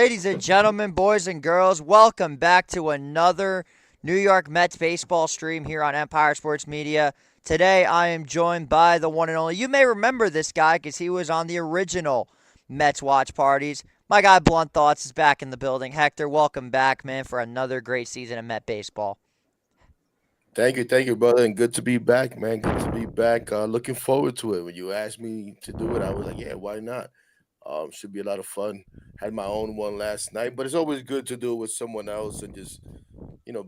Ladies and gentlemen, boys and girls, welcome back to another New York Mets baseball stream here on Empire Sports Media. Today I am joined by the one and only, you may remember this guy because he was on the original Mets watch parties. My guy Blunt Thoughts is back in the building. Hector, welcome back, man, for another great season of Met baseball. Thank you, brother, and good to be back, man. Good to be back. Looking forward to it. When you asked me to do it, I was like, yeah, why not? Should be a lot of fun. Had my own one last night, but it's always good to do it with someone else and just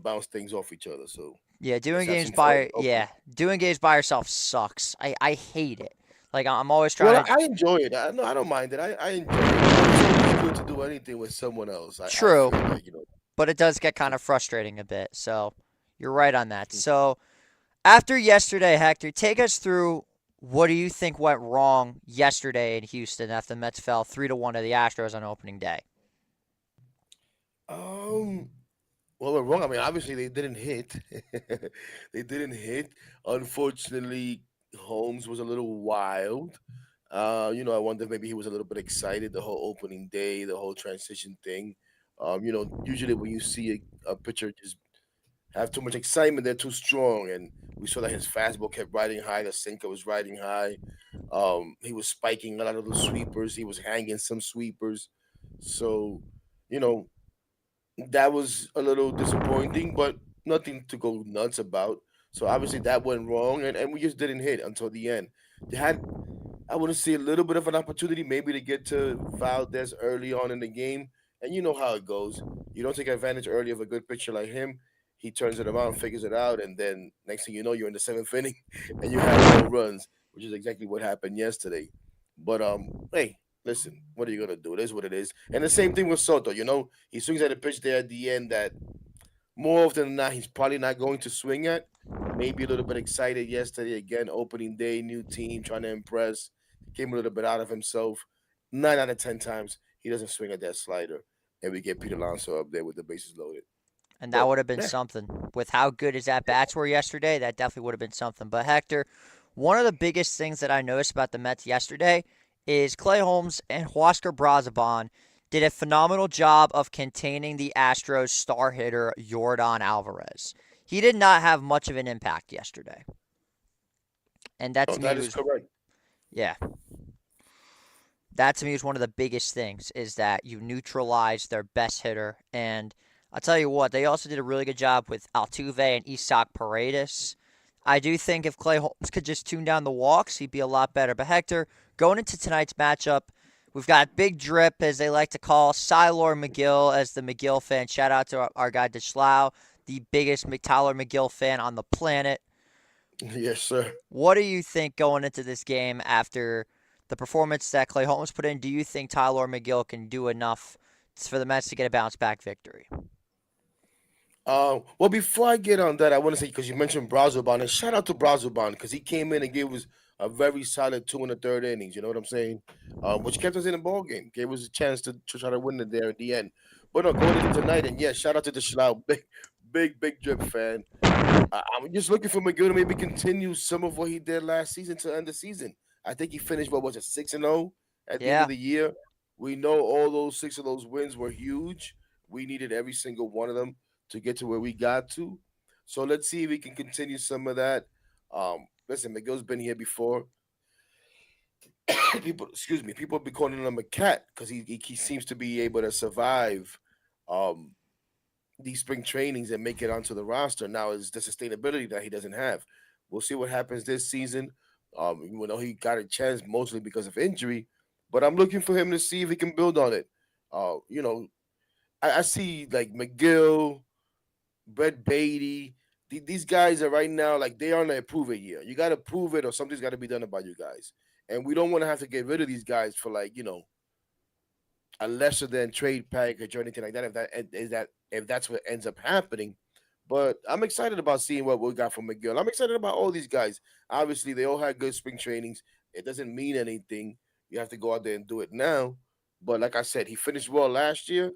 bounce things off each other. So Yeah, let's have some fun. Hopefully. doing games by yourself sucks. I hate it. Like I'm always Well, trying to. I enjoy it. I don't mind it. I enjoy it, but it's always good to do anything with someone else. I True, feel like but it does get kind of frustrating a bit. So you're right on that. So after yesterday, Hector, take us through what do you think went wrong yesterday in Houston after the Mets fell 3-1 to the Astros on opening day? um. Well, we're wrong. I mean, obviously they didn't hit. They didn't hit. Unfortunately, Holmes was a little wild. I wonder if maybe he was a little bit excited the whole opening day, the whole transition thing. Usually when you see a pitcher just have too much excitement, they're too strong. And we saw that his fastball kept riding high, the sinker was riding high. He was spiking a lot of the sweepers, he was hanging some sweepers. So, you know, that was a little disappointing, but nothing to go nuts about. So obviously that went wrong, and we just didn't hit until the end. They had, I want to see a little bit of an opportunity, maybe to get to Valdez early on in the game, and you know how it goes. You don't take advantage early of a good pitcher like him. He turns it around, figures it out, and then next thing you know, you're in the seventh inning, and you have no runs, which is exactly what happened yesterday. But hey, listen, what are you gonna do? It is what it is. And the same thing with Soto. He swings at a pitch there at the end that more often than not he's probably not going to swing at. Maybe a little bit excited yesterday again, opening day, new team, trying to impress. Came a little bit out of himself. 9 out of 10 times he doesn't swing at that slider, and we get Pete Alonso up there with the bases loaded. And that But would have been yeah, something. With how good his at bats were yesterday, that definitely would have been something. But Hector, one of the biggest things that I noticed about the Mets yesterday is Clay Holmes and Huascar Brazaban did a phenomenal job of containing the Astros star hitter Yordan Alvarez. He did not have much of an impact yesterday. And that no, to me that is was, correct. yeah, that to me was one of the biggest things is that you neutralize their best hitter. And I'll tell you what, they also did a really good job with Altuve and Isaac Paredes. I do think if Clay Holmes could just tune down the walks, he'd be a lot better. But Hector, going into tonight's matchup, we've got Big Drip, as they like to call Tylor McGill, as the McGill fan. Shout out to our guy Deshlau, the biggest Tyler McGill fan on the planet. Yes, sir. What do you think going into this game after the performance that Clay Holmes put in? Do you think Tylor McGill can do enough for the Mets to get a bounce back victory? Well, before I get on that, I want to say because you mentioned Brazoban, and shout out to Brazoban because he came in and gave us a very solid 2 and a third innings. You know what I'm saying? Which kept us in the ball game, gave us a chance to try to win it there at the end. But no, going into tonight, and yeah, shout out to the Schlau, big drip fan. I'm just looking for McGill to maybe continue some of what he did last season to end the season. I think he finished what was it 6-0 at the end of Yeah, the year. We know all those six of those wins were huge. We needed every single one of them to get to where we got to. So let's see if we can continue some of that. Listen, McGill's been here before. People be calling him a cat because he seems to be able to survive um, these spring trainings and make it onto the roster. Now is the sustainability that he doesn't have. We'll see what happens this season. Even though he got a chance mostly because of injury, but I'm looking for him to see if he can build on it. Uh, you know, I see like McGill, Brett Beatty. These guys are right now like they are on a prove it year. You got to prove it, or something's got to be done about you guys. And we don't want to have to get rid of these guys for like a lesser than trade package or anything like that. If that's what ends up happening, but I'm excited about seeing what we got from McGill. I'm excited about all these guys. Obviously, they all had good spring trainings. It doesn't mean anything. You have to go out there and do it now. But like I said, he finished well last year,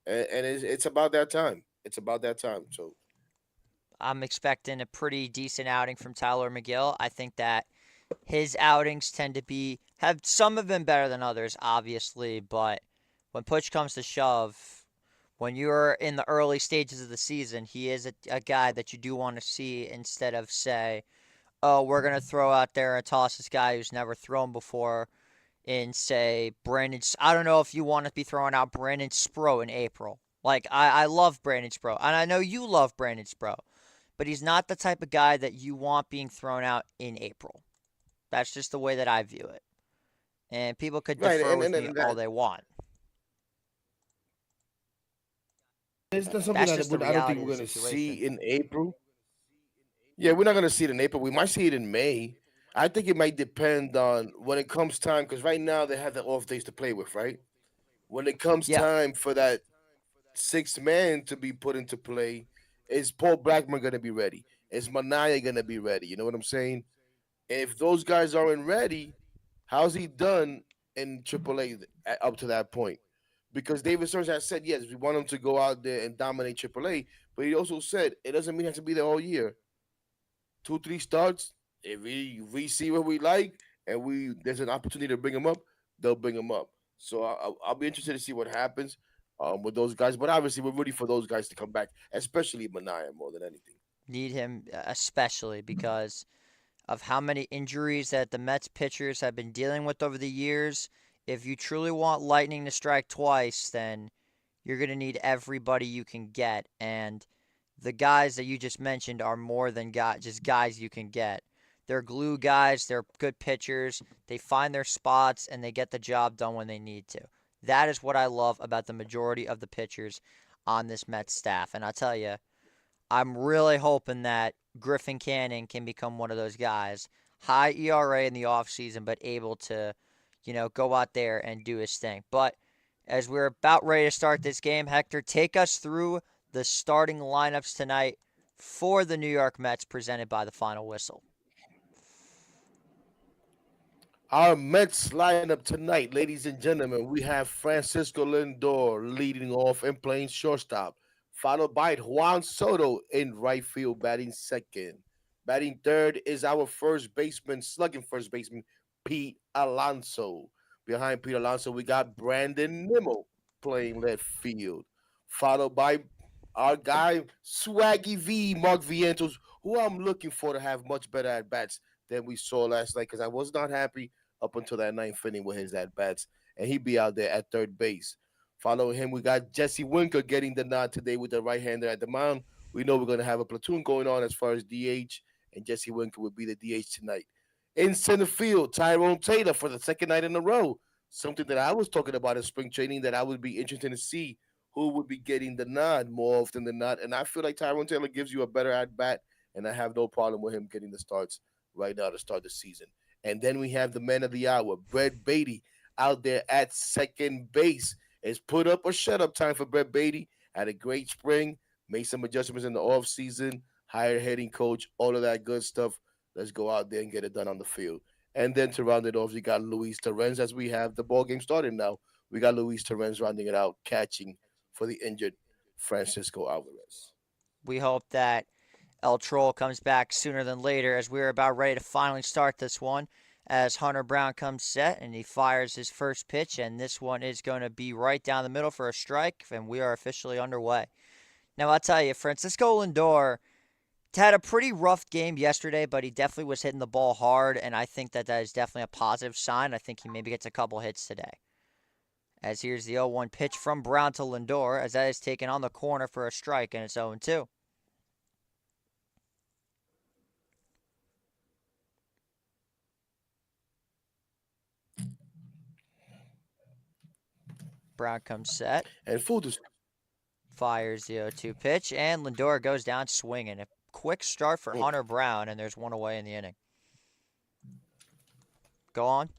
and it's about that time. It's about that time. So I'm expecting a pretty decent outing from Tyler McGill. I think that his outings tend to be have some have been better than others, obviously, but when push comes to shove, when you're in the early stages of the season, he is a guy that you do want to see instead of, say, oh, we're going to throw out there and toss this guy who's never thrown before in, say, Brandon. I don't know if you want to be throwing out Brandon Spro in April. Like, I love Brandon Spro, and I know you love Brandon Spro, but he's not the type of guy that you want being thrown out in April. That's just the way that I view it. And people could Right, defer and with and, me and all that they want. it's not something That's that just the I don't think reality of we're the gonna see situation. in April. Yeah, we're not gonna see it in April. We might see it in May. I think it might depend on when it comes time, because right now they have the off days to play with, right? When it comes Yeah, time for that sixth man to be put into play, is Paul Blackman gonna be ready? Is Manaya gonna be ready? You know what I'm saying? If those guys aren't ready, how's he done in AAA up to that point? Because David Stearns has said, yes, we want him to go out there and dominate AAA, but he also said it doesn't mean he has to be there all year. 2, 3 starts. If we see what we like and we there's an opportunity to bring him up, they'll bring him up. So I'll be interested to see what happens with those guys. But obviously, we're rooting for those guys to come back, especially Manaya more than anything. need him especially because of how many injuries that the Mets pitchers have been dealing with over the years. If you truly want Lightning to strike twice, then you're going to need everybody you can get. And the guys that you just mentioned are more than just guys you can get. They're glue guys, they're good pitchers, they find their spots, and they get the job done when they need to. That is what I love about the majority of the pitchers on this Mets staff. And I tell you, I'm really hoping that Griffin Canning can become one of those guys. High ERA in the offseason, but able to, go out there and do his thing. But as we're about ready to start this game, Hector, take us through the starting lineups tonight for the New York Mets presented by the Final Whistle. Our Mets lineup tonight, ladies and gentlemen, we have Francisco Lindor leading off and playing shortstop, followed by Juan Soto in right field batting second. Batting third is our first baseman, slugging first baseman, Pete Alonso. Behind Pete Alonso, we got Brandon Nimmo playing left field, followed by our guy, Swaggy V, Mark Vientos, who I'm looking for to have much better at bats than we saw last night because I was not happy up until that ninth inning with his at bats, and he'd be out there at third base. Following him, we got Jesse Winker getting the nod today with the right hander at the mound. We know we're going to have a platoon going on as far as DH, and Jesse Winker will be the DH tonight. In center field, Tyrone Taylor for the second night in a row. Something that I was talking about in spring training that I would be interested to see who would be getting the nod more often than not. And I feel like Tyrone Taylor gives you a better at bat, and I have no problem with him getting the starts right now to start the season. And then we have the man of the hour, Brett Beatty, out there at second base. It's put up or shut up time for Brett Beatty. Had a great spring, made some adjustments in the offseason, hired hitting coach, all of that good stuff. Let's go out there and get it done on the field. And then to round it off, you got Luis Torrens as we have the ball game started now. We got Luis Torrens rounding it out, catching for the injured Francisco Alvarez. We hope that El Troll comes back sooner than later as we're about ready to finally start this one. As Hunter Brown comes set and he fires his first pitch, and this one is going to be right down the middle for a strike, and we are officially underway. Now, I'll tell you, Francisco Lindor had a pretty rough game yesterday, but he definitely was hitting the ball hard, and I think that that is definitely a positive sign. I think he maybe gets a couple hits today. As here's the 0-1 pitch from Brown to Lindor, as that is taken on the corner for a strike, and it's 0-2. Brown comes set, And full dis- fires the 0-2 pitch, and Lindor goes down swinging. A quick start for mm, Hunter Brown, and there's one away in the inning. Go on.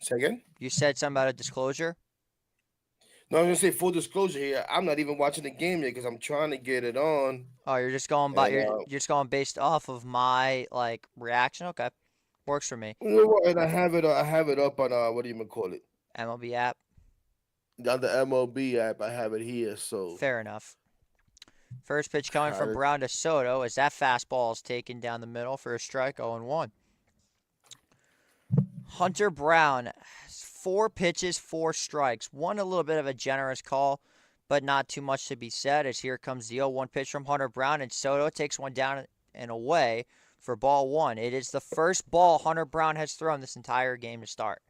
Say again? You said something about a disclosure? No, I was gonna say full disclosure here. I'm not even watching the game yet because I'm trying to get it on. Oh, you're just going by And you're just going based off of my like reaction. Okay, works for me. you know what? And I have it. I have it up on what do you even call it? MLB app, On the MLB app. I have it here. So fair enough. First pitch coming from uh, Brown to Soto as that fastball is taken down the middle for a strike. 0-1. Hunter Brown, 4 pitches, 4 strikes. One a little bit of a generous call, but not too much to be said as here comes the 0-1 pitch from Hunter Brown, and Soto takes one down and away for ball 1. It is the first ball Hunter Brown has thrown this entire game to start.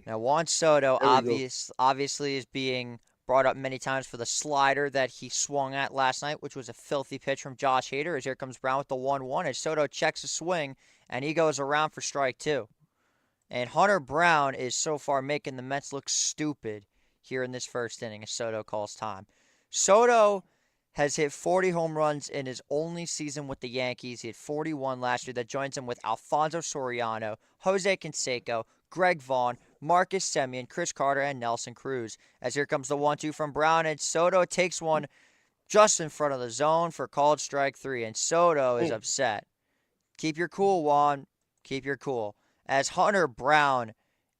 Now, Juan Soto There we go. obviously is being brought up many times for the slider that he swung at last night, which was a filthy pitch from Josh Hader. As here comes Brown with the 1-1 as Soto checks a swing and he goes around for strike 2. And Hunter Brown is so far making the Mets look stupid here in this first inning as Soto calls time. Soto has hit 40 home runs in his only season with the Yankees. He had 41 last year. That joins him with Alfonso Soriano, Jose Canseco, Greg Vaughn, Marcus Semien, Chris Carter, and Nelson Cruz. As here comes the 1-2 from Brown, and Soto takes one just in front of the zone for called strike 3, and Soto is Mm. upset. Keep your cool, Juan. Keep your cool. As Hunter Brown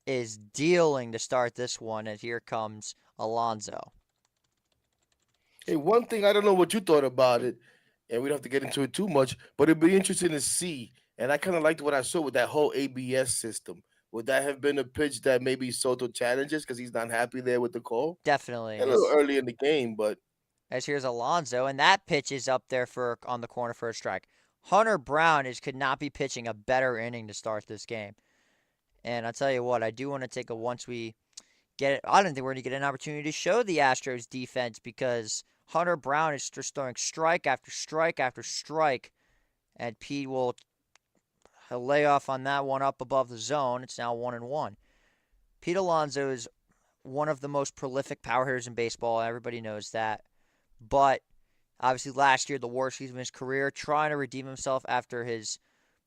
is dealing to start this one, and here comes Alonso. Hey, one thing I don't know what you thought about it, and we don't have to get into it too much, but it'd be interesting to see. And I kind of liked what I saw with that whole ABS system. Would that have been a pitch that maybe Soto challenges because he's not happy there with the call? Definitely. A little early in the game, but As here's Alonso, and that pitch is up there for on the corner for a strike. Hunter Brown could not be pitching a better inning to start this game. And I'll tell you what, I do want to take a once we get it. I don't think we're going to get an opportunity to show the Astros defense because Hunter Brown is just throwing strike after strike after strike, and Pete will lay off on that one up above the zone. It's now 1-1. Pete Alonso is one of the most prolific power hitters in baseball. Everybody knows that. But obviously, last year, the worst season of his career, trying to redeem himself after his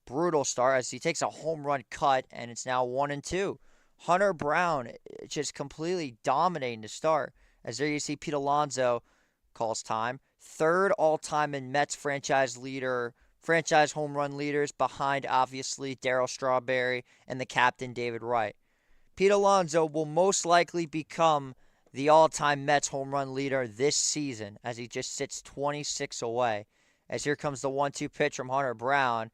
brutal start as he takes a home run cut, and it's now 1-2. Hunter Brown just completely dominating to start. As there you see Pete Alonso calls time. Third all-time in Mets franchise home run leaders behind, obviously, Darryl Strawberry and the captain, David Wright. Pete Alonso will most likely become the all-time Mets home run leader this season as he just sits 26 away. As here comes the 1-2 pitch from Hunter Brown.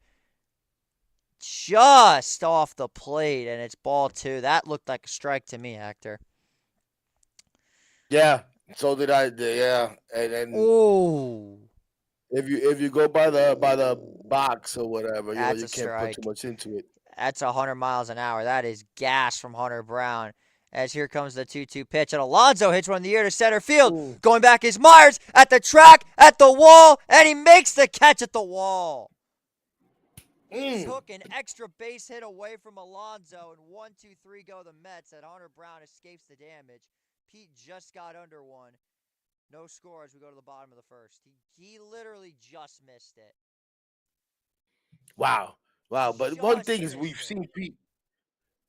Just off the plate, and it's ball 2. That looked like a strike to me, Hector. yeah, so did I. Yeah, and Oh, if you go by the oh, box or whatever, that's you a can't put too strike. much into it. That's 100 miles an hour. That is gas from Hunter Brown. As here comes the 2-2 pitch, and Alonso hits one in the air to center field. Mm. Going back is Myers at the track, at the wall, and he makes the catch at the wall. He Mm. took an extra base hit away from Alonso, and 1-2-3 go the Mets. And Hunter Brown escapes the damage. Pete just got under one. No score as we go to the bottom of the first. He literally just missed it. Wow, wow. But one Just thing is, missed it.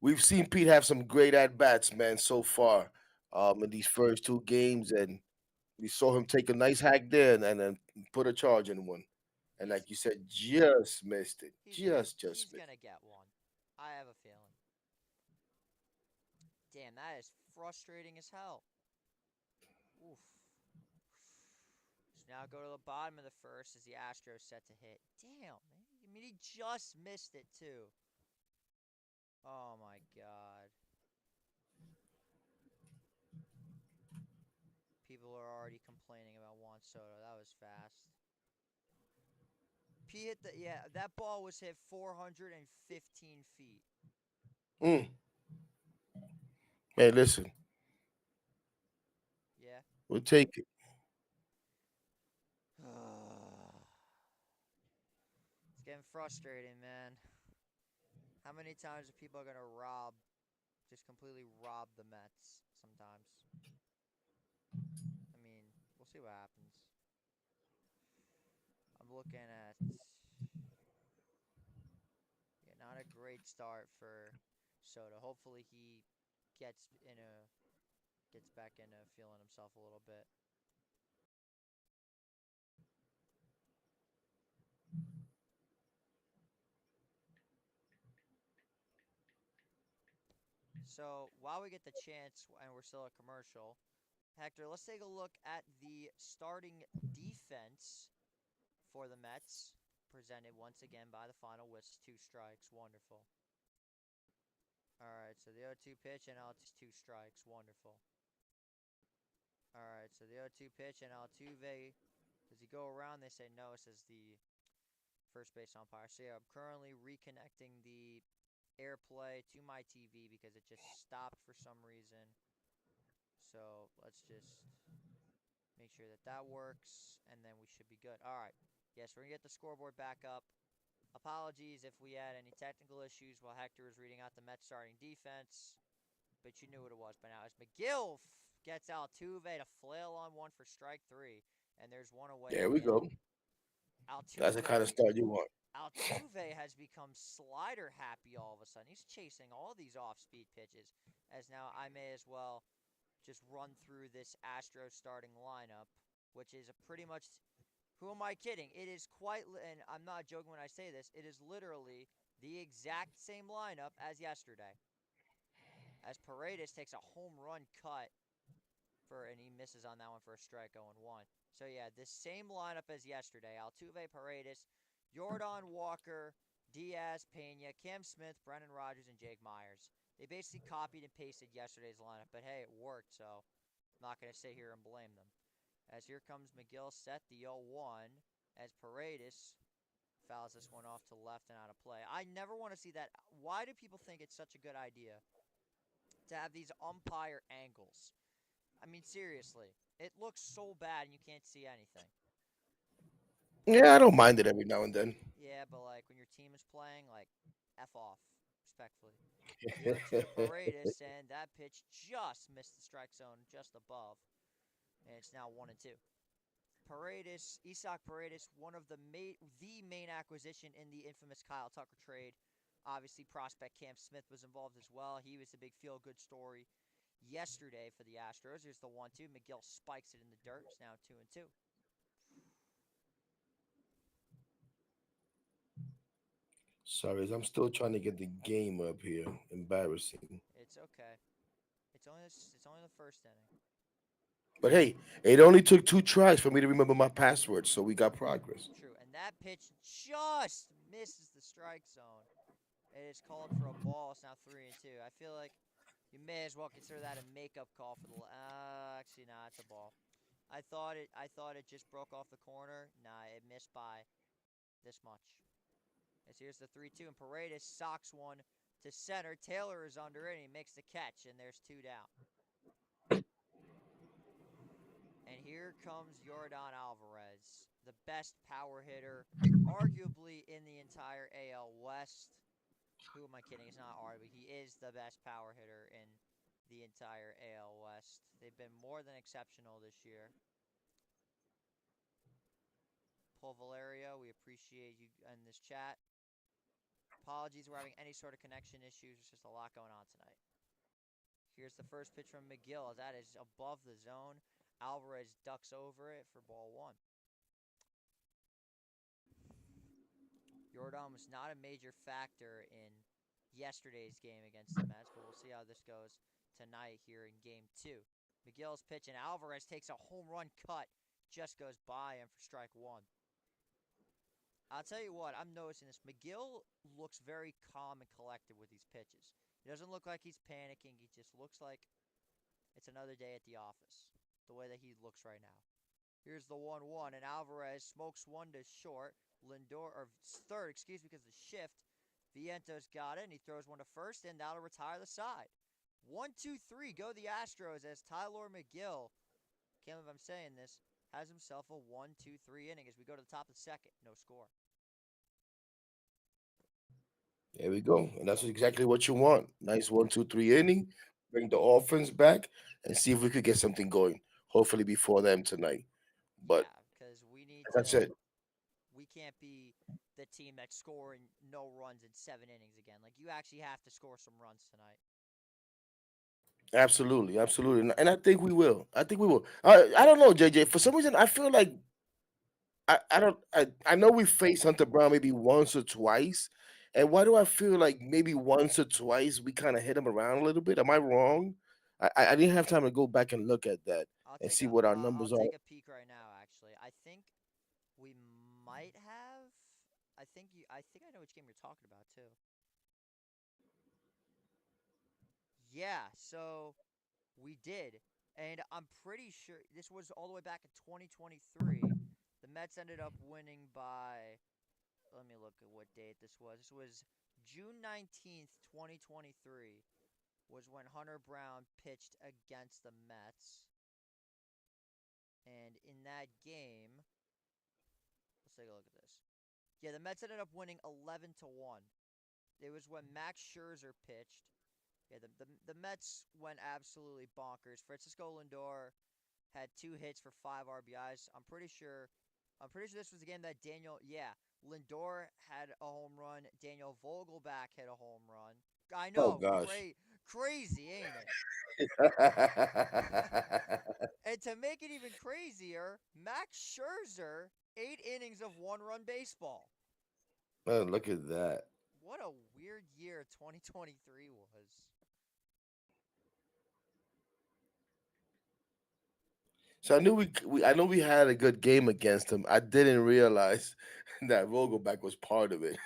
we've seen Pete have some great at bats, man, so far, in these first two games, and we saw him take a nice hack there and then put a charge in one. And He's like you said, just missed it. he's gonna Just he's missed. gonna get one. I have a feeling. Damn, that is frustrating as hell. Oof. So now go to the bottom of the first as the Astros set to hit. Damn, man. I mean, he just missed it too. Oh my god. People are already complaining about Juan Soto. That was fast. P hit the that ball was hit 415 feet. Mm. Hey, listen, Yeah. we'll take it. It's getting frustrating, man. How many times are people gonna just completely rob the Mets? Sometimes. I mean, we'll see what happens. I'm looking at not a great start for Soto. Hopefully he gets in a gets back into feeling himself a little bit. So while we get the chance and we're still at commercial, Hector, let's take a look at the starting defense for the Mets, presented once again by the final with 2 strikes. Wonderful. All right, so the 0-2 pitch and Altuve 2 strikes. Wonderful. All right, so the 0-2 pitch and Altuve. Does he go around? They say no, says the first base umpire. So yeah, I'm currently reconnecting the AirPlay to my TV because it just stopped for some reason. So let's just make sure that that works, and then we should be good. All right. Yes, we're going to get the scoreboard back up. Apologies if we had any technical issues while Hector was reading out the Mets starting defense, but you knew what it was by now. As McGill gets Altuve to flail on one for strike three, and there's one away There to we the go. inning. That's the kind of Altuve start you want. Altuve has become slider happy all of a sudden. He's chasing all these off speed pitches. As now I may as well just run through this Astros starting lineup, which is a pretty much. Who am I kidding? It is quite, and I'm not joking when I say this, it is literally the exact same lineup as yesterday. As Paredes takes a home run cut and he misses on that one for a strike 0-1. So yeah, the same lineup as yesterday. Altuve, Paredes, Jordan Walker, Diaz, Pena, Cam Smith, Brendan Rodgers, and Jake Myers. They basically copied and pasted yesterday's lineup, but hey, it worked, so I'm not going to sit here and blame them. As here comes McGill, set the 0-1 as Paredes fouls this one off to left and out of play. I never want to see that. Why do people think it's such a good idea to have these umpire angles? I mean, seriously, it looks so bad and you can't see anything. Yeah, I don't mind it every now and then. Yeah, but like when your team is playing, like, F off, respectfully. The 0-2 to Paredes, and that pitch just missed the strike zone just above, and it's now 1-2. Paredes, Isak Paredes, one of the main acquisition in the infamous Kyle Tucker trade. Obviously, prospect Cam Smith was involved as well. He was the big feel-good story yesterday for the Astros. Here's the 1-2. McGill spikes it in the dirt. It's now 2-2. Sorry, I'm still trying to get the game up here. Embarrassing. It's okay. It's only the first inning. But hey, it only took two tries for me to remember my password, so we got progress. True, and that pitch just misses the strike zone. It is called for a ball. It's now 3-2. I feel like you may as well consider that a makeup call for the. Actually, nah, it's a ball. I thought it just broke off the corner. Nah, it missed by this much. As here's the 3-2, and Paredes socks one to center. Taylor is under it, and he makes the catch, and there's two down. And here comes Yordan Alvarez, the best power hitter, arguably in the entire AL West. Who am I kidding? It's not arguably. He is the best power hitter in the entire AL West. They've been more than exceptional this year. Paul Valerio, we appreciate you in this chat. Apologies, we're having any sort of connection issues. There's just a lot going on tonight. Here's the first pitch from McGill. That is above the zone. Alvarez ducks over it for ball one. Jordan was not a major factor in yesterday's game against the Mets, but we'll see how this goes tonight here in game two. McGill's pitch, and Alvarez takes a home run cut. Just goes by him for strike one. I'll tell you what, I'm noticing this. McGill looks very calm and collected with these pitches. He doesn't look like he's panicking. He just looks like it's another day at the office, the way that he looks right now. Here's the 1-1, and Alvarez smokes one to short. Lindor, or third, excuse me, because of the shift. Vientos got it, and he throws one to first, and that'll retire the side. 1-2-3, go the Astros as Tyler McGill, can't believe I'm saying this, has himself a 1-2-3 inning as we go to the top of the second. No score. There we go. And that's exactly what you want. Nice 1, 2, 3 inning. Bring the offense back and see if we could get something going. Hopefully before them tonight. But Yeah, because we need as I to. said, We can't be the team that's scoring no runs in 7 innings again. Like, you actually have to score some runs tonight. absolutely, absolutely. And I think we will. I think we will. I don't know, JJ. For some reason, I feel like I don't I know we faced Hunter Brown maybe once or twice. And why do I feel like maybe once or twice we kind of hit him around a little bit? Am I wrong? I didn't have time to go back and look at that I'll and take see a what our uh, I'll numbers are. take a peek right now. Actually, I think we might have. I think I know which game you're talking about too. Yeah, so we did. And I'm pretty sure this was all the way back in 2023. The Mets ended up winning by, let me look at what date this was. This was June 19th, 2023 was when Hunter Brown pitched against the Mets. And in that game, let's take a look at this. Yeah, the Mets ended up winning 11 to 1. It was when Max Scherzer pitched. Yeah, the Mets went absolutely bonkers. Francisco Lindor had 2 hits for 5 RBIs. I'm pretty sure this was the game that Lindor had a home run. Daniel Vogelback hit a home run. I Oh know, gosh. crazy, ain't it? And to make it even crazier, Max Scherzer 8 innings of 1-run baseball. Oh, look at that. What a weird year 2023 was. So I knew we had a good game against him. I didn't realize that Vogelback was part of it.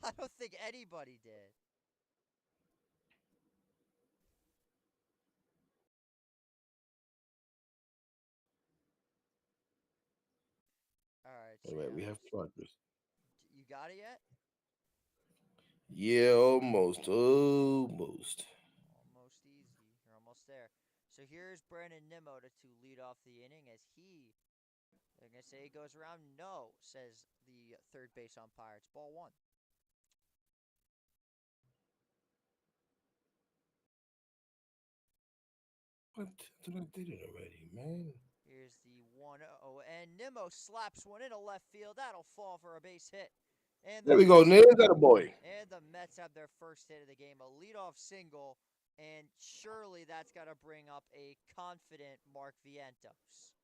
I don't think anybody did. All right, All right, we champ. have progress. You got it yet? Yeah, almost, almost. Almost easy. You're almost there. So here's Brandon Nimmo to lead off the inning as they're going to say he goes around. No, says the third base umpire. It's ball one. What? I thought I did it already, man. Here's the 1-0, and Nimmo slaps one into left field. That'll fall for a base hit. And There the we go, Mets Niz. That a boy. and the Mets have their first hit of the game, a leadoff single, and surely that's got to bring up a confident Mark Vientos,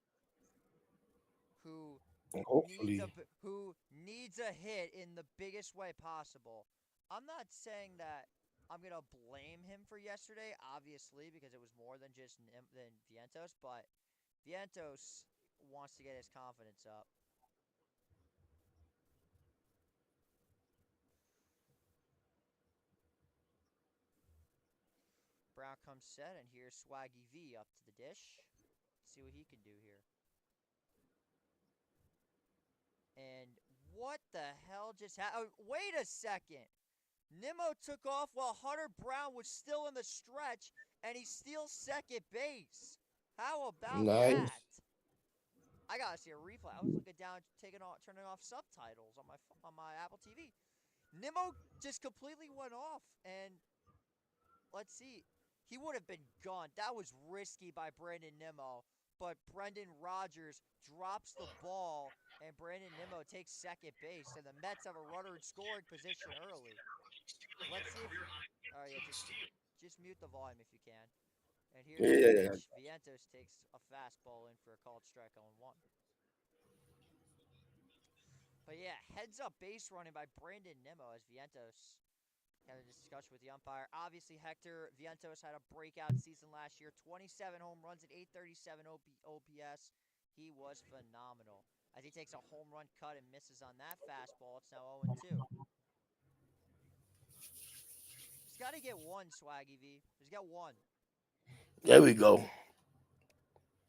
who needs a Hopefully. who needs a hit in the biggest way possible. I'm not saying that I'm gonna blame him for yesterday, obviously, because it was more than just than Vientos, but Vientos wants to get his confidence up. Brown comes set, and here's Swaggy V up to the dish. Let's see what he can do here. And what the hell just happened? Oh, wait a second. Nimmo took off while Hunter Brown was still in the stretch, and he steals second base. How about that? Nice. I gotta see a replay. I was looking down, turning off subtitles on my Apple TV. Nimmo just completely went off, and let's see. He would have been gone. That was risky by Brandon Nimmo, but Brendan Rodgers drops the ball, and Brandon Nimmo takes second base, and the Mets have a runner in scoring position early. Let's see if. Oh yeah, just mute the volume if you can. And Yeah, here's the yeah, yeah. pitch. Vientos takes a fastball in for a called strike on one. But yeah, heads up base running by Brandon Nimmo as Vientos had a discussion with the umpire. Obviously, Hector Vientos had a breakout season last year 27 home runs and 837 OPS. He was phenomenal. As he takes a home run cut and misses on that fastball, it's now 0-2. He's got to get one, Swaggy V. He's got one. There we go.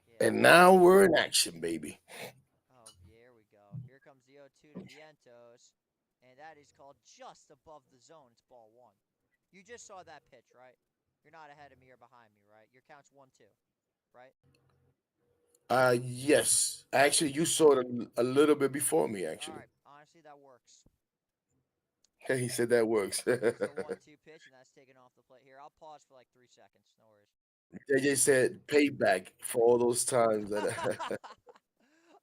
Yeah. And now we're in action, baby. Oh, here we go. Here comes the 0-2 to Vientos. And that is called just above the zone. It's ball one. You just saw that pitch, right? You're not ahead of me or behind me, right? Your count's 1-2, right? Yes. Actually, you saw it a little bit before me. All Actually, right. Honestly, that works. he said that works. Here's the 1-2 pitch, and that's taken off the plate. Here, I'll pause for like 3 seconds. No worries. JJ said payback for all those times that.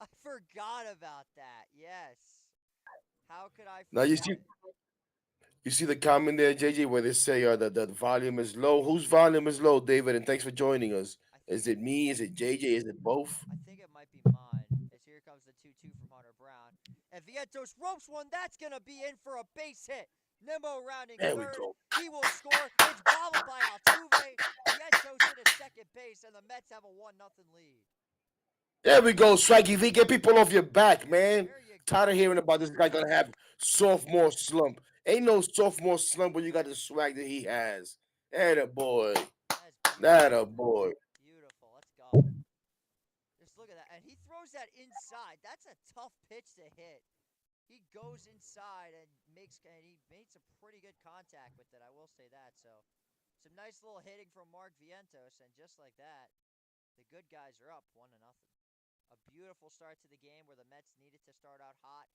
I forgot about that. Yes. How could I Now you forget? see the comment there, JJ, where they say that the volume is low. Whose volume is low, David? And thanks for joining us. I Is think it me? Is it JJ? Is it both? I think it might be mine. As here comes the 2-2 from Hunter Brown. And Vientos ropes one. That's going to be in for a base hit. Nimmo rounding There we third. go. He will score. It's bobbled by Altuve. Vientos into second base, and the Mets have a 1-0 lead. There we go, Swaggy V. Get people off your back, man. There you Tired of go. hearing about this guy gonna have sophomore slump. Ain't no sophomore slump when you got the swag that he has. Atta boy. That's beautiful. Atta boy. Beautiful. Let's go. Just look at that. And he throws that inside. That's a tough pitch to hit. He goes inside and he made some pretty good contact with it. I will say that. So some nice little hitting from Mark Vientos, and just like that, the good guys are up 1-0. A beautiful start to the game where the Mets needed to start out hot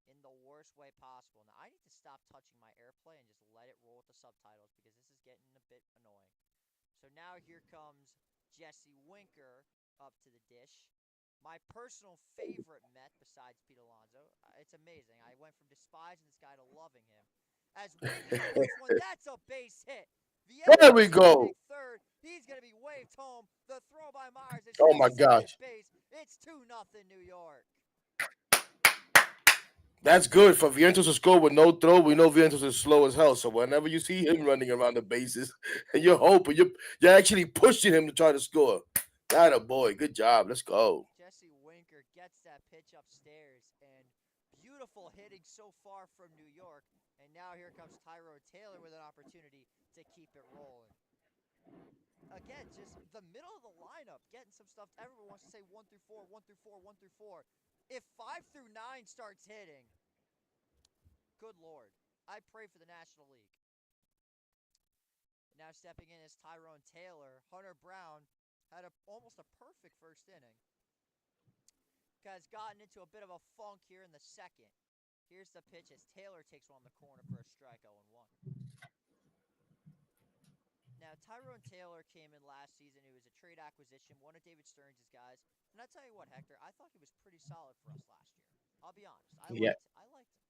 in the worst way possible. Now I need to stop touching my AirPlay and just let it roll with the subtitles because this is getting a bit annoying. So now here comes Jesse Winker up to the dish. My personal favorite Met besides Pete Alonso. It's amazing. I went from despising this guy to loving him. As Winker puts one, that's a base hit. There Vientos we go. stealing third. He's going to be waved home. The throw by Myers is Oh hit to my second gosh. base. It's 2-0 New York. That's good for Vientos to score with no throw. We know Vientos is slow as hell. So whenever you see him running around the bases, and you're hoping you're actually pushing him to try to score. Atta boy. Good job. Let's go. Jesse Winker gets that pitch upstairs, and beautiful hitting so far from New York. And now here comes Tyrone Taylor with an opportunity to keep it rolling. Again, just the middle of the lineup, getting some stuff. Everyone wants to say 1 through 4, 1 through 4, 1 through 4. If 5 through 9 starts hitting, good lord, I pray for the National League. Now stepping in is Tyrone Taylor. Hunter Brown had almost a perfect first inning. Has gotten into a bit of a funk here in the second. Here's the pitch as Taylor takes one on the corner for a strike 0-1. Now, Tyrone Taylor came in last season. He was a trade acquisition, one of David Stearns' guys. And I tell you what, Hector, I thought he was pretty solid for us last year. I'll be honest. Yeah. I liked him.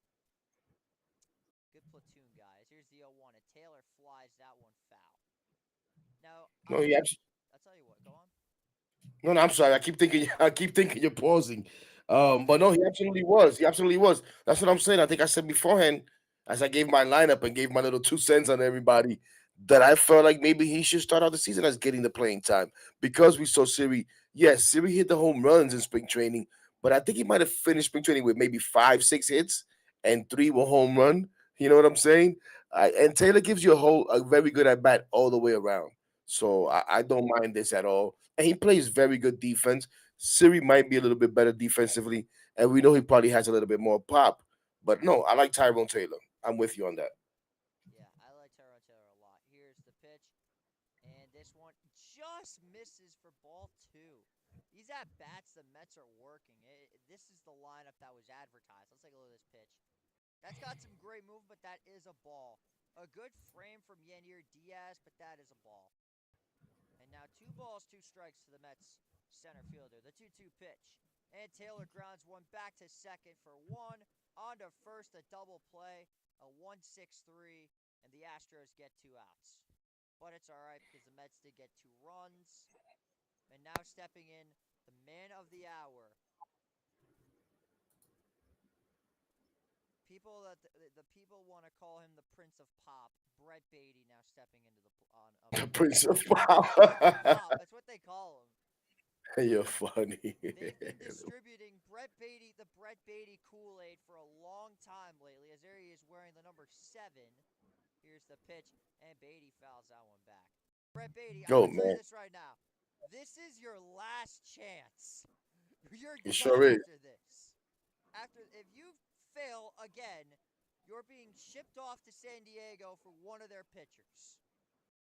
Good platoon, guys. Here's the 0-1, and Taylor flies that one foul. Now, No, he actually. I'll tell you what. Go on. No, no, I'm sorry. I keep thinking. I keep thinking you're pausing. Oh, But no, he absolutely was. He absolutely was. That's what I'm saying. I think I said beforehand, as I gave my lineup and gave my little 2 cents on everybody, that I felt like maybe he should start out the season as getting the playing time because we saw Siri. Yes, Siri hit the home runs in spring training, but I think he might have finished spring training with maybe 5, 6 hits and three were home run. You know what I'm saying? And Taylor gives you a very good at bat all the way around. So I don't mind this at all. And he plays very good defense. Siri might be a little bit better defensively, and we know he probably has a little bit more pop. But no, I like Tyrone Taylor. I'm with you on that. yeah, I like Tyrone Taylor a lot. Here's the pitch, and this one just misses for ball two. These at bats, the Mets are working. This is the lineup that was advertised. Let's take a look at this pitch. That's got some great movement, but that is a ball. A good frame from Yanir Diaz, but that is a ball. And now 2 balls, 2 strikes to the Mets center fielder. The 2-2 pitch. And Taylor grounds one back to second for one. On to first, a double play, a 1-6-3, and the Astros get 2 outs. But it's all right because the Mets did get 2 runs. And now stepping in, the man of the hour. The people want to call him the Prince of Pop. Brett Beatty now stepping into the on up The to the plate. Prince of Prince of Power. Pop. That's what they call him. You're funny. They've been distributing the Brett Beatty Kool-Aid for a long time lately. As there he is wearing the number 7. Here's the pitch, and Beatty fouls that one back. Brett Beatty, I'm Oh gonna tell you man, this right now. This is your last chance. You're it done sure is. after this. If you fail again, you're being shipped off to San Diego for one of their pitchers.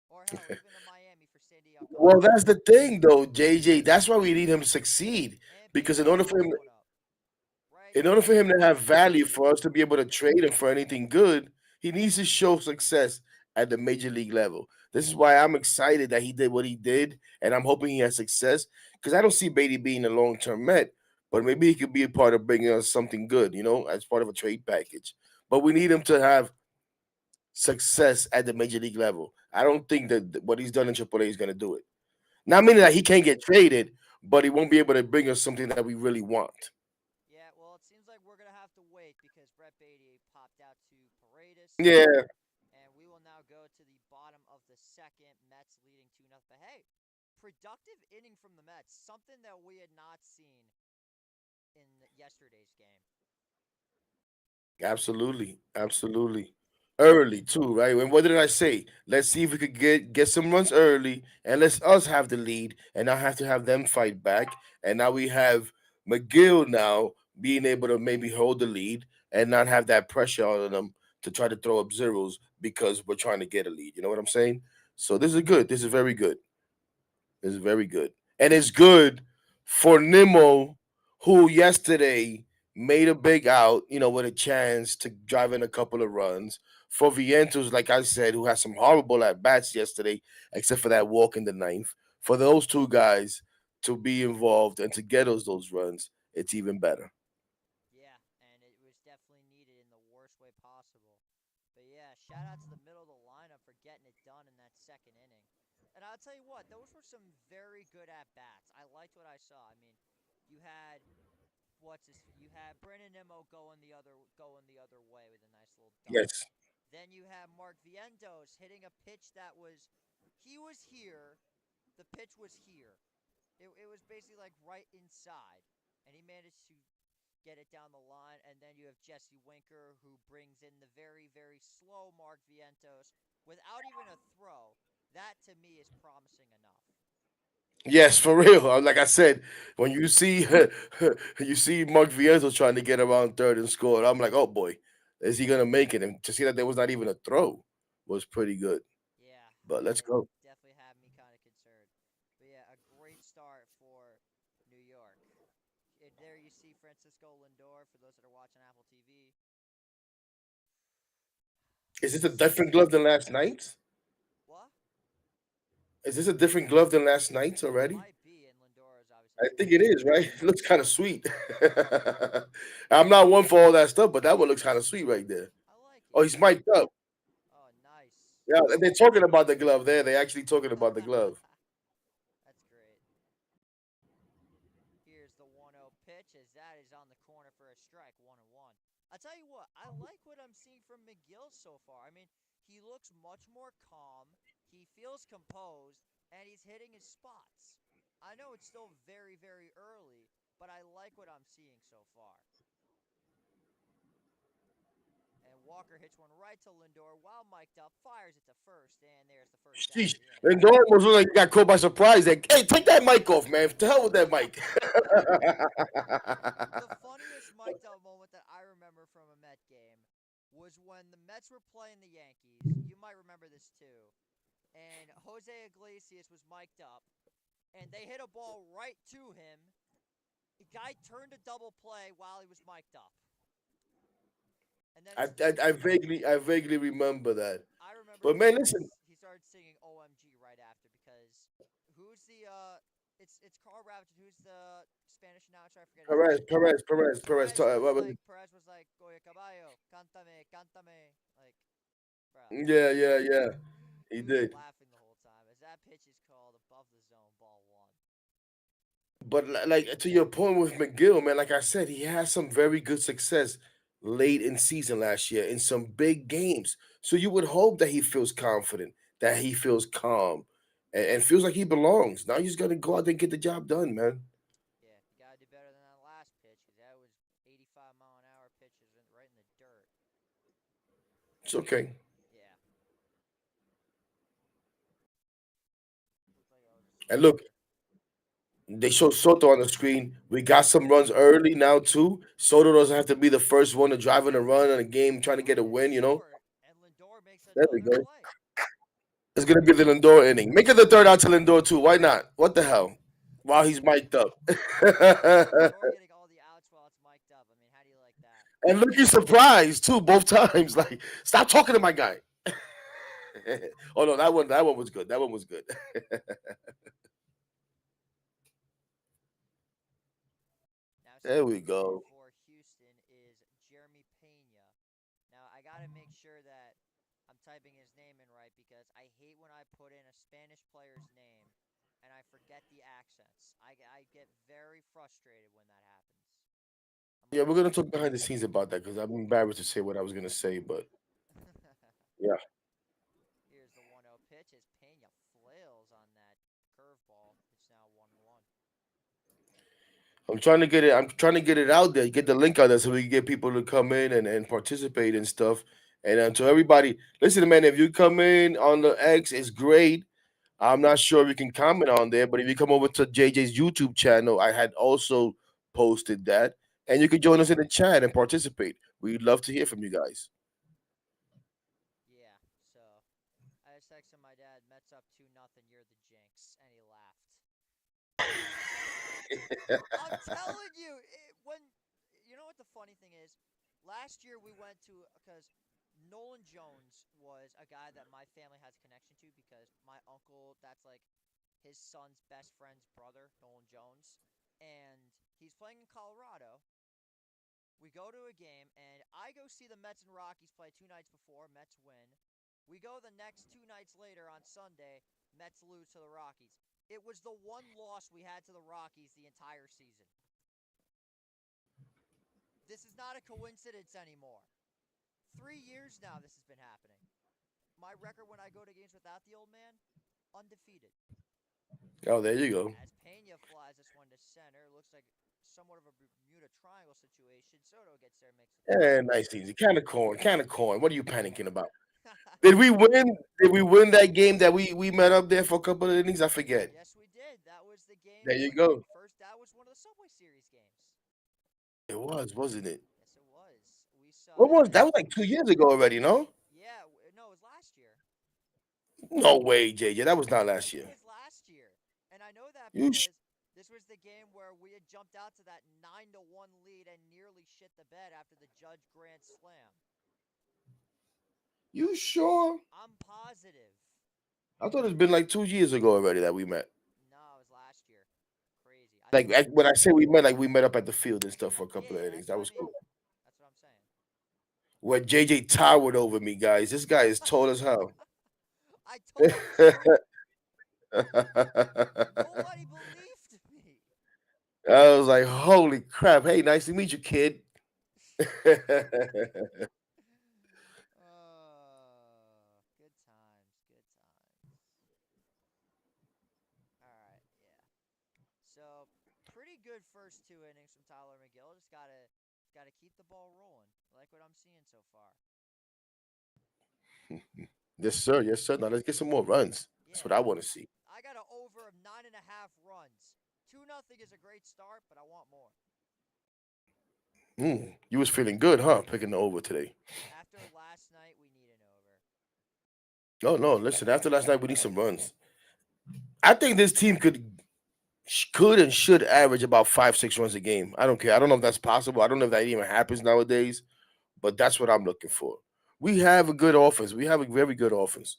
Or hell, even to Miami for Sandy Well, Alcantara. that's the thing, though, JJ. That's why we need him to succeed. And Because Beatty follows one up. Right in order for there. him to have value for us to be able to trade him for anything good, he needs to show success at the major league level. This is why I'm excited that he did what he did, and I'm hoping he has success. Because I don't see Beatty being a long-term Met, but maybe he could be a part of bringing us something good, as part of a trade package. But we need him to have success at the major league level. I don't think that what he's done in AAA is going to do it. Not meaning that he can't get traded, but he won't be able to bring us something that we really want. Yeah, well, it seems like we're going to have to wait because Brett Beatty popped out to Paredes. Yeah, And we will now go to the bottom of the second. Mets leading 2-0. But hey, productive inning from the Mets. Something that we had not seen in yesterday's game. absolutely, absolutely. early too, right? And what did I say? Let's see if we could get some runs early, and let's us have the lead, and not have to have them fight back. And now we have McGill now being able to maybe hold the lead and not have that pressure on them to try to throw up zeros because we're trying to get a lead. You know what I'm saying? So this is good. This is very good. This is very good. And it's good for Nimmo, who yesterday made a big out, with a chance to drive in a couple of runs. For Vientos, like I said, who had some horrible at bats yesterday, except for that walk in the ninth. For those two guys to be involved and to get us those runs, it's even better. Yeah, and it was definitely needed in the worst way possible. But yeah, shout out to the middle of the lineup for getting it done in that second inning. And I'll tell you what, those were some very good at bats. I liked what I saw. I mean, you had you had Brandon Nimmo going the other way with a nice little double. Yes. Then you have Mark Vientos hitting a pitch that was he was here, the pitch was here. It was basically like right inside, and he managed to get it down the line. And then you have Jesse Winker, who brings in the very, very slow Mark Vientos without even a throw. That to me is promising enough. Yes, for real. Like I said, when you see you see Mark Vientos trying to get around third and score, I'm like, oh boy, is he gonna make it? And to see that there was not even a throw was pretty good. Yeah, But let's it go. definitely had me kind of concerned. But yeah, a great start for New York. There you see Francisco Lindor, for those that are watching Apple TV. Is this a different glove than last night's? What? Is this a different glove than last night's It already? might be, and Lindor is obviously I think playing it in is, it. right? It looks kind of sweet. I'm not one for all that stuff, but that one looks kind of sweet right there. I like Oh, it. he's mic'd up. Oh, nice. Yeah, and they're talking about the glove there. They're actually talking about the glove. That's great. Here's the 1-0 pitch as that is on the corner for a strike, 1-1. I'll tell you what, I like what I'm seeing from McGill so far. I mean, he looks much more calm, he feels composed, and he's hitting his spots. I know it's still very, very early, but I like what I'm seeing so far. And Walker hits one right to Lindor while mic'd up, fires it to first, and there's the first out Sheesh. of the inning. And Dor almost looked like he got caught by surprise. Like, hey, take that mic off, man. To hell with that mic. The funniest mic'd up moment that I remember from a Met game was when the Mets were playing the Yankees. You might remember this too. And Jose Iglesias was mic'd up, and they hit a ball right to him. The guy turned a double play while he was mic'd up. And then I, as I I vaguely I vaguely remember that. I remember But he man, started listen, he started singing OMG right after because who's the it's Carl Ravitch, who's the Spanish announcer, I forget his Perez, name. Perez, Perez, Perez. Perez was like Goya Caballo, cantame, cantame, like bruh. Yeah, yeah, yeah. He He was did. laughing the whole time as that pitch is called above the zone, ball one. But like to your point with McGill, man, like I said, he had some very good success late in season last year in some big games. So you would hope that he feels confident, that he feels calm, and feels like he belongs. Now he's gonna go out there and get the job done, man. Yeah, you gotta do better than that last pitch because that was 85-mile-an-hour pitches right in the dirt. It's okay. Yeah, looks like I was And asleep. look, they show Soto on the screen. We got some runs early now too. Soto doesn't have to be the first one to drive in a run in a game trying to get a win. And Lindor makes There we another go. play. It's gonna be the Lindor inning. Make it the third out to Lindor too. Why not? What the hell? While he's mic'd up. Yeah, Lindor getting all the outs while it's mic'd up. I mean, how do you like that? And looking surprised too, both times. Like, stop talking to my guy. Oh no, that one was good. That one was good. Now There stepping we in go. for Houston is Jeremy Pena. Now I gotta make sure that I'm typing his name in right because I hate when I put in a Spanish player's name and I forget the accents. I get very frustrated when that happens. I'm Yeah, like, we're gonna talk behind the scenes about that because I'm embarrassed to say what I was gonna say, but yeah. here's the 1-0 pitch as Pena flails on that curveball. It's now 1-1. I'm trying to get it out there, get the link out there so we can get people to come in and participate and stuff And to everybody, listen, man, if you come in on the X, it's great. I'm not sure if you can comment on there, but if you come over to JJ's YouTube channel, I had also posted that. And you can join us in the chat and participate. We'd love to hear from you guys. Yeah. So I just texted my dad, Mets up 2-0, you're the jinx, and he laughed. I'm telling you, when you know what the funny thing is, last year we went to because Nolan Jones was a guy that my family has a connection to because my uncle, that's like his son's best friend's brother, Nolan Jones, and he's playing in Colorado. We go to a game, and I go see the Mets and Rockies play 2 nights before. Mets win. We go the next 2 nights later on Sunday. Mets lose to the Rockies. It was the one loss we had to the Rockies the entire season. This is not a coincidence anymore. 3 years now this has been happening. My record when I go to games without the old man, undefeated. Oh, there you go. As Pena flies this one to center, looks like somewhat of a Bermuda Triangle situation. Soto gets there, makes the throw. Nice easy. Kind of corn. Kind of corn. What are you panicking about? Did we Yes, win? Did we win that game that we met up there for a couple of innings? I forget. yes, we did. That was the game. There you What go. first? That was one of the Subway Series games. It was, wasn't it? Yes, it was. We saw What that was was. that? Was like 2 years ago already, no? Yeah, no, it was last year. No way, JJ. That was not last It year. was last year, and I know that You because this was the game where we had jumped out to that 9-1 lead and nearly shit the bed after the Judge grand slam. you sure? I'm positive. I thought it's been like 2 years ago already that we met. No, it was last year. Crazy. I Like thought. when I say we met, like we met up at the field and stuff for a Yeah, couple of yeah, innings. that's what That I was cool. mean. That's what I'm saying. Where JJ towered over me, guys. This guy is tall as hell. I told you. Nobody believed me. I was like, holy crap. Hey, nice to meet you, kid. Good times, good times. All right, yeah. So pretty good first 2 innings from Tyler McGill. Just gotta keep the ball rolling. I like what I'm seeing so far. Yes, sir. Yes, sir. Now let's get some more runs. That's what Yeah, I want to see. I got an over of 9.5 runs. 2-0 is a great start, but I want more. You was feeling good, huh? Picking the over today. After last night, we need an over. Oh no, listen. After last night, we need some runs. I think this team could and should average about 5, 6 runs a game. I don't care. I don't know if that's possible. I don't know if that even happens nowadays. But that's what I'm looking for. We have a good offense. We have a very good offense.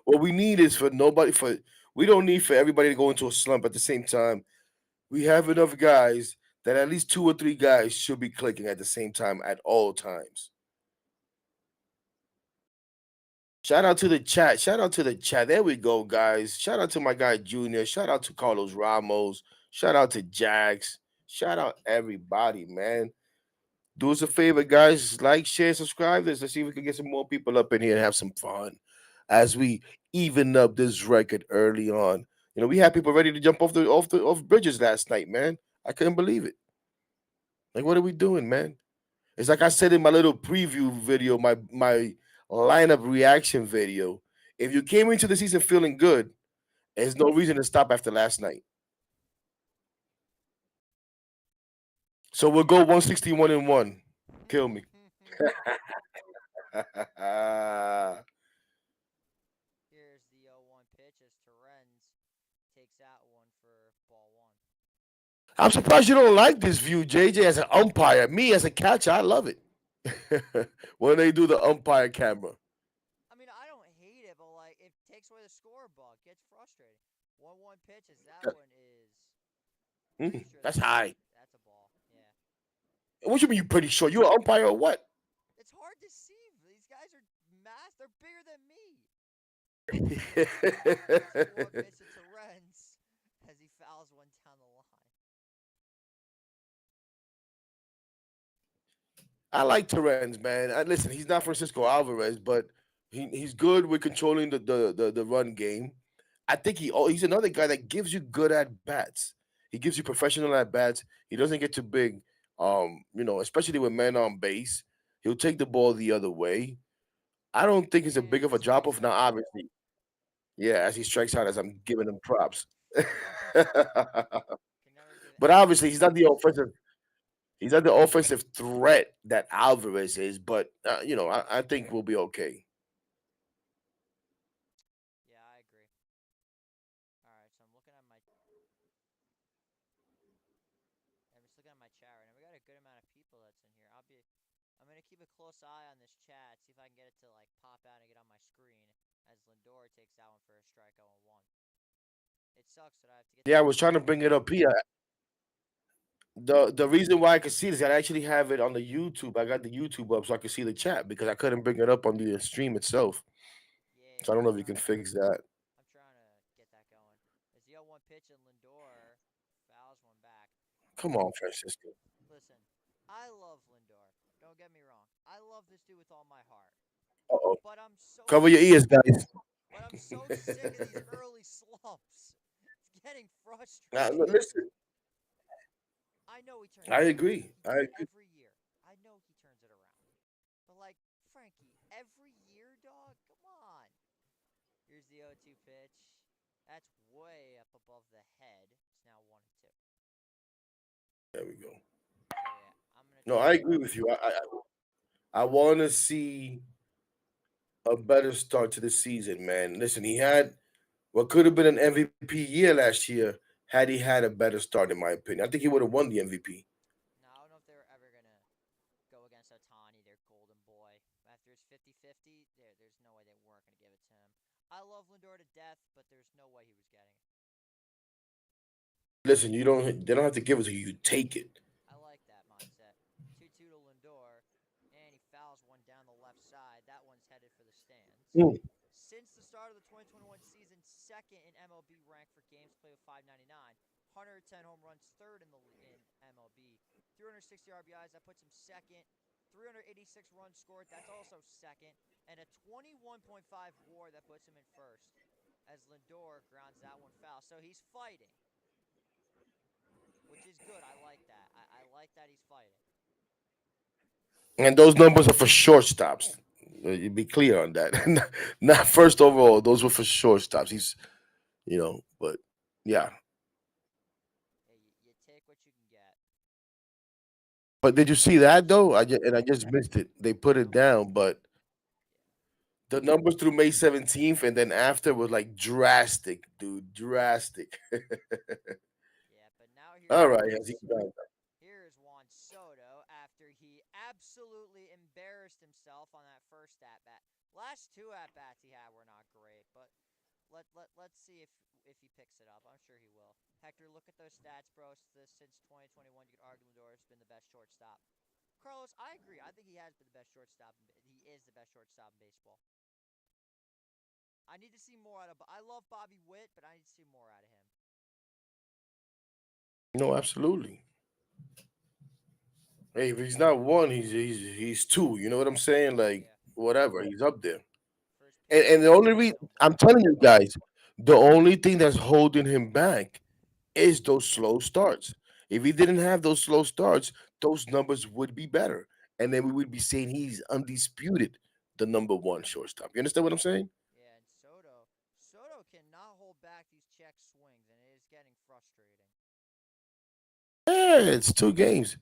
What we need is for nobody for we don't need for everybody to go into a slump at the same time. We have enough guys that at least 2 or 3 guys should be clicking at the same time at all times. Shout out to the chat. Shout out to the chat. There we go, guys. Shout out to my guy Junior. Shout out to Carlos Ramos. Shout out to Jax. Shout out everybody, man. Do us a favor, guys. Like, share, subscribe. Let's see if we can get some more people up in here and have some fun as we even up this record early on. We had people ready to jump off bridges last night, man. I couldn't believe it. Like, what are we doing, man? It's like I said in my little preview video, my lineup reaction video. If you came into the season feeling good, there's no reason to stop after last night. So we'll go 161-1. Kill me. Here's the 0-1 pitch as Terens takes that one for ball one. I'm surprised you don't like this view, JJ, as an umpire. Me as a catcher, I love it. When they do the umpire camera. I mean, I don't hate it, but like it takes away the scorebook. Gets frustrating. 1-1 pitch as that one is pretty sure That's that's a high. that's a ball. Yeah. What you mean you pretty sure? You an umpire or what? It's hard to see. These guys are mass. They're bigger than me. 2-1 pitch to Terens as he fouls one down the line. I like Terens, man. Listen, he's not Francisco Alvarez, but he's good with controlling the run game. I think he's another guy that gives you good at bats. He gives you professional at bats. He doesn't get too big, especially with men on base. He'll take the ball the other way. I don't think it's a big And of he a drop strikes off now. out. Obviously, yeah, as he strikes out, as I'm giving him props. Can never give But any obviously, props to him. he's not the offensive threat that Alvarez is. But I think we'll be okay. Yeah, I agree. All right, so I'm just looking at my chat right now. We got a good amount of people that's in here. I'm gonna keep a close eye on this chat, see if I can get it to like pop out and get on my screen as Lindor takes that one for a strike 0-1. It sucks that I have to get Yeah, to I the was trying to bring it up here. The reason why I could see this, I actually have it on the YouTube. I got the YouTube up so I could see the chat because I couldn't bring it up on the stream itself. Yeah, So I yeah, don't know if you can fix that. I'm trying to get that going. As the 0-1 pitch and Lindor fouls one back. Come on, Francisco. Listen, I love Lindor. Don't get me wrong. I love this dude with all my heart. Uh-oh. But I'm so Cover your ears, sick. guys. But I'm so sick of these early slumps. It's getting Now, frustrating. listen, I know he turns I it around. agree. He I does it agree. every year. I know he turns it around. But like, Frankie, every year, dog, come on. Here's the 0-2 pitch. That's way up above the head. It's now 1-2. There we go. So yeah, I'm gonna No, try I to. agree with you. I want to see a better start to the season, man. Listen, he had what could have been an MVP year last year had he had a better start, in my opinion. I think he would have won the MVP. Now I don't know if they were ever gonna go against Otani, their golden boy. After his 50-50, there's no way they weren't gonna give it to him. I love Lindor to death, but there's no way he was getting it. Listen, you don't. They don't have to give it to you. You take it. I like that mindset. 2-2 to Lindor, and he fouls one down the left side. That one's headed for the stands. Mm. Since the start of the 2021 season, second in MLB rank for games played with 599. 110 home runs, third in MLB. 360 RBIs, that puts him second. 386 runs scored, that's also second. And a 21.5 WAR, that puts him in first. As Lindor grounds that one foul. So he's fighting, which is good. I like that. I like that he's fighting. And those numbers are for shortstops. You be clear on that. Not first overall. Those were for shortstops. But yeah. Yeah, you take what you can get. But did you see that though? I just missed it. They put it Nope. down, but Yeah. the numbers through May 17th and then after was like drastic, dude. Drastic. Yeah, but now All right, as he got Here's Juan Soto after he absolutely embarrassed himself on that first at bat. Last two at bats he had were not great, but let's see if he picks it up. I'm sure he will. Hector, look at those stats, bro. Since 2021, you could argue Lindor has been the best shortstop. Carlos, I agree. I think he has been the best shortstop. He is the best shortstop in baseball. I need to see more out of. I love Bobby Witt, but I need to see more out of him. no, absolutely. Hey, if he's not one, he's two. You know what I'm saying? Like Yeah. whatever, he's up there. First And, pitch, and the only reason still I'm nowhere. telling you guys, the only thing that's holding him back is those slow starts. If he didn't have those slow starts, those numbers would be better, and then we would be saying he's undisputed the number one shortstop. You understand what I'm saying? Yeah, and Soto cannot hold back these check swings, and it is getting frustrating. Yeah, it's 2 games.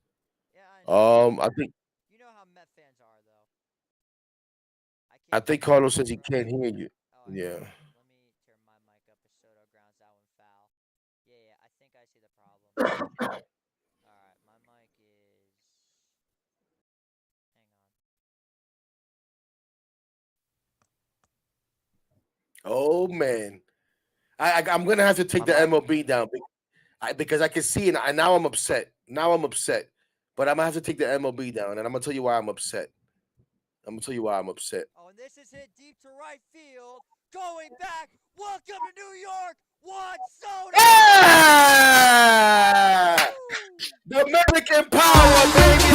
Yeah, I know. I think You know how Met fans are, though. I I can't think hear you Carlos in the says he front. can't hear you. Oh, I Yeah. can't. Let me turn my mic up as Soto grounds that one foul. Yeah, I think I see the problem. All right, my mic is. Hang on. Oh man, I'm gonna have to take the MLB down because I can see it, and now I'm upset. Now I'm upset, but I'm gonna have to take the MLB down, and I'm gonna tell you why I'm upset. I'm gonna tell you why I'm upset. Oh, and this is hit deep to right field. Going back. Welcome to New York. Juan Soto. Yeah! Woo! The American power, baby!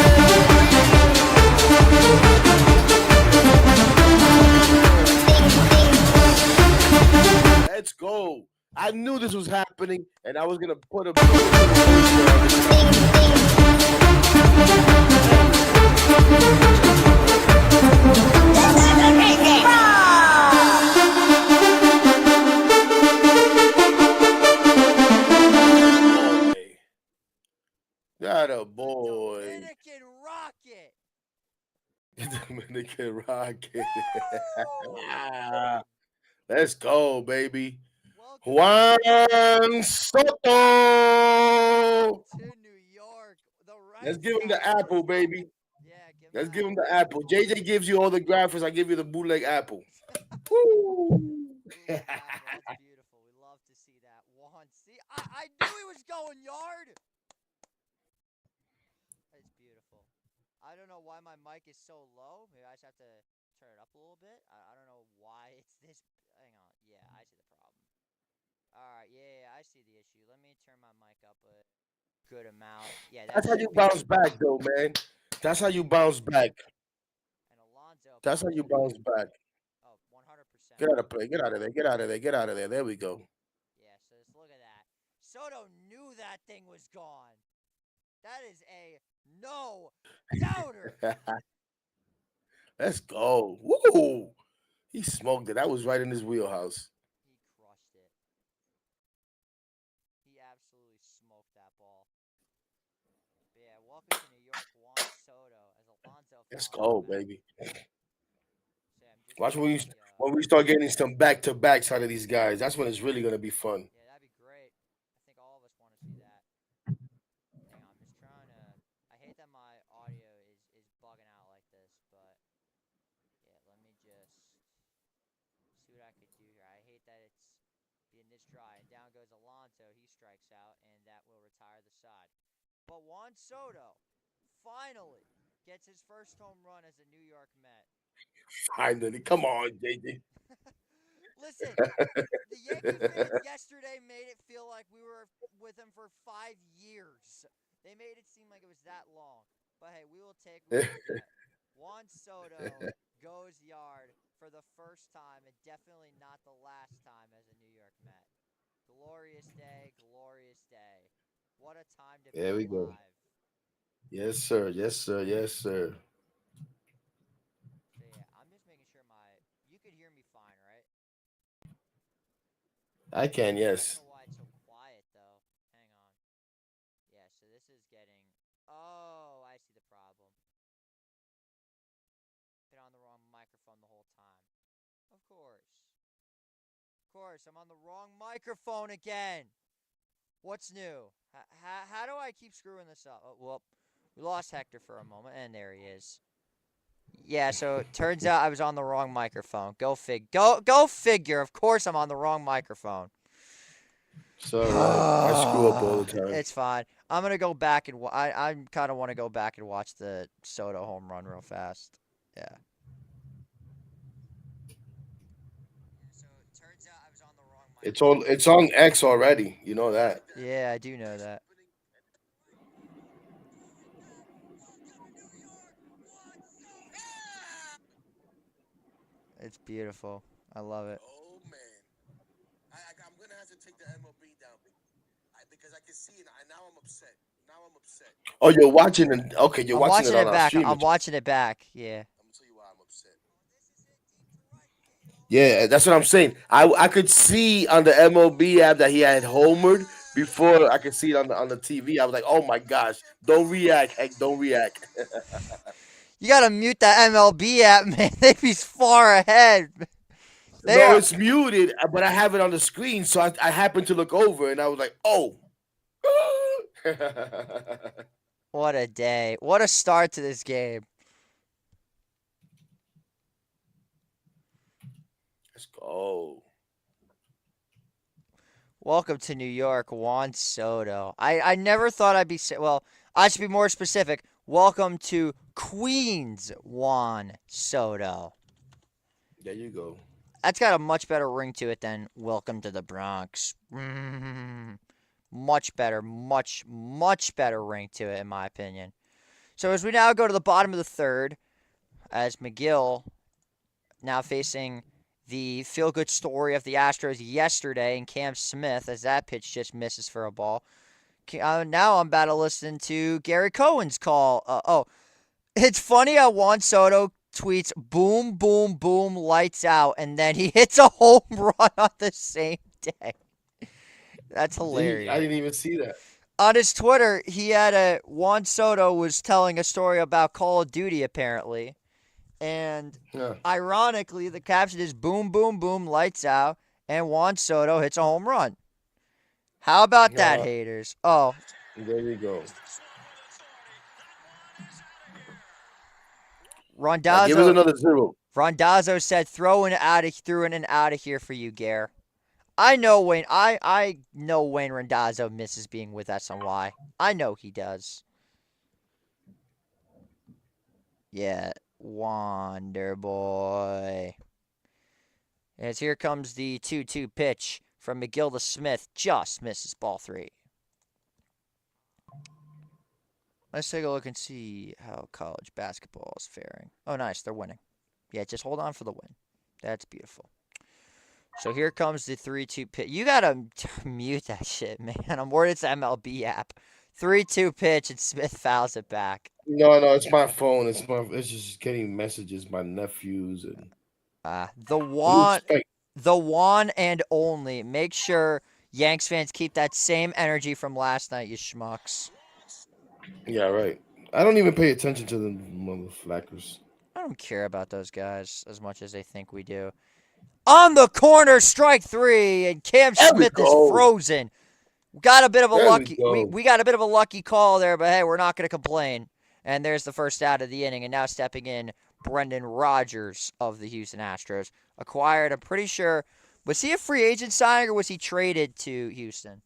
Let's go. I knew this was happening, and I was gonna put a Boy. That a The boy. Dominican Rocket. Dominican Rocket. Woo! Let's go, baby. Welcome to New Juan Welcome Soto. to New York. The Let's right give him the side. apple, baby. Yeah, give him Let's the give him apple. the apple. JJ gives you all the graphics. I give you the bootleg apple. Woo. Bootleg apple. That's beautiful. We love to see that. One. See, I knew he was going yard. It's beautiful. I don't know why my mic is so low. Maybe I just have to turn it up a little bit. I don't know why it's this. Hang on. Yeah, I see the problem. All right. Yeah, I see the issue. Let me turn my mic up a good amount. Yeah, that That's how you should be bounce good. back, though, man. That's how you bounce back. And Alonzo That's how popped you in. bounce back. Oh, 100%. Get out of play. Get out of there. Get out of there. Get out of there. There we go. Yeah, so just look at that. Soto knew that thing was gone. That is a no doubter. Let's go. Woo! He smoked it. That was right in his wheelhouse. He crushed it. He absolutely smoked that ball. But yeah, welcome to New York, Juan Soto, as Alonzo Let's fouls him go, back. baby. So yeah, I'm just Watch getting the when we start getting some back to backs out of these guys. That's when it's really gonna be fun. yeah, that'd be great. I think all of us want to see that. Hang on, I'm just trying to. I hate that my audio is bugging out like this, but yeah, let me just see what I could do here. I hate that it's being this dry. And down goes Alonso. He strikes out, and that will retire the side. But Juan Soto finally gets his first home run as a New York Met. Finally, come on, JJ. Listen, the Yankee fans yesterday made it feel like we were with him for 5 years. They made it seem like it was that long. But hey, we will take what we get. Juan Soto goes yard for the first time and definitely not the last time as a New York Met. Glorious day, glorious day. What a time to be There we go. alive. Yes, sir. Yes, sir. Yes, sir. So yeah, I'm just making sure you could hear me fine, right? I can. I don't Yes. know why it's so quiet though. Hang on. Yeah, so this is getting. Oh, I see the problem. Been on the wrong microphone the whole time. Of course. Of course, I'm on the wrong microphone again. What's new? How do I keep screwing this up? Oh, well, we lost Hector for a moment, and there he is. Yeah, so it turns out I was on the wrong microphone. Go figure. Of course I'm on the wrong microphone. It's all right. I screw up all the time. It's fine. I'm gonna go back and I kind of want to go back and watch the Soto home run real fast. Yeah. So it turns out I was on the wrong microphone. It's on X already. You know that. Yeah, I do know that. It's beautiful. I love it. Oh man, I'm gonna have to take the MLB down because I can see it. Now I'm upset. Now I'm upset. Oh, you're watching it. Okay, you're I'm watching it watching on it our back. stream. I'm watching it back. Yeah. I'm gonna tell you why I'm upset. Yeah, that's what I'm saying. I could see on the MLB app that he had homered before I could see it on the TV. I was like, oh my gosh, don't react, Heck, don't react. You gotta mute that MLB app, man. They be far ahead. They No, are. it's muted, but I have it on the screen, so I happened to look over and I was like, oh. What a day. What a start to this game. Let's go. Welcome to New York, Juan Soto. I never thought I'd be. Well, I should be more specific. Welcome to Queens, Juan Soto. There you go. That's got a much better ring to it than Welcome to the Bronx. Much better, much better ring to it, in my opinion. So as we now go to the bottom of the third, as McGill now facing the feel-good story of the Astros yesterday and Cam Smith, as that pitch just misses for a ball. Now I'm about to listen to Gary Cohen's call. It's funny how Juan Soto tweets boom, boom, boom, lights out, and then he hits a home run on the same day. That's I hilarious. didn't even see that. On his Twitter, he had a Juan Soto was telling a story about Call of Duty apparently, and Yeah. ironically, the caption is boom, boom, boom, lights out, and Juan Soto hits a home run. How about that, Uh, haters? Oh, there you go. Now give us Rondazzo another zero. Rondazzo said threw in and out of here for you, Gare. I know Wayne. I know Wayne Rondazzo misses being with SNY. I know he does. Yeah, Wonder Boy. As here comes the 2-2 pitch from McGill to Smith. Just misses ball three. Let's take a look and see how college basketball is faring. Oh, nice. They're winning. Yeah, just hold on for the win. That's beautiful. So here comes the 3-2 pitch. You got to mute that shit, man. I'm worried it's MLB app. 3-2 pitch, and Smith fouls it back. No, it's my phone. It's just getting messages, my nephews, and The what do you one, expect? the one and only. Make sure Yanks fans keep that same energy from last night, you schmucks. Yeah, right. I don't even pay attention to the mother flackers. I don't care about those guys as much as they think we do. On the corner, strike three, and Cam There we Smith is go. frozen. Got a bit of a There we lucky go. we got a bit of a lucky call there, but hey, we're not going to complain. And there's the first out of the inning, and now stepping in Brendan Rodgers of the Houston Astros, acquired. I'm pretty sure, was he a free agent signing or was he traded to Houston?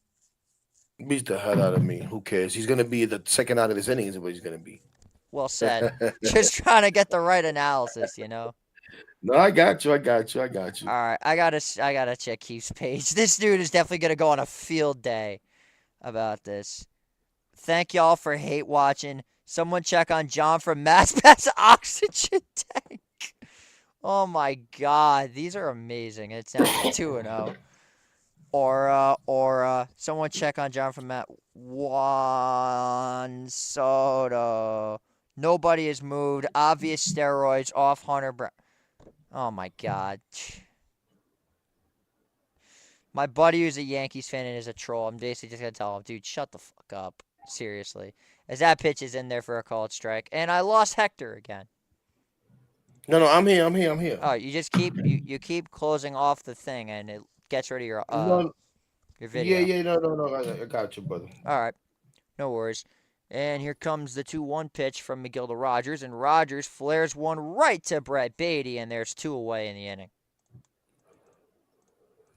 Beats the hell out of me. Who cares? He's gonna be the second out of this inning. Is what he's gonna be. Well said. Just trying to get the right analysis, you know. No, I got you. I got you. I got All you. right, I gotta check Keith's page. This dude is definitely gonna go on a field day about this. Thank y'all for hate watching. Someone check on John from Mass Pass Oxygen Tank. Oh my god, these are amazing. It's now 2-0. Aura. Someone check on John from Matt. Juan Soto. Nobody has moved. Obvious steroids off Hunter Brown. Oh my god. My buddy who's a Yankees fan and is a troll. I'm basically just gonna tell him, dude, shut the fuck up. Seriously. As that pitch is in there for a called strike. And I lost Hector again. No, I'm here. I'm here. I'm here. Oh, you just keep keep closing off the thing and it gets rid of No, your yeah, video. yeah. No. I got you, brother. Alright, no worries. And here comes the 2-1 pitch from McGill to Rogers, and Rogers flares one right to Brett Beatty, and there's two away in the inning.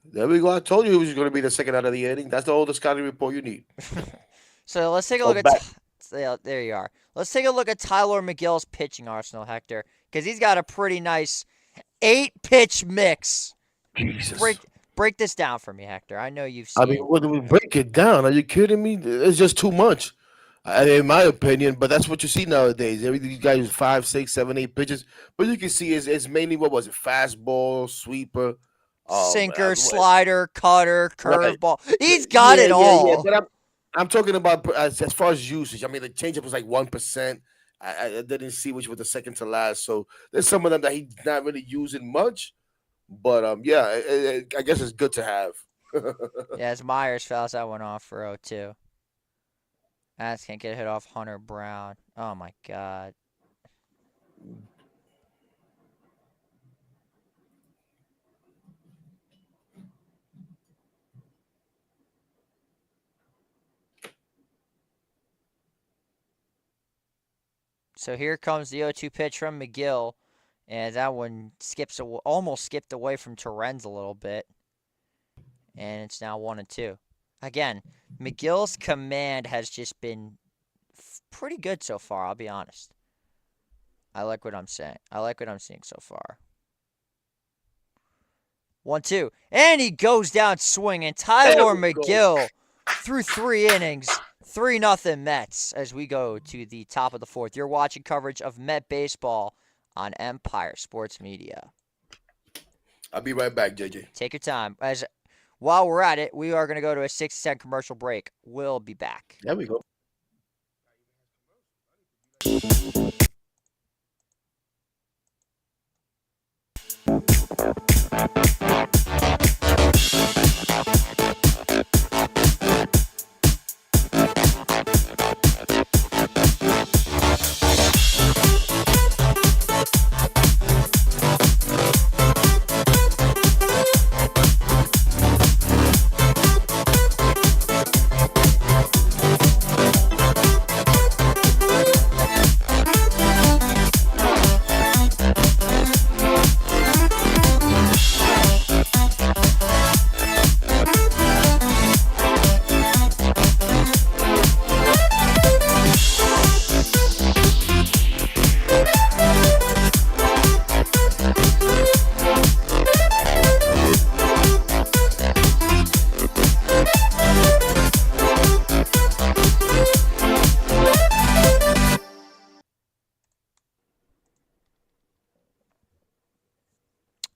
There we go. I told you he was going to be the second out of the inning. That's the oldest scouting report you need. So let's take a Go look at. back. There you are. Let's take a look at Tyler McGill's pitching arsenal, Hector, because he's got a pretty nice 8-pitch mix. Jesus. Break break this down for me, Hector. I know you've I mean, seen. what do we break it down? Are you kidding me? It's just too much, in my opinion. But that's what you see nowadays. Every these guys use 5, 6, 7, 8 pitches, but you can see it's mainly what was it? Fastball, sweeper, Sinker, slider, cutter, right. curveball. He's got Yeah, it yeah. all. But I'm talking about as far as usage. I mean, the changeup was like 1%. I didn't see which was the second to last. So there's some of them that he's not really using much. But yeah, I guess it's good to have. Yeah, as Myers fouls that one off for 0-2. That's can't get a hit off Hunter Brown. Oh my god. So here comes the 0-2 pitch from McGill. And that one almost skipped away from Torrens a little bit. And it's now 1-2. Again, McGill's command has just been pretty good so far, I'll be honest. I like what I'm saying. I like what I'm seeing so far. 1-2. And he goes down swinging. There Tyler we go. McGill through 3 innings. 3-0 Mets as we go to the top of the fourth. You're watching coverage of Met baseball on Empire Sports Media. I'll be right back, JJ. Take your time. As while we're at it, we are going to go to a 6-cent commercial break. We'll be back. There we go.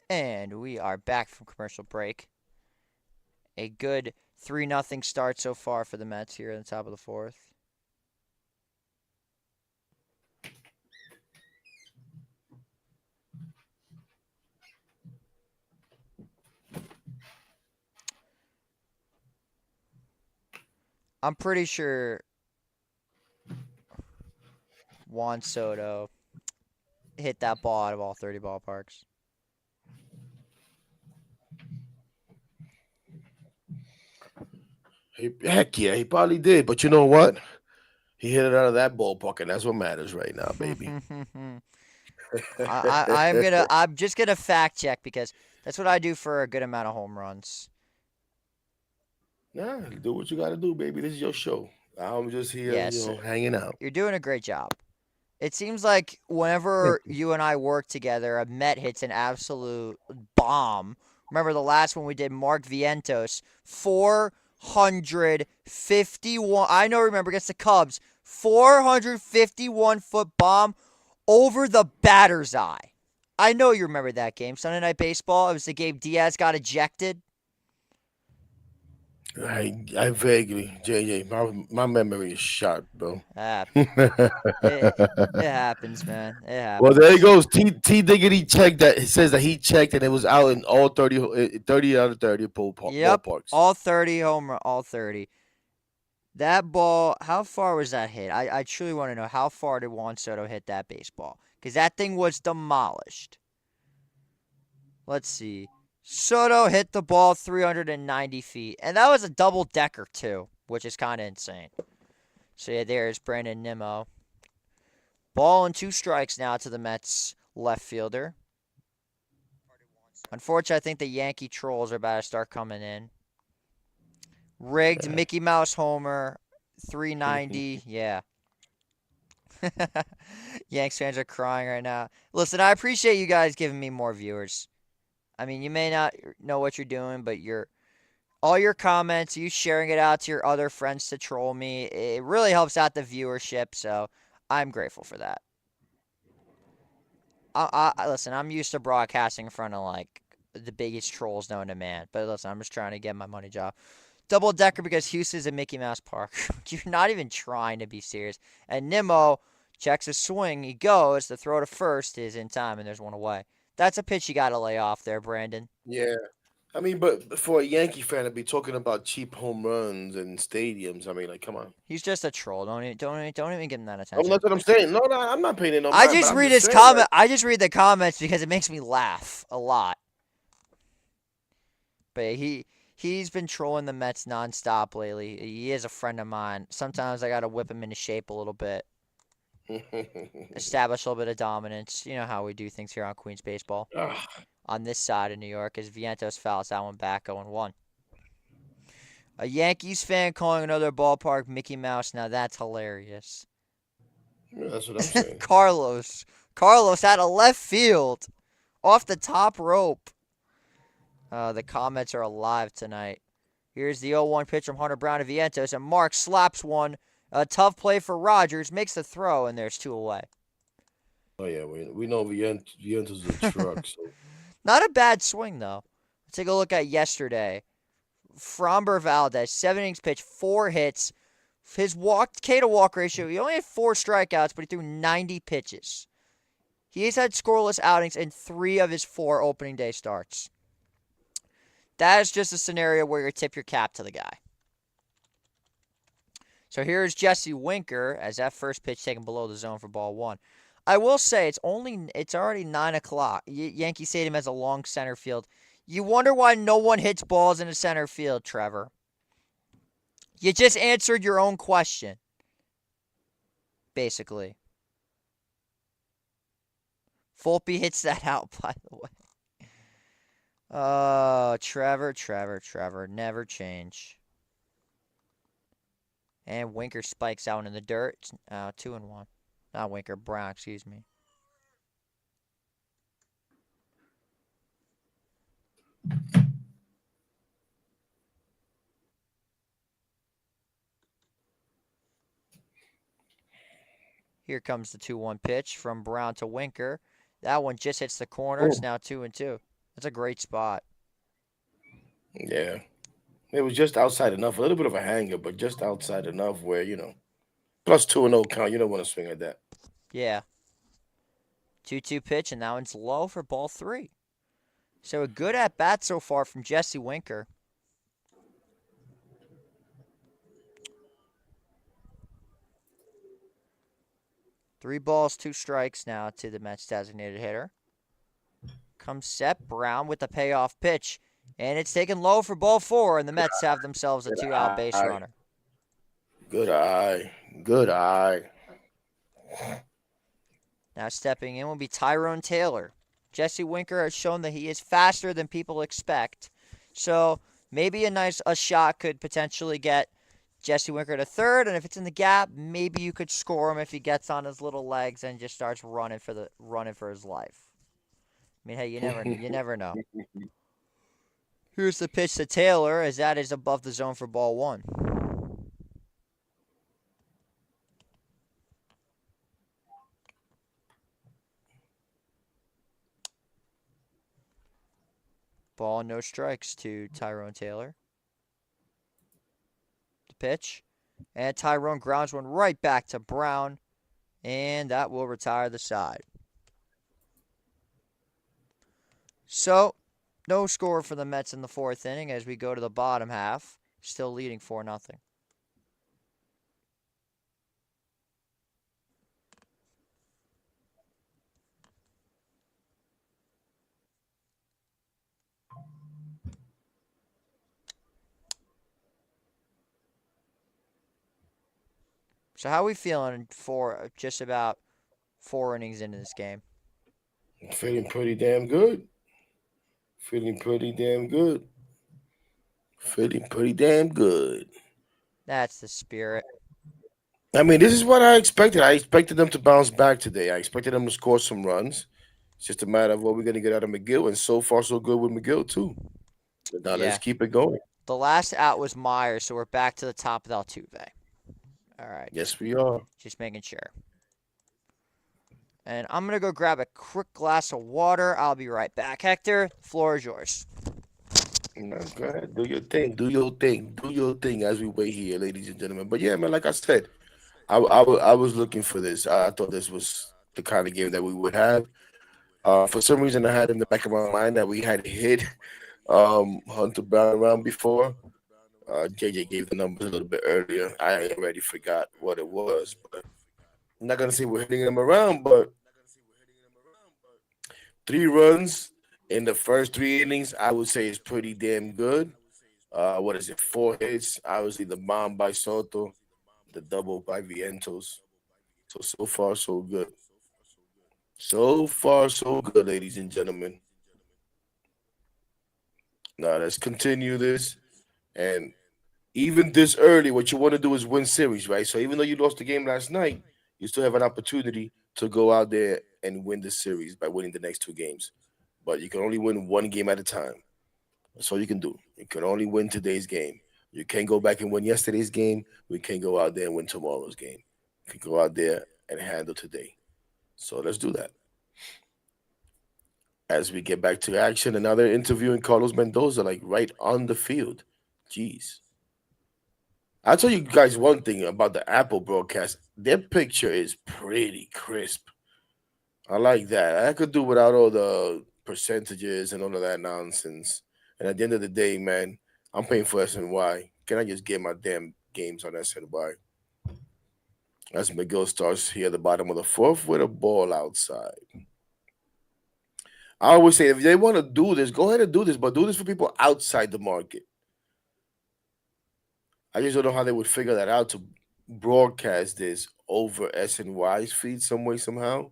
And we are back from commercial break. A good 3-0 start so far for the Mets here at the top of the fourth. I'm pretty sure Juan Soto hit that ball out of all 30 ballparks. Heck yeah, he probably did. But you know what? He hit it out of that ballpark, and that's what matters right now, baby. I'm just gonna fact check because that's what I do for a good amount of home runs. Nah, do what you got to do, baby. This is your show. I'm just here, Yes, hanging out. you're doing a great job. It seems like Thank whenever you. you and I work together, a Met hits an absolute bomb. Remember the last one we did, Mark Vientos, 451. I know, remember, against the Cubs, 451-foot bomb over the batter's eye. I know you remember that game. Sunday Night Baseball. It was the game Diaz got ejected. I vaguely, JJ, my memory is shot, bro. Ah, Well, it happens, man. It there he happens. goes. T Diggity checked that. It says that he checked and it was out in all 30 out of 30 Yep, ballparks. all 30 home run, all 30. That ball, how far was that hit? I truly want to know how far did Juan Soto hit that baseball? Because that thing was demolished. Let's see. Soto hit the ball 390 feet, and that was a double decker too, which is kind of insane. So yeah, there's Brandon Nimmo. Ball and 2 strikes now to the Mets left fielder. Unfortunately, I think the Yankee trolls are about to start coming in. Rigged Mickey Mouse homer, 390. Yeah. Yanks fans are crying right now. Listen, I appreciate you guys giving me more viewers. I mean, you may not know what you're doing, but all your comments, you sharing it out to your other friends to troll me, it really helps out the viewership. So I'm grateful for that. Listen, I'm used to broadcasting in front of like the biggest trolls known to man. But listen, I'm just trying to get my money job. Double decker because Houston's a Mickey Mouse Park. You're not even trying to be serious. And Nimmo checks a swing. He goes. The throw to first is in time, and there's one away. That's a pitch you got to lay off there, Brandon. Yeah. I mean, but for a Yankee fan to be talking about cheap home runs and stadiums, I mean, like, come on. He's just a troll. Don't even give him that Oh, attention. that's what I'm saying. No, no, I'm not paying it no I mind, but just I'm read just his saying, like, comment. I just read the comments because it makes me laugh a lot. But he's been trolling the Mets nonstop lately. He is a friend of mine. Sometimes I gotta whip him into shape a little bit, establish a little bit of dominance. You know how we do things here on Queens Baseball. ah, On this side of New York, as Vientos fouls that one back 0-1. A Yankees fan calling another ballpark Mickey Mouse. Now that's hilarious. yeah, that's what I'm saying. Carlos out of left field, off the top rope. The comments are alive tonight. Here's the 0-1 pitch from Hunter Brown to Vientos, and Mark slaps one. A tough play for Rogers, makes the throw, and there's 2 away. Oh yeah, we know Vientos is a truck. So Not a bad swing, though. Let's take a look at yesterday. Framber Valdez, 7 innings pitched, 4 hits. His K to walk ratio, he only had 4 strikeouts, but he threw 90 pitches. He has had scoreless outings in 3 of his 4 opening day starts. That is just a scenario where you tip your cap to the guy. So here's Jesse Winker as that first pitch taken below the zone for ball 1. I will say it's already 9 o'clock. Yankee Stadium has a long center field. You wonder why no one hits balls in the center field, Trevor. You just answered your own question, basically. Volpe hits that out, by the way. Oh, Trevor. Never change. And Winker spikes out in the dirt. 2-1. Not Winker, Brown, excuse me. Here comes the 2-1 pitch from Brown to Winker. That one just hits the corner. It's Oh, now 2-2. That's a great spot. yeah. It was just outside enough, a little bit of a hanger, but just outside enough where, plus 2-0 count. You don't want to swing at that. Yeah. 2-2 pitch, and that one's low for ball 3. So a good at bat so far from Jesse Winker. 3 balls, 2 strikes now to the Mets designated hitter. Comes Seth Brown with the payoff pitch, and it's taken low for ball 4, and the Mets have themselves a Good 2-out base eye. runner. Good eye. Good eye. Now stepping in will be Tyrone Taylor. Jesse Winker has shown that he is faster than people expect. So maybe a shot could potentially get Jesse Winker to third, and if it's in the gap, maybe you could score him if he gets on his little legs and just starts running for his life. I mean, hey, you never know. Here's the pitch to Taylor, as that is above the zone for ball 1. Ball, no strikes to Tyrone Taylor. The pitch. And Tyrone grounds one right back to Brown. And that will retire the side. So, no score for the Mets in the 4th inning as we go to the bottom half. Still leading 4-0. So how are we feeling for just about 4 innings into this game? Feeling pretty damn good. Feeling pretty damn good. Feeling pretty damn good. That's the spirit. I mean, this is what I expected. I expected them to bounce back today. I expected them to score some runs. It's just a matter of what we're going to get out of McGill. And so far, so good with McGill, too. Now let's Yeah. keep it going. The last out was Myers, so we're back to the top of Altuve. All right. Yes, we are. Just making sure. And I'm going to go grab a quick glass of water. I'll be right back. Hector, the floor is yours. No, go ahead. Do your thing. Do your thing. Do your thing as we wait here, ladies and gentlemen. But yeah, man, like I said, I was looking for this. I thought this was the kind of game that we would have. For some reason, I had in the back of my mind that we had hit Hunter Brown around before. JJ gave the numbers a little bit earlier. I already forgot what it was, but I'm not gonna say we're hitting them around, but 3 runs in the first 3 innings, I would say is pretty damn good. What is it? 4 hits. Obviously, the bomb by Soto, the double by Vientos. So far so good. So far so good, ladies and gentlemen. Now let's continue this. And even this early, what you want to do is win series, right? So even though you lost the game last night, you still have an opportunity to go out there and win the series by winning the next 2 games. But you can only win one game at a time. That's all you can do. You can only win today's game. You can't go back and win yesterday's game. We can't go out there and win tomorrow's game. You can go out there and handle today. So let's do that. As we get back to action, another interviewing Carlos Mendoza, like right on the field. Jeez. I'll tell you guys one thing about the Apple broadcast. Their picture is pretty crisp. I like that. I could do without all the percentages and all of that nonsense. And at the end of the day, man, I'm paying for SNY. Can I just get my damn games on SNY? As Miguel starts here at the bottom of the fourth with a ball outside. I always say if they want to do this, go ahead and do this, but do this for people outside the market. I just don't know how they would figure that out to broadcast this over SNY's feed some way, somehow.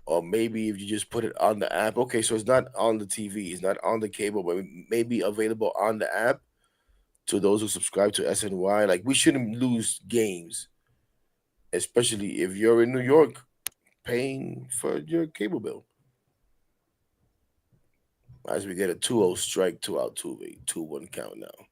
Or maybe if you just put it on the app. Okay, so it's not on the TV, it's not on the cable, but maybe available on the app to those who subscribe to SNY. Like we shouldn't lose games, especially if you're in New York paying for your cable bill. As we get a 2-0 strike to Altuve, 2-1 count now.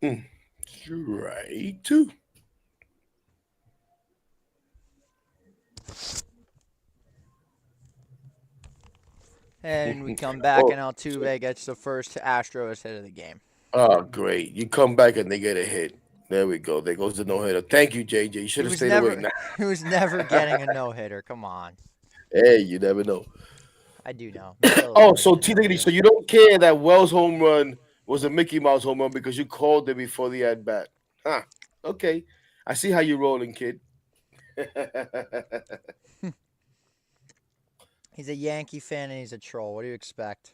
Mm. Strike two. And we come back, Oh, and Altuve gets the first Astros hit of the game. oh, great. You come back and they get a hit. There we go. There goes the no hitter. Thank you, JJ. You should He have was stayed awake. never he was never getting a no hitter. Come on. Hey, you never know. I do know. Miguel is Oh, always so getting T no Diggity, so hitters. you don't care that Wells' home run was a Mickey Mouse home run because you called it before the at bat. Huh. Okay. I see how you're rolling, kid. He's a Yankee fan and he's a troll. What do you expect?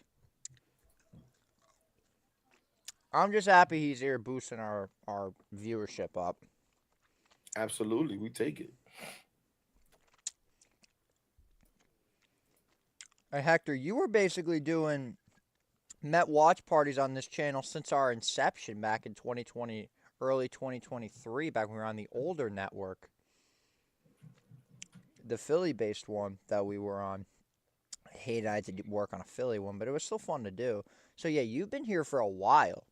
I'm just happy he's here boosting our viewership up. Absolutely. We take it. Hey, Hector, you were basically doing Met watch parties on this channel since our inception back in 2020, early 2023, back when we were on the older network, the Philly-based one that we were on. I hated I had to work on a Philly one, but it was still fun to do. So yeah, you've been here for a while.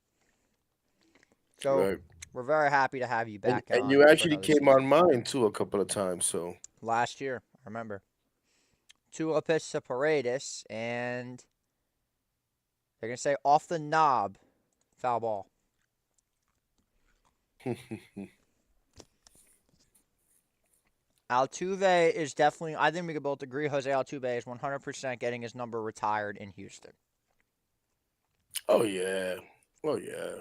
So Right. we're very happy to have you back And on you for actually another came season. on mine too a couple of times. So Last year, I remember. Two pitch to Paredes, and they're going to say off the knob, foul ball. Altuve is definitely, I think we could both agree, Jose Altuve is 100% getting his number retired in Houston. oh yeah. Oh yeah.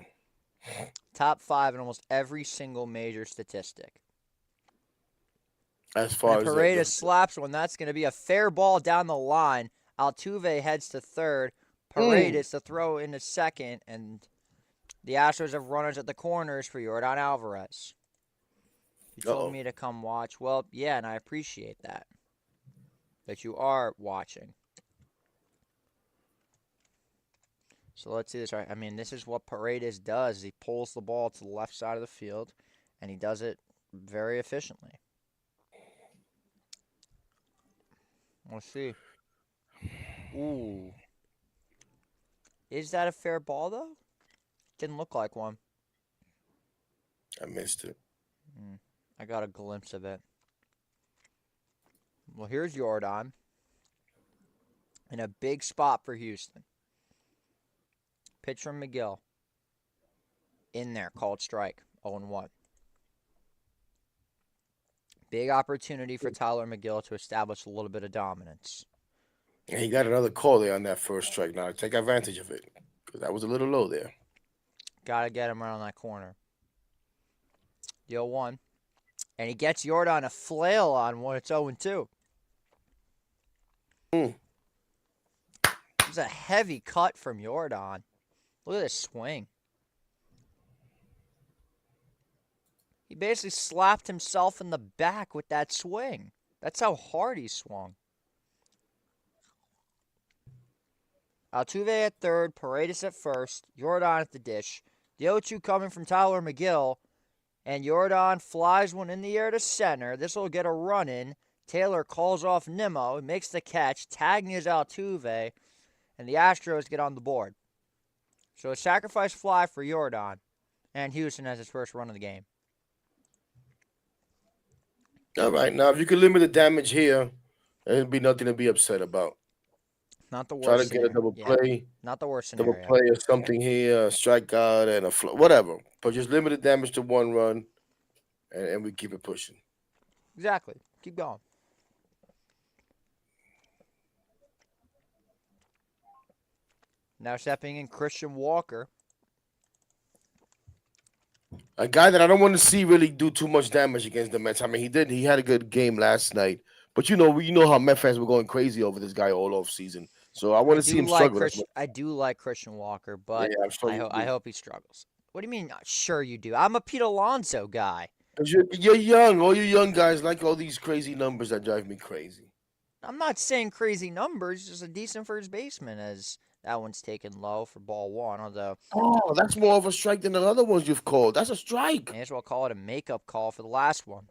Top five in almost every single major statistic. As And far as Paredes slaps one. That's going to be a fair ball down the line. Altuve heads to third. mm, Paredes to throw into second. And the Astros have runners at the corners for Yordan Alvarez. You told uh-oh. me to come watch. Well, yeah, and I appreciate that you are watching. So let's see this right. I mean, this is what Paredes does. He pulls the ball to the left side of the field, and he does it very efficiently. Let's see. Ooh. Is that a fair ball, though? Didn't look like one. I missed it. I got a glimpse of it. Well, here's Yordan in a big spot for Houston. Pitch from McGill. In there, called strike. 0-1. Big opportunity for Tyler McGill to establish a little bit of dominance. And he got another call there on that first strike. Now take advantage of it because that was a little low there. Got to get him around that corner. The 0-1. And he gets Yordan a flail on one. It's 0-2. Mm. It was a heavy cut from Yordan. Look at this swing. He basically slapped himself in the back with that swing. That's how hard he swung. Altuve at third, Paredes at first, Yordan at the dish. The 0-2 coming from Tyler McGill, and Yordan flies one in the air to center. This will get a run in. Taylor calls off Nimmo, makes the catch, tagging his Altuve, and the Astros get on the board. So a sacrifice fly for Yordan, and Houston has his first run of the game. All right. Now, if you could limit the damage here, there'd be nothing to be upset about. Not the Try to worst get a scenario. Yeah, not the worst double scenario. play or something here, a strikeout and whatever. But just limited damage to one run, and we keep it pushing. Exactly. Keep going. Now stepping in Christian Walker. A guy that I don't want to see really do too much damage against the Mets. I mean, he did. He had a good game last night, but you know how Met fans were going crazy over this guy all off season. So I want to see him struggle. That's what. I do like Christian Walker, Yeah, but I'm sure you I do. hope he struggles. What do you mean? Sure you do. I'm a Pete Alonso guy. Cause you're young. All you young guys like all these crazy numbers that drive me crazy. I'm not saying crazy numbers, just a decent first baseman as that one's taken low for ball one, although Oh, that's more of a strike than the other ones you've called. That's a strike. may as well call it a makeup call for the last one.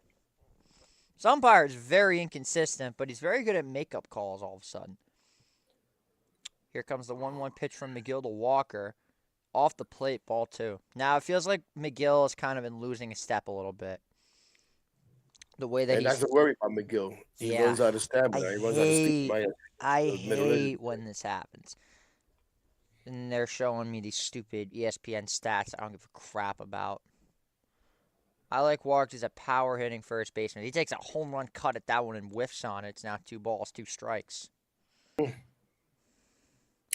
This umpire is very inconsistent, but he's very good at makeup calls all of a sudden. Here comes the 1-1 pitch from McGill to Walker. Off the plate, ball two. Now it feels like McGill has kind of been losing a step a little bit. The way that And that's he's, a worry about McGill. He yeah, runs out of I stamina. He runs out of steam hate, by I the middle innings. hate when this happens. And they're showing me these stupid ESPN stats I don't give a crap about. I like Walker as a power hitting first baseman. He takes a home run cut at that one and whiffs on it. It's now 2 balls, 2 strikes.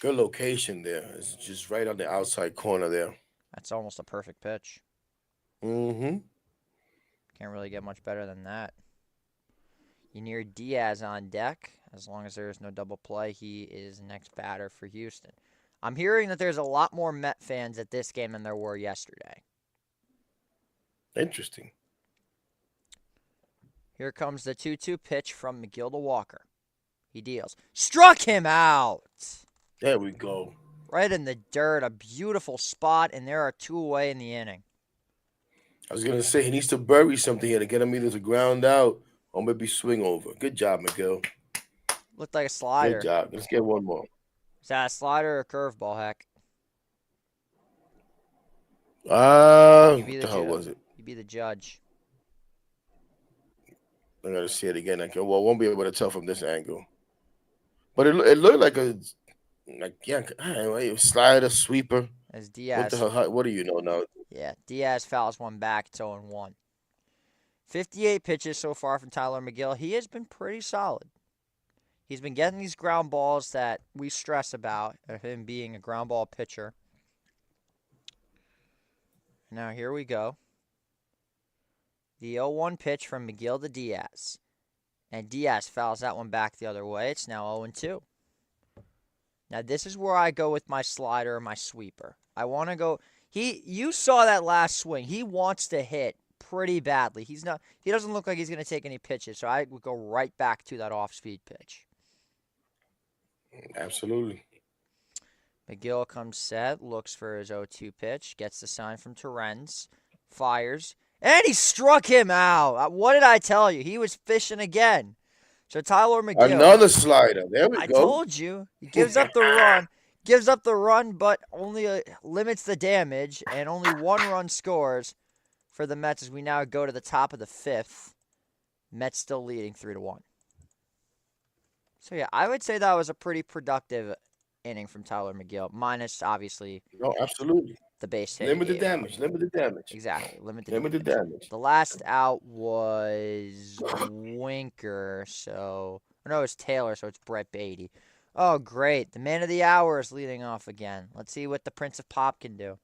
Good location there. It's just right on the outside corner there. That's almost a perfect pitch. Mm-hmm. Can't really get much better than that. Ynier Diaz on deck. As long as there is no double play, he is next batter for Houston. I'm hearing that there's a lot more Met fans at this game than there were yesterday. Interesting. Here comes the 2-2 pitch from McGill to Walker. He deals. Struck him out! There we go. Right in the dirt. A beautiful spot, and there are 2 away in the inning. I was gonna say he needs to bury something here to get him either to ground out or maybe swing over. Good job, Miguel. Looked like a Good slider. job. Let's get one more. Is that a slider or a curveball, heck? You be What the the hell was it? you be the judge. I gotta see it again. Well, I won't be able to tell from this angle. But it looked like yeah, I don't know, it was slider, sweeper. As What the Diaz, hell? What do you know now? yeah, Diaz fouls one back. It's 0-1. 58 pitches so far from Tyler McGill. He has been pretty solid. He's been getting these ground balls that we stress about, of him being a ground ball pitcher. Now here we go. The 0-1 pitch from McGill to Diaz. And Diaz fouls that one back the other way. It's now 0-2. Now this is where I go with my slider or my sweeper. I want to go. You saw that last swing. He wants to hit pretty badly. He doesn't look like he's going to take any pitches, so I would go right back to that off-speed pitch. Absolutely. McGill comes set, looks for his 0-2 pitch, gets the sign from Terrence, fires, and he struck him out. What did I tell you? He was fishing again. So Tyler McGill, Another slider. There we I go. told you, he gives up the run, but only limits the damage, and only 1 run scores for the Mets as we now go to the top of the 5th. Mets still leading 3-1. So yeah, I would say that was a pretty productive inning from Tyler McGill, minus obviously No, absolutely. the base hit he Limited gave up. damage. Limited damage. Exactly, limited Limited damage. damage. The last out was Winker, so no, it was Taylor, so it's Brett Beatty. Oh, great! The man of the hour is leading off again. Let's see what the Prince of Pop can do.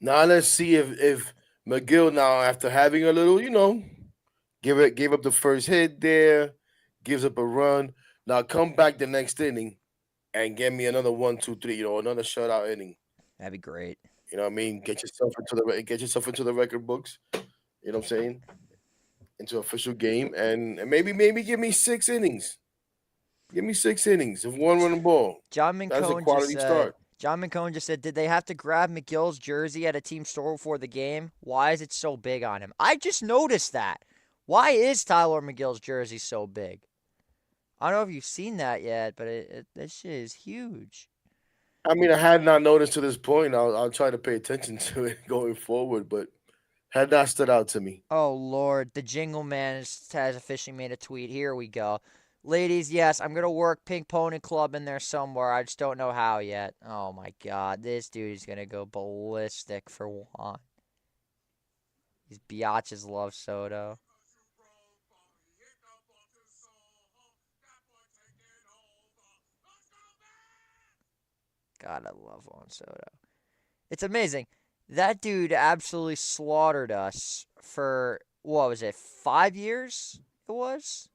Now let's see if McGill now after having a little, gave up the first hit there, gives up a run. Now come back the next inning and get me another 1, 2, 3. Another shutout inning. That'd be great. You know what I mean? Get yourself into the record books. You know what I'm saying? Into official game and maybe give me 6 innings. Give me 6 innings of one running ball. John That's a Mincone just quality said. start. John Mincone just said, did they have to grab McGill's jersey at a team store before the game? Why is it so big on him? I just noticed that. Why is Tyler McGill's jersey so big? I don't know if you've seen that yet, but that shit is huge. I mean, I had not noticed to this point. I'll try to pay attention to it going forward, but Had not stood out to me. Oh Lord, the Jingle Man has officially made a tweet. Here we go. Ladies, yes, I'm gonna work Pink Pony Club in there somewhere. I just don't know how yet. Oh my God, this dude is gonna go ballistic for one. These biatches love Soto. God, I love Juan Soto. It's amazing. That dude absolutely slaughtered us for what was it? 5 years? It was.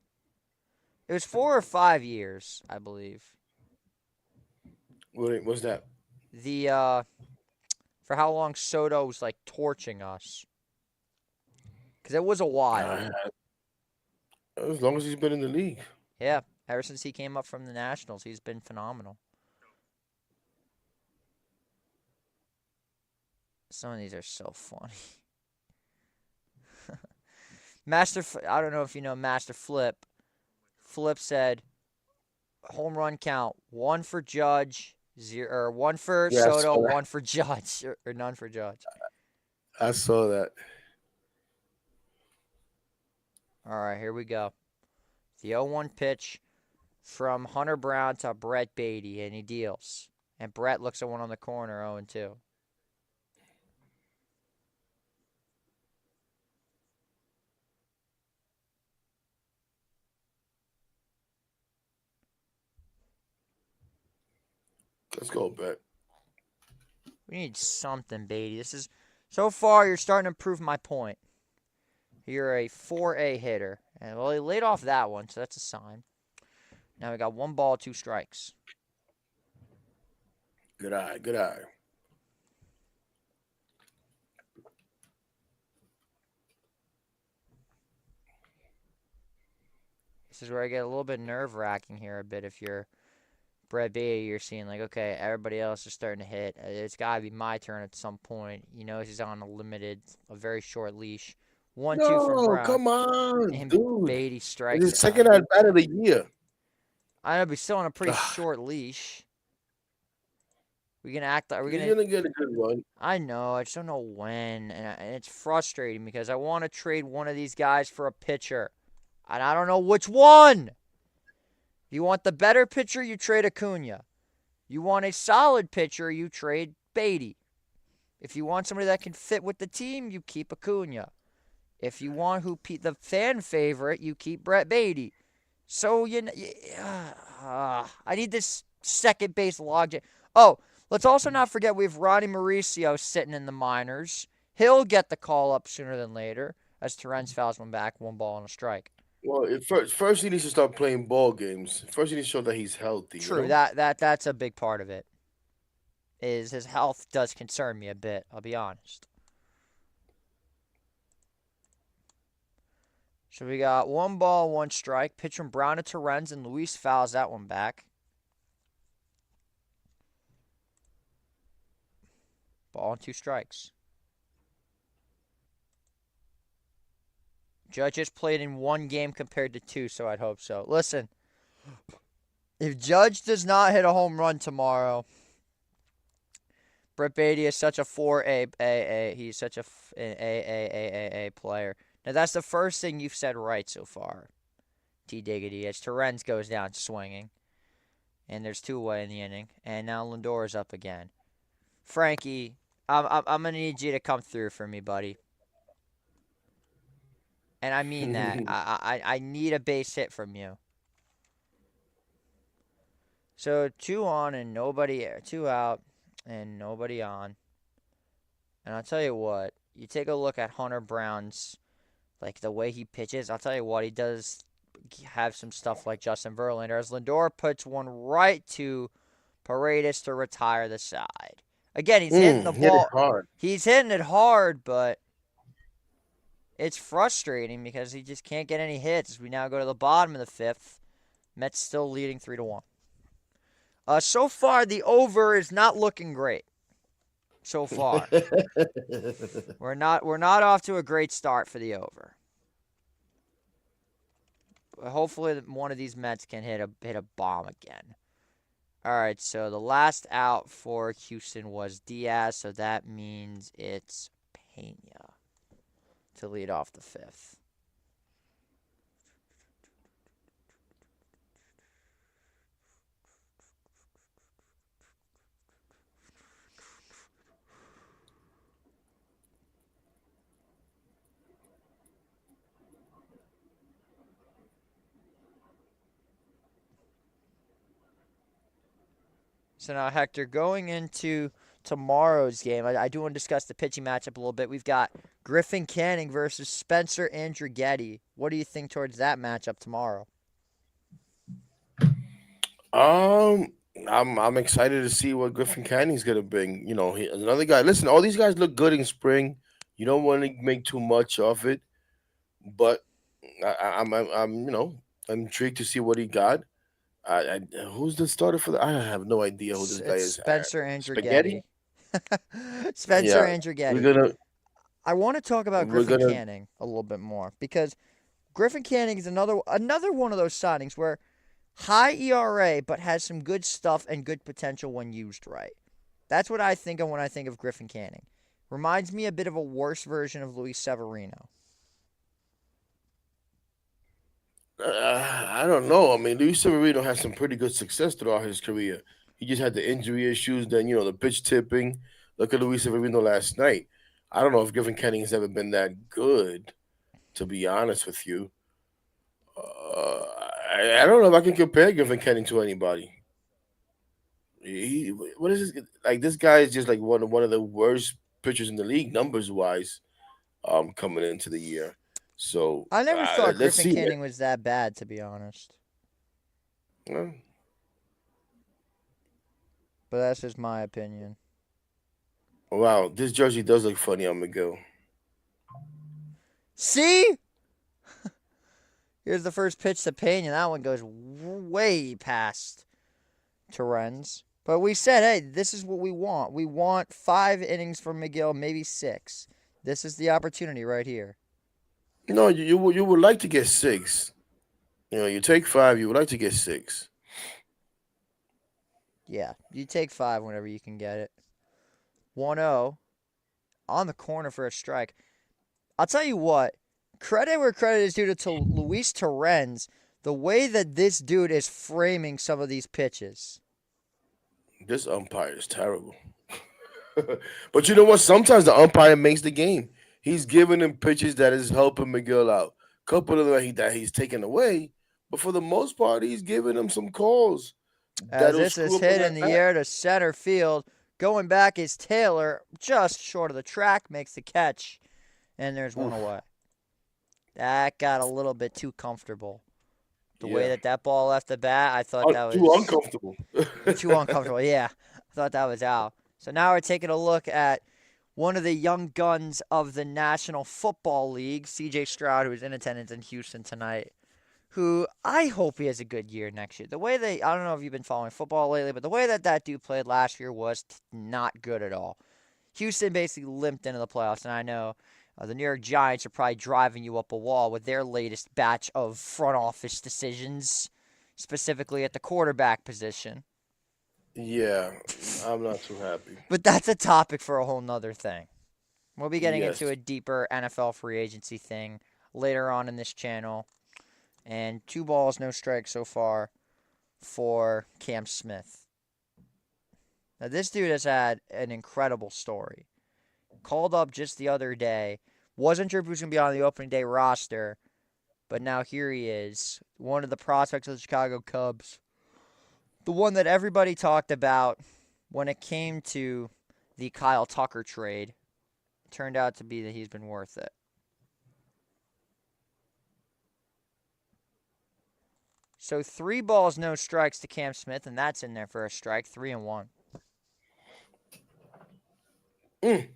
It was 4 or 5 years, I believe. What was that? The for how long Soto was like torching us, because it was a while. Uh, as long as he's been in the league. Yeah, ever since he came up from the Nationals, he's been phenomenal. Some of these are so funny. I don't know if you know Master Flip. Flip said home run count: one for Judge, zero or one for Yeah, I Soto, saw that. one for Judge, or none for Judge. I saw that. All right, here we go. The 0-1 pitch from Hunter Brown to Brett Beatty, and he deals. And Brett looks at one on the corner, 0-2. Let's go, bet. We need something, Beatty. This is so far you're starting to prove my point. You're a 4A hitter. And well, he laid off that one, so that's a sign. Now we got 1 ball, 2 strikes. Good eye, good eye. This is where I get a little bit nerve wracking here a bit. If you're Brett Beatty, you're seeing like, okay, everybody else is starting to hit. It's got to be my turn at some point. You know, he's on a very short leash. 1-2 from No, Brown, come on, and dude. Beatty It's strikes his second out. at bat of the year. I know, but he's still on a pretty Ah, short leash. We gonna act like we're he's gonna. gonna get a good run. I know, I just don't know when, and it's frustrating because I want to trade one of these guys for a pitcher, and I don't know which one. If you want the better pitcher, you trade Acuna. You want a solid pitcher, you trade Beatty. If you want somebody that can fit with the team, you keep Acuna. If you want the fan favorite, you keep Brett Beatty. So I need this second base logic. Oh, let's also not forget we have Ronnie Mauricio sitting in the minors. He'll get the call up sooner than later as Terrence fouls one back, 1 ball and a strike. Well, first he needs to start playing ball games. First he needs to show that he's healthy. You True, know. that's a big part of it. Is his health does concern me a bit. I'll be honest. So we got 1 ball, 1 strike. Pitch from Brown to Terrence, and Luis fouls that one back. Ball and 2 strikes. Judge has played in 1 game compared to 2, so I'd hope so. Listen, if Judge does not hit a home run tomorrow, Brett Beatty is such a 4A. He's such a player. Now, that's the first thing you've said right so far, T. Diggity, as Terrence goes down swinging. And there's 2 away in the inning. And now Lindor is up again. Frankie, I'm going to need you to come through for me, buddy. And I mean that. I need a base hit from you. So 2 on and nobody, 2 out and nobody on. And I'll tell you what, you take a look at Hunter Brown's, like the way he pitches. I'll tell you what, he does have some stuff like Justin Verlander. As Lindor puts one right to Paredes to retire the side. Again, he's hitting the Hit it ball. hard. He's hitting it hard, but it's frustrating because he just can't get any hits. As we now go to the bottom of the 5th, Mets still leading 3-1. So far, the over is not looking great. So far, we're not off to a great start for the over. But hopefully, one of these Mets can hit a bomb again. All right, so the last out for Houston was Diaz, so that means it's Pena. to lead off the fifth. So now, Hector, going into tomorrow's game, I do want to discuss the pitching matchup a little bit. We've got Griffin Canning versus Spencer Andrighetti. What do you think towards that matchup tomorrow? Um, I'm excited to see what Griffin Canning's gonna bring. Another guy. Listen, all these guys look good in spring. You don't want to make too much of it, but I'm intrigued to see what he got. Who's the starter for the? I have no idea who this guy It's is. Spencer Spaghetti. Andrighetti. Spencer Yeah, we're Andrighetti. gonna I want to talk about we're Griffin gonna. Canning a little bit more because Griffin Canning is another one of those signings where high ERA but has some good stuff and good potential when used right. That's what I think of when I think of Griffin Canning. Reminds me a bit of a worse version of Luis Severino. I don't know. I mean, Luis Severino had some pretty good success throughout his career. He just had the injury issues, then the pitch tipping. Look at Luis Severino last night. I don't know if Griffin Canning has ever been that good, to be honest with you. I don't know if I can compare Griffin Canning to anybody. He, what is this? Like this guy is just like one of the worst pitchers in the league, numbers wise, coming into the year. So I never thought let's Griffin see, man. Canning was that bad, to be honest. Uh, But that's just my opinion. Wow, this jersey does look funny on Miguel. See? Here's the first pitch to Pena. That one goes way past Torrens. But we said, hey, this is what we want. We want 5 innings from Miguel, maybe 6. This is the opportunity right here. No, you would like to get 6. You take 5. You would like to get 6. Yeah, you take 5 whenever you can get it. 1-0 on the corner for a strike. I'll tell you what, credit where credit is due to Luis Torrens, the way that this dude is framing some of these pitches. This umpire is terrible. But you know what? Sometimes the umpire makes the game. He's giving him pitches that is helping Miguel out. Couple of them that he's taken away, but for the most part, he's giving him some calls As that'll this screw is up an hit at in the bat. air to center field. Going back is Taylor, just short of the track, makes the catch, and there's one Oof. away. That got a little bit too comfortable. The way Yeah. that ball left the bat, I thought that Too was uncomfortable. too uncomfortable. Yeah, I thought that was out. So now we're taking a look at one of the young guns of the National Football League, C.J. Stroud, who is in attendance in Houston tonight, who I hope he has a good year next year. The way I don't know if you've been following football lately, but the way that dude played last year was not good at all. Houston basically limped into the playoffs, and I know the New York Giants are probably driving you up a wall with their latest batch of front office decisions, specifically at the quarterback position. Yeah, I'm not too happy. But that's a topic for a whole nother thing. We'll be getting into Yes. a deeper NFL free agency thing later on in this channel. And 2 balls, no strikes so far for Cam Smith. Now, this dude has had an incredible story. Called up just the other day. Wasn't sure if he was going to be on the opening day roster, but now here he is. One of the prospects of the Chicago Cubs. The one that everybody talked about when it came to the Kyle Tucker trade. Turned out to be that he's been worth it. So 3 balls, no strikes to Cam Smith, and that's in there for a strike. 3-1. Mm.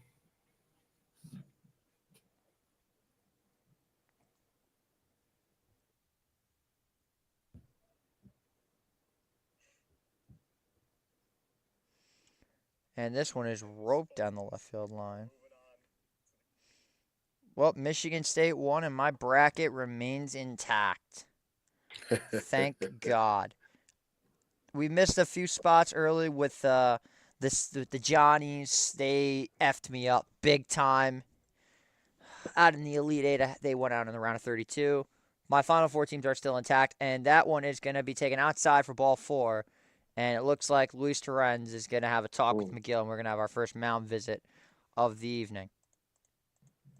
And this one is roped down the left field line. Well, Michigan State won, and my bracket remains intact. Thank God. We missed a few spots early with the Johnnies. They effed me up big time. out in the Elite Eight, they went out in the round of 32. My Final Four teams are still intact, and that one is going to be taken outside for ball four. And it looks like Luis Torrens is going to have a talk with Mm. McGill, and we're going to have our first mound visit of the evening.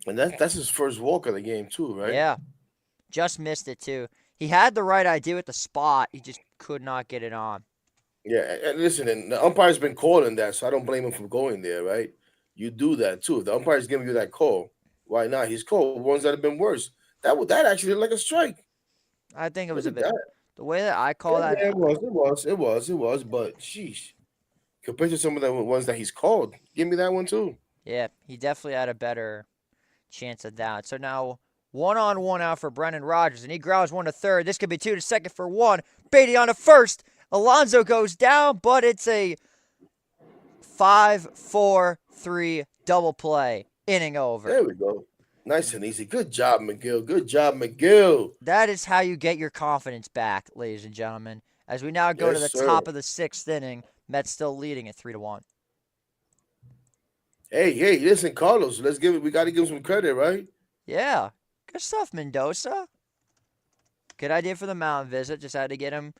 And that's his first walk of the game too, right? Yeah, just missed it too. He had the right idea with the spot, he just could not get it on. Yeah, and listen, and the umpire's been calling that, so I don't blame him for going there, right? You do that too. If the umpire's giving you that call, why not? He's called ones that have been worse. That actually looked like a strike. I think it Look was a at bit that. the way that I Yeah, call that. yeah, it was. But sheesh, compared to some of the ones that he's called, give me that one too. Yeah, he definitely had a better chance of that. So now 1-on-1 out for Brendan Rodgers, and he grounds one to third. This could be two to second for one. Beatty on to first. Alonso goes down, but it's a 5-4-3 double play. Inning over. There we go. Nice and easy. Good job, McGill. Good job, McGill. That is how you get your confidence back, ladies and gentlemen. As we now go to Yes, the sir. top of the sixth inning, Mets still leading at 3-1. Hey, listen, Carlos. Let's give it. We got to give him some credit, right? Yeah, good stuff, Mendoza. Good idea for the mound visit. Just had to get him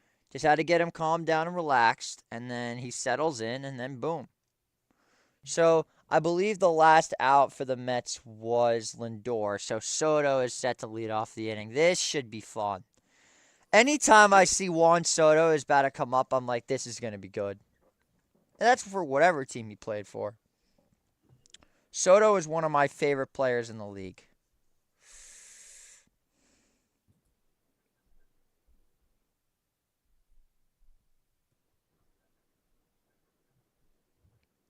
calmed down and relaxed, and then he settles in, and then boom. So I believe the last out for the Mets was Lindor. So Soto is set to lead off the inning. This should be fun. Anytime I see Juan Soto is about to come up, I'm like, this is going to be good. And that's for whatever team he played for. Soto is one of my favorite players in the league.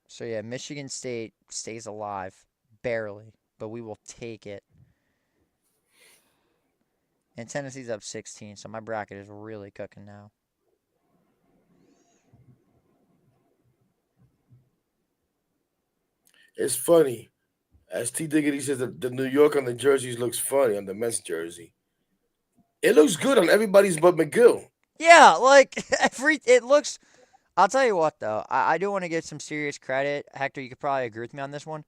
So yeah, Michigan State stays alive. Barely. But we will take it. And Tennessee's up 16, so my bracket is really cooking now. It's funny. As T Diggity says, the New York on the jerseys looks funny on the Mets jersey. It looks good on everybody's but McGill. Yeah, like it looks. I'll tell you what though, I do want to give some serious credit. Hector, you could probably agree with me on this one.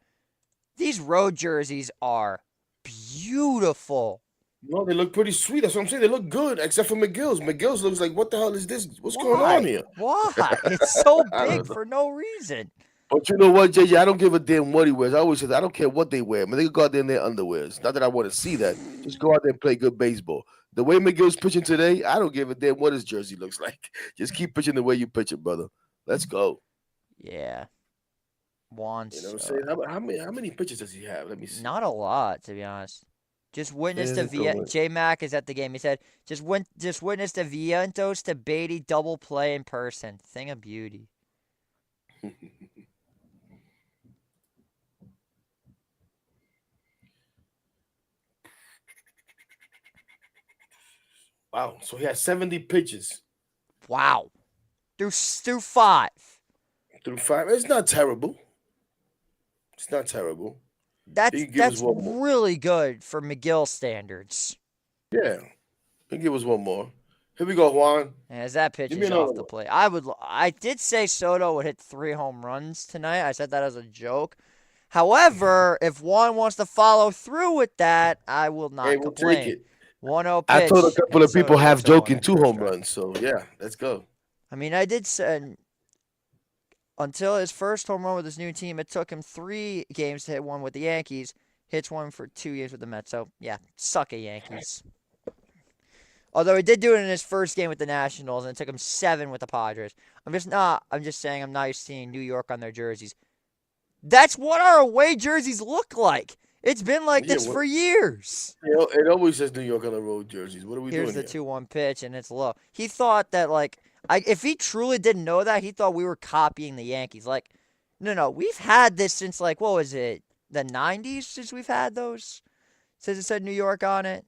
These road jerseys are beautiful. No, they look pretty sweet. That's what I'm saying. They look good, except for McGill's. McGill's looks like, what the hell is this? What's going on Why? here? Why? It's so I big don't know. for no reason. But you know what, JJ? I don't give a damn what he wears. I always say that I don't care what they wear. I mean, they can go out there in their underwears. Not that I want to see that. Just go out there and play good baseball. The way McGill's pitching today, I don't give a damn what his jersey looks like. Just keep pitching the way you pitch it, brother. Let's go. Yeah, Juan You know what I'm saying? Soto. How many pitches does he have? Let me see. Not a lot, to be honest. Just witnessed a Physical. J Mac is at the game. He said, just witnessed a Vientos to Beatty double play in person. Thing of beauty. Wow. So he has 70 pitches Wow. Through five. through five. It's not terrible. It's not terrible. He That's can give us that's one more. really good for McGill standards. Yeah. He can give us one more. Here we go, Juan. And as that pitch Give me is another off the one. plate, I did say Soto would hit 3 home runs tonight. I said that as a joke. However, if Juan wants to follow through with that, I will Hey, not we'll take complain. it. 1-0 I told a pitch, couple and of people Soto half hits a one joking in two first home strike. runs. So yeah, let's go. I mean, I did say until his first home run with his new team, it took him 3 games to hit one with the Yankees. Hits one for 2 years with the Mets. So yeah, suck it, Yankees. Although he did do it in his first game with the Nationals, and it took him 7 with the Padres. I'm just saying I'm not used to seeing New York on their jerseys. That's what our away jerseys look like. It's been like Yeah, this for years. it always says New York on the road jerseys. What are we Here's doing the here? 2-1 pitch, and it's low. He thought that, like, if he truly didn't know that, he thought we were copying the Yankees. Like, no, we've had this since, like, what was it, the 90s since we've had those? Since it said New York on it.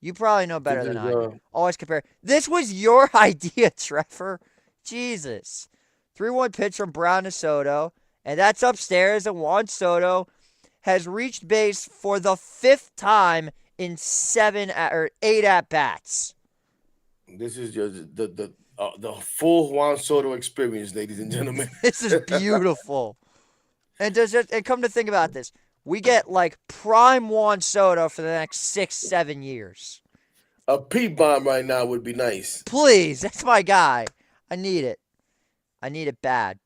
You probably know This better than is I do. Always compare. This was your idea, Trevor. Jesus. 3-1 pitch from Brown to Soto, and that's upstairs, and Juan Soto has reached base for the 5th time in 8 at bats. this is just the full Juan Soto experience, ladies and gentlemen. This is beautiful. And come to think about this, We get like prime Juan Soto for the next 6, 7 years. A P bomb right now would be nice. Please, that's my guy. I need it. I need it bad.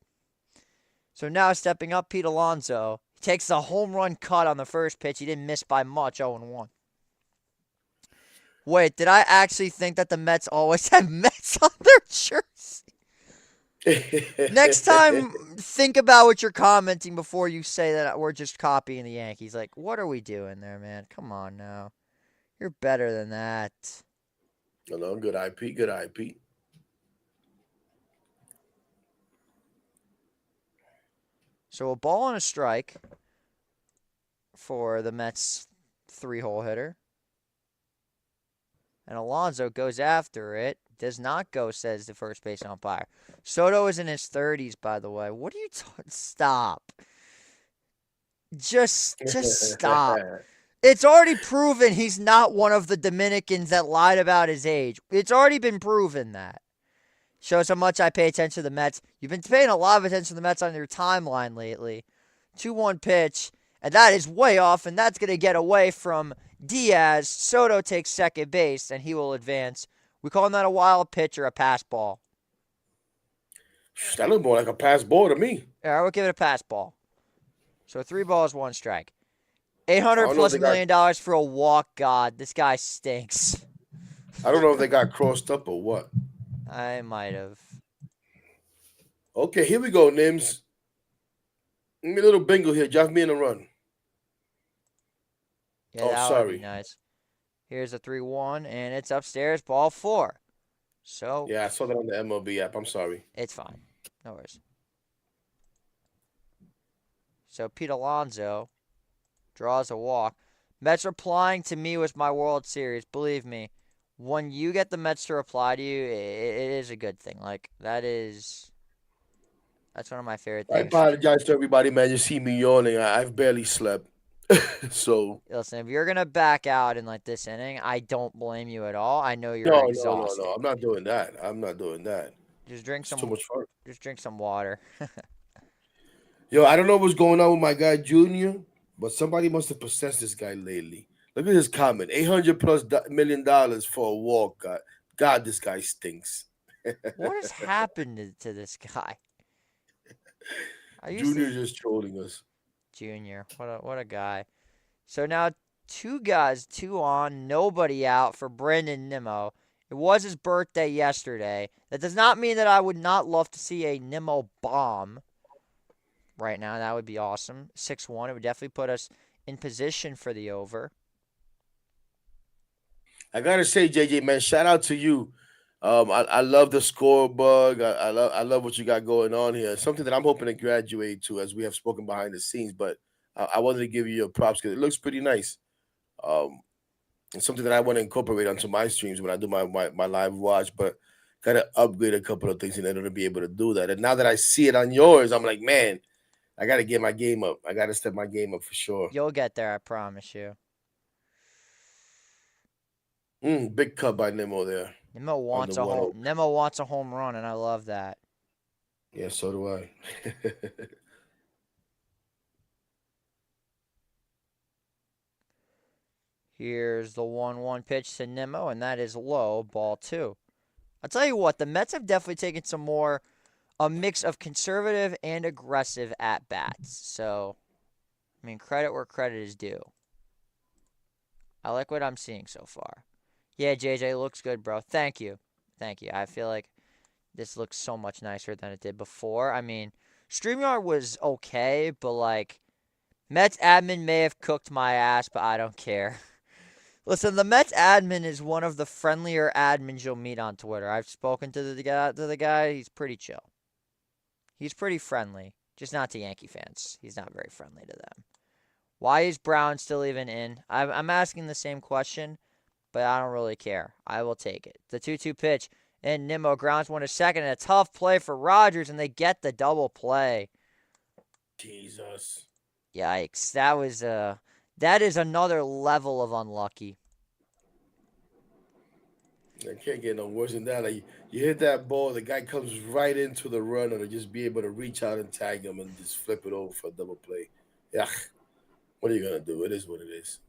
So now stepping up, Pete Alonso. He takes a home run cut on the first pitch. He didn't miss by much, 0-1. Wait, did I actually think that the Mets always have Mets on their jersey? Next time, think about what you're commenting before you say that we're just copying the Yankees. Like, what are we doing there, man? Come on now. You're better than that. No, good IP, good IP. So a ball and a strike for the Mets 3-hole hitter. And Alonso goes after it. Does not go, says the first base umpire. Soto is in his 30s, by the way. What are you talking? Stop. Just stop. It's already proven he's not one of the Dominicans that lied about his age. It's already been proven that. Shows how much I pay attention to the Mets. You've been paying a lot of attention to the Mets on your timeline lately. 2-1 pitch, and that is way off, and that's going to get away from Diaz. Soto takes second base, and he will advance. We call that a wild pitch or a pass ball. That looked more like a pass ball to me. Yeah, I would give it a pass ball. So 3 balls, 1 strike. I 800 don't know if plus they got. $1 million for a walk. God, this guy stinks. I don't know if they got crossed up or what. I might have. Okay, here we go, Nims. Give me a little bingo here. Drive me in a run. Yeah, Oh, that would be sorry. nice. Here's a 3-1, and it's upstairs, ball 4. So Yeah, I saw that on the MLB app. I'm sorry. it's fine. No worries. So Pete Alonso draws a walk. Mets replying to me was my World Series. Believe me, when you get the Mets to reply to you, it is a good thing. Like, that's one of my favorite I things. apologize to everybody, man. You see me yawning. I've barely slept. So, Listen, if you're going to back out in like this inning, I don't blame you at all. I know you're no. exhausted. I'm not doing that. I'm not doing that. Just drink It's too some much fun. just drink some water. Yo, I don't know what's going on with my guy Junior, but somebody must have possessed this guy lately. Look at his comment: $800+ million for a walk. God, this guy stinks. What has happened to this guy? I used to Junior just trolling us. Junior. What a guy. So now 2 guys, 2 on, nobody out for Brandon Nimmo. It was his birthday yesterday. That does not mean that I would not love to see a Nimmo bomb right now. That would be awesome. 6-1. It would definitely put us in position for the over. I gotta say, JJ, man, shout out to you. I love the score bug. I love what you got going on here. Something that I'm hoping to graduate to, as we have spoken behind the scenes. But I wanted to give you your props because it looks pretty nice. Um, it's something that I want to incorporate onto my streams when I do my live watch. But gotta upgrade a couple of things in order to be able to do that. And now that I see it on yours, I'm like, man, I gotta get my game up. I gotta step my game up for sure. You'll get there, I promise you. Big cut by Nemo there on the 1-0. Nimmo wants a home run, and I love that. Yeah, so do I. Here's the 1-1 pitch to Nimmo, and that is low, ball 2. I'll tell you what, the Mets have definitely taken a mix of conservative and aggressive at bats. So, I mean, credit where credit is due. I like what I'm seeing so far. Yeah, JJ, looks good, bro. Thank you. Thank you. I feel like this looks so much nicer than it did before. I mean, StreamYard was okay, but like, Mets admin may have cooked my ass, but I don't care. Listen, the Mets admin is one of the friendlier admins you'll meet on Twitter. I've spoken to the guy. He's pretty chill. He's pretty friendly, just not to Yankee fans. He's not very friendly to them. Why is Brown still even in? I'm asking the same question, but I don't really care. I will take it. The 2-2 pitch, and Nimmo grounds one to second. And a tough play for Rogers, and they get the double play. Jesus. Yikes. That is another level of unlucky. I can't get no worse than that. Like you hit that ball, the guy comes right into the runner to just be able to reach out and tag him and just flip it over for a double play. Yeah. What are you gonna do? It is what it is.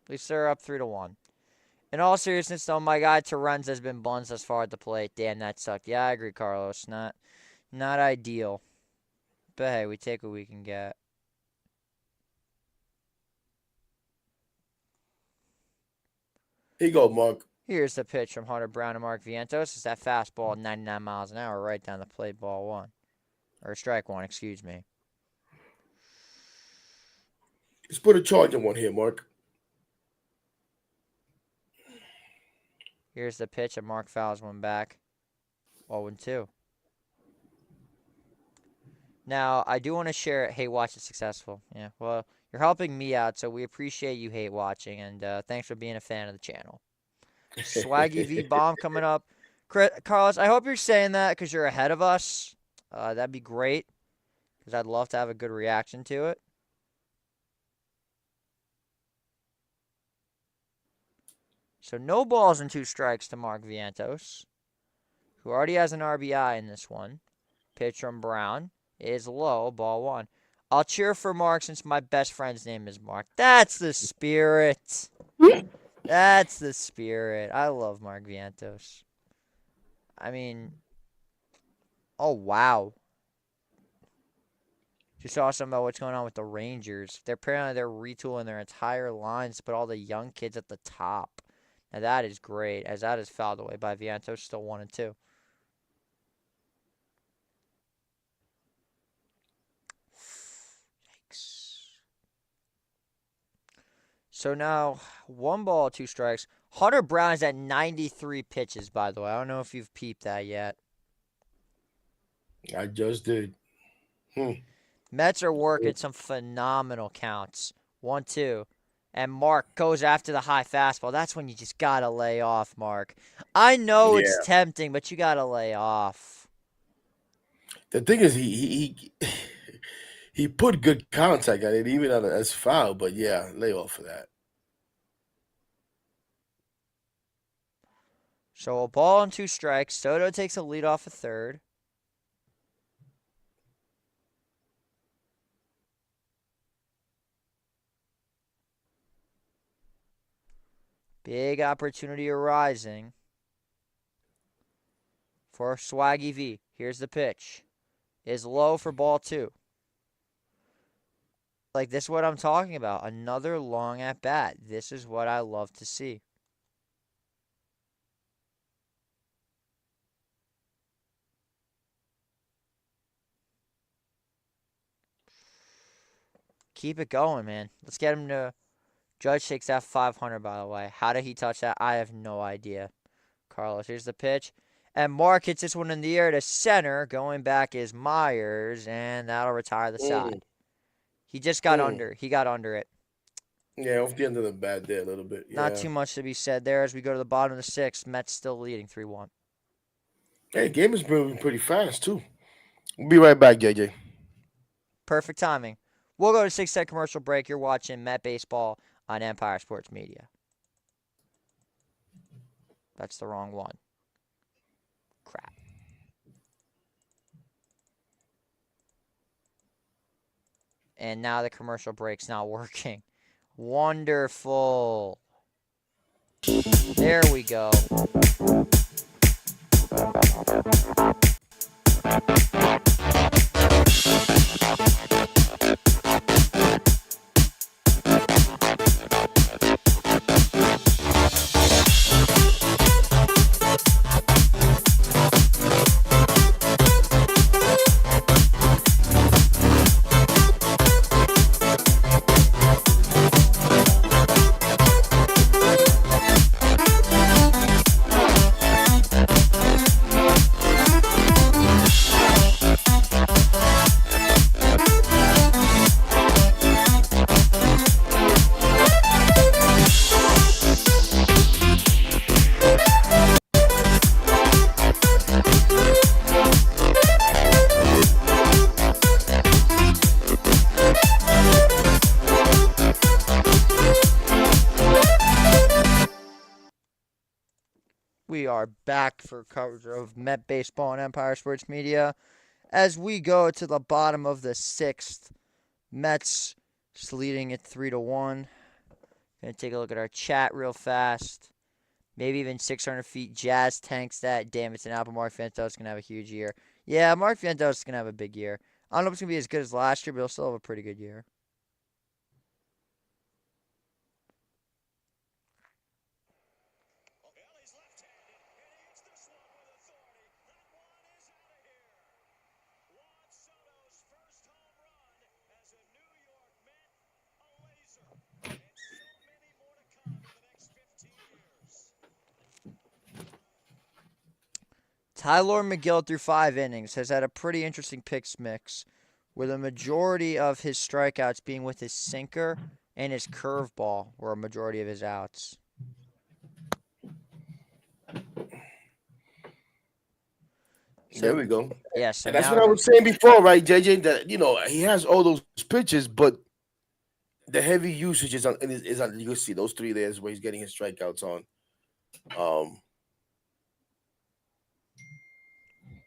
At least they're up 3-1. In all seriousness, though, my guy Terrenz has been buns as far at the plate. Damn, that sucked. Yeah, I agree, Carlos. Not ideal. But hey, we take what we can get. Here you go, Mark. Here's the pitch from Hunter Brown to Mark Vientos. It's that fastball at 99 miles an hour right down the plate, ball one. Or strike one, excuse me. Let's put a charge on one here, Mark. Here's the pitch, and Mark fouls one back. 0-2. Now, I do want to share it. Hate Watch is successful. Yeah, well, you're helping me out, so we appreciate you hate watching, and thanks for being a fan of the channel. Swaggy V Bomb coming up. Carlos, I hope you're saying that because you're ahead of us. That'd be great because I'd love to have a good reaction to it. So no balls and two strikes to Mark Vientos, who already has an RBI in this one. Pitch from Brown is low, ball one. I'll cheer for Mark since my best friend's name is Mark. That's the spirit. That's the spirit. I love Mark Vientos. I mean, oh wow. Just saw something about what's going on with the Rangers. They're retooling their entire lines to put all the young kids at the top. Now that is great, as that is fouled away by Vientos, still 1-2. Yikes. So now, 1 ball, 2 strikes. Hunter Brown is at 93 pitches, by the way. I don't know if you've peeped that yet. I just did. Hmm. Mets are working some phenomenal counts. 1-2. And Mark goes after the high fastball. That's when you just got to lay off, Mark. I know it's Yeah. tempting, but you got to lay off. The thing is, he put good contact on it, even on as foul. But yeah, lay off for that. So 1 ball and 2 strikes. Soto takes a lead off a third. Big opportunity arising for Swaggy V. Here's the pitch. Is low for ball 2. Like, this is what I'm talking about. Another long at bat. This is what I love to see. Keep it going, man. Let's get him to. Judge takes that 500, by the way. How did he touch that? I have no idea. Carlos, here's the pitch. And Mark hits this one in the air to center. Going back is Myers, and that'll retire the Mm, side. He just got mm. under. He got under it. Yeah, off the end of the bat there a little bit. Not Yeah. too much to be said there as we go to the bottom of the sixth. Mets still leading 3-1. Hey, game is moving pretty fast too. We'll be right back, JJ. Perfect timing. We'll go to 6-second commercial break. You're watching Met Baseball on Empire Sports Media. That's the wrong one. Crap. And now the commercial break's not working. Wonderful. There we go. We are back for coverage of Met Baseball and Empire Sports Media as we go to the bottom of the sixth. Mets Just leading it 3-1. Gonna take a look at our chat real fast. Maybe even 600 feet. Jazz tanks that. Damn, it's an Apple. Mark Fantos gonna have a huge year. Yeah, Mark Fantos is gonna have a big year. I don't know if it's gonna be as good as last year, but he'll still have a pretty good year. Tyler McGill through 5 innings has had a pretty interesting picks mix, with a majority of his strikeouts being with his sinker and his curveball, were a majority of his outs. There So we go. yeah, so And that's now what I was saying before, right, JJ? That he has all those pitches, but the heavy usage is on. You can see those three there is where he's getting his strikeouts on. Um,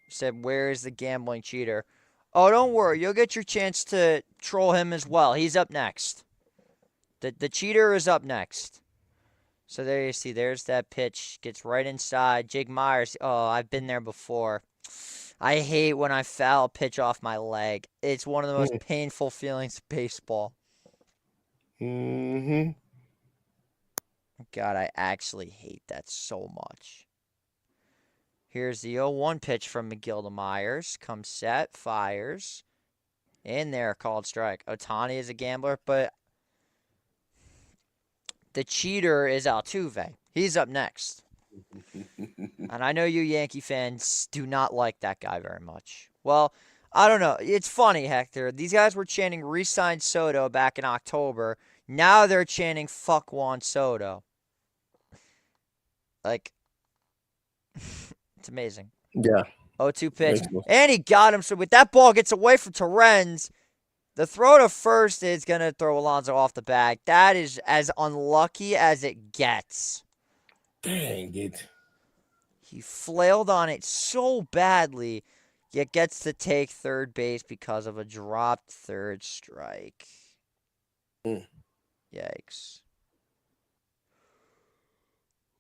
said, "Where is the gambling cheater?" Oh, don't worry, you'll get your chance to troll him as well. He's up next. The cheater is up next. So there you see, there's that pitch. Gets right inside. Jake Myers. Oh, I've been there before. I hate when I foul a pitch off my leg. It's one of the most painful feelings of baseball. mm-hmm. God, I actually hate that so much. Here's the 0-1 pitch from McGill to Myers. Comes set, fires. In there, called strike. Otani is a gambler, but the cheater is Altuve. He's up next. And I know you Yankee fans do not like that guy very much. Well, I don't know. It's funny, Hector. These guys were chanting "Resign Soto" back in October. Now they're chanting "Fuck Juan Soto." Like, it's amazing. Yeah, 0-2 pitch. makes no. And he got him. So with that ball gets away from Torrens, the throw to first is going to throw Alonso off the bag. That is as unlucky as it gets. Dang it! He flailed on it so badly, yet gets to take third base because of a dropped third strike. Mm. Yikes.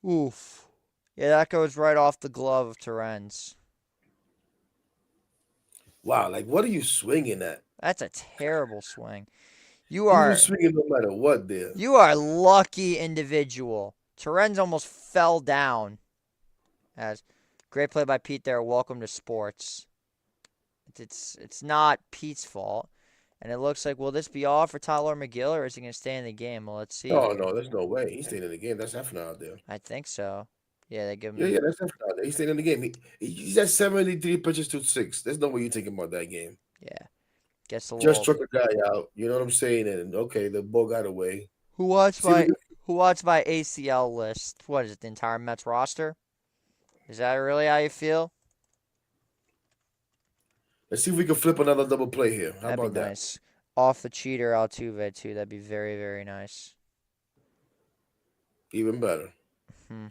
Oof. Yeah, that goes right off the glove of Torrens. Wow, like what are you swinging at? That's a terrible swing. You He was are swinging no matter what there. you are a lucky individual. Torrens almost fell down. As great play by Pete there. Welcome to sports. It's not Pete's fault. And it looks like, will this be all for Tyler McGill, or is he going to stay in the game? Well, let's see Oh here. no, there's no way. He's staying in the game. That's Hefner out there. I think so. Yeah, they give Yeah, him. yeah, that's Hefner out there. He's staying in the game. He's at 73 pitches to six. There's no way you're thinking about that game. Yeah, gets a Just little. struck a guy out. You know what I'm saying? And okay, the ball got away. Who watched See if we my can, Who watched my ACL list? What is it? The entire Mets roster? Is that really how you feel? let's see if we can flip another double play here. How That'd be about that? nice. Off the cheater Altuve too. That'd be very very nice. Even better. Hmm.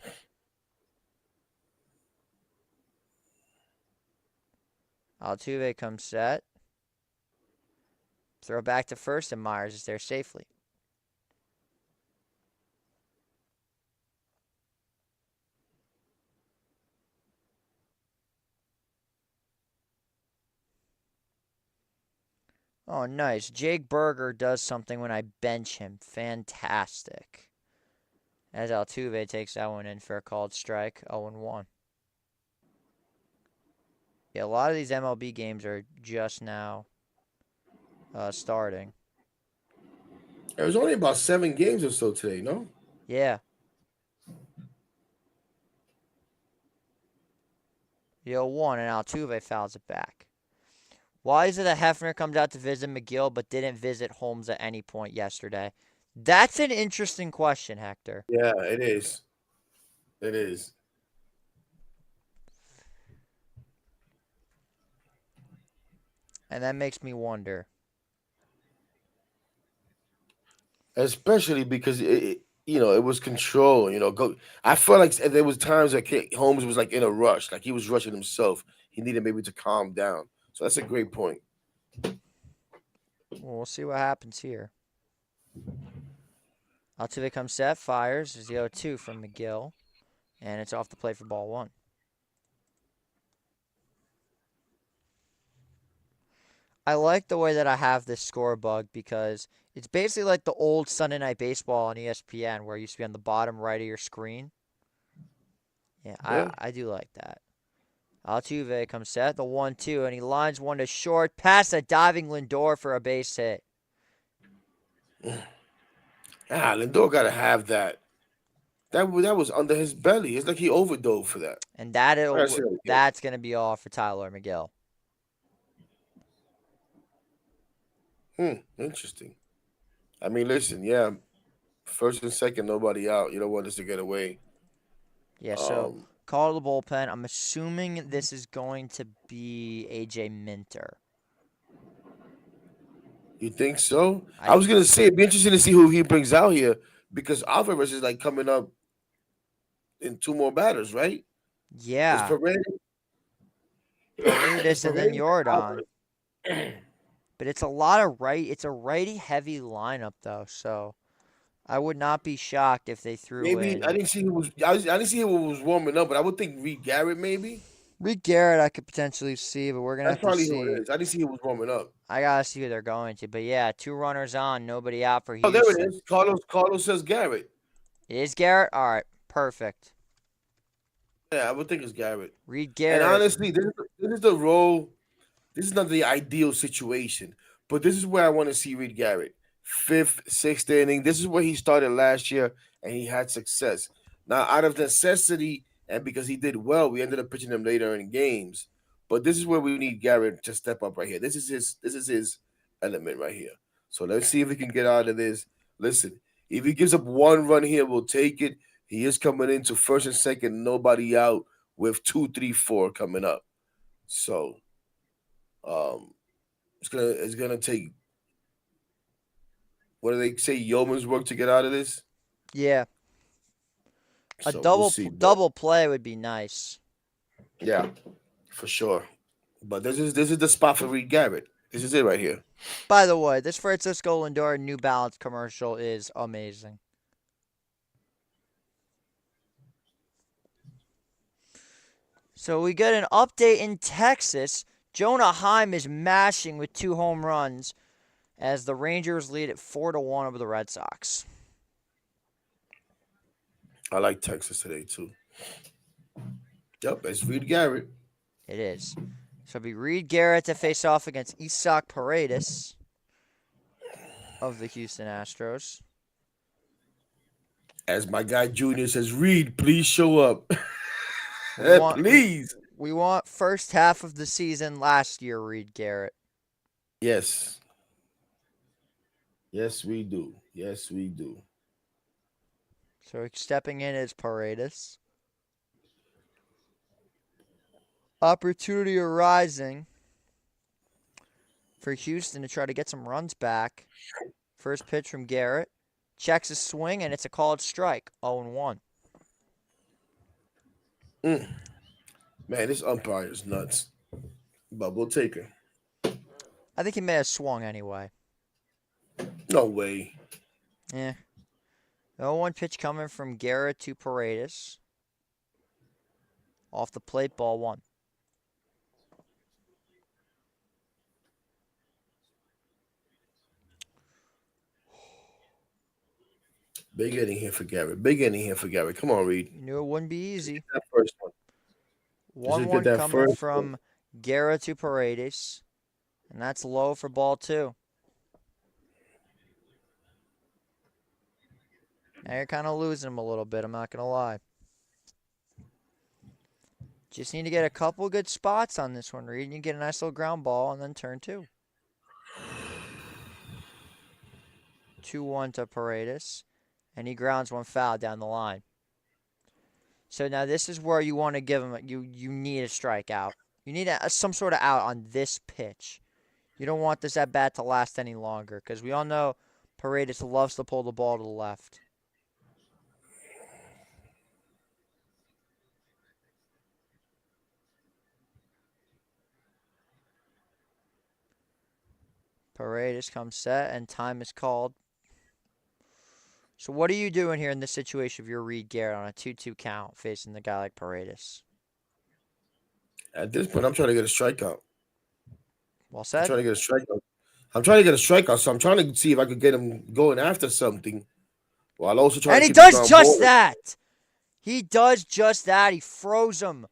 Altuve comes set. Throw back to first, and Myers is there safely. Oh, nice. Jake Berger does something when I bench him. Fantastic. As Altuve takes that one in for a called strike. 0-1. Yeah, a lot of these MLB games are just now starting. There was only about 7 games or so today, no? Yeah. 0-1, and Altuve fouls it back. Why is it that Hefner comes out to visit McGill but didn't visit Holmes at any point yesterday? That's an interesting question, Hector. Yeah, it is. It is. And that makes me wonder. Especially because it was control. Go. I felt like there was times that Holmes was like in a rush, like he was rushing himself. He needed maybe to calm down. So that's a great point. We'll see what happens here. Altuve comes set, fires. There's the 0-2 from McGill, and it's off the plate for ball one. I like the way that I have this score bug because it's basically like the old Sunday Night Baseball on ESPN where it used to be on the bottom right of your screen. Yeah, I, Yeah. I do like that. Altuve comes set, the 1-2, and he lines one to short, past a diving Lindor for a base hit. Ah, Lindor gotta have that. That was under his belly. It's like he overdosed for that. And I gotta say that again. that's going to be all for Tyler McGill. Interesting. I mean, listen, yeah, first and second, nobody out. You don't want us to get away. Yeah, so Um, call to the bullpen. I'm assuming this is going to be AJ Minter. you think so? I I was gonna say it'd be interesting to see who he brings out here because Alvarez is like coming up in two more batters, right? It's Yeah, Paredes. It's Paredes and then Paredes and Jordan. Alvarez. But it's a lot of right. It's a righty heavy lineup though, so I would not be shocked if they threw Maybe I in didn't see who was. I didn't see who was warming up, but I would think Reed Garrett maybe. Reed Garrett. I could potentially see, but we're gonna That's have to probably who it see. is. I didn't see who was warming up. I gotta see who they're going to. But yeah, two runners on, nobody out for Oh, there it Houston. is. Carlos says Garrett. It is Garrett. All right, perfect. Yeah, I would think it's Garrett. Reed And Garrett. honestly, this is the role. This is not the ideal situation, but this is where I want to see Reed Garrett. Fifth, sixth inning. This is where he started last year, and he had success. Now, out of necessity, and because he did well, we ended up pitching him later in games. But this is where we need Garrett to step up right here. This is his. This is his element right here. So let's see if we can get out of this. Listen, if he gives up one run here, we'll take it. He is coming into first and second, nobody out with two, three, four coming up. So um, it's gonna take, what do they say, yeoman's work to get out of this. Yeah, a So we'll see, but double play would be nice. yeah, for sure. But this is the spot for Reed Garrett. This is it right here. By the way, this Francisco Lindor New Balance commercial is amazing. So we get an update in Texas. Jonah Heim is mashing with 2 home runs as the Rangers lead at 4-1 over the Red Sox. I like Texas today too. Yep, it's Reed Garrett. It is. So it'll be Reed Garrett to face off against Isaac Paredes of the Houston Astros. As my guy Junior says, Reed, please show up. We want we Please. we want first half of the season last year, Reed Garrett. Yes. Yes, we do. Yes, we do. So stepping in is Paredes. Opportunity arising for Houston to try to get some runs back. First pitch from Garrett. Checks a swing, and it's a called strike. 0-1. Mm. Man, this umpire is nuts. But we'll take her. I think he may have swung anyway. No way. Yeah. 0-1 pitch coming from Garrett to Paredes. Off the plate, ball one. Big inning here for Garrett. Big inning here for Garrett. Come on, Reed. You knew it wouldn't be easy. That first one. Just get 1-1 that coming first one. from Garrett to Paredes. And that's low for ball two. Now you're kind of losing him a little bit, I'm not going to lie. Just need to get a couple good spots on this one, Reed. And you get a nice little ground ball and then turn two. 2-1 to Paredes. And he grounds one foul down the line. So now this is where you want to give him, you need a strikeout. You need some sort of out on this pitch. You don't want this at bat to last any longer because we all know Paredes loves to pull the ball to the left. Paredes comes set and time is called So what are you doing here in this situation if you're Reed Garrett on a 2-2 count facing the guy like Paredes? At this point, I'm trying to get a strikeout. Well I'm said. trying to get a strikeout. I'm trying to get a strikeout, so I'm trying to see if I could get him going after something while also trying And to he keep the does ground just ball. that. He does just that. He froze him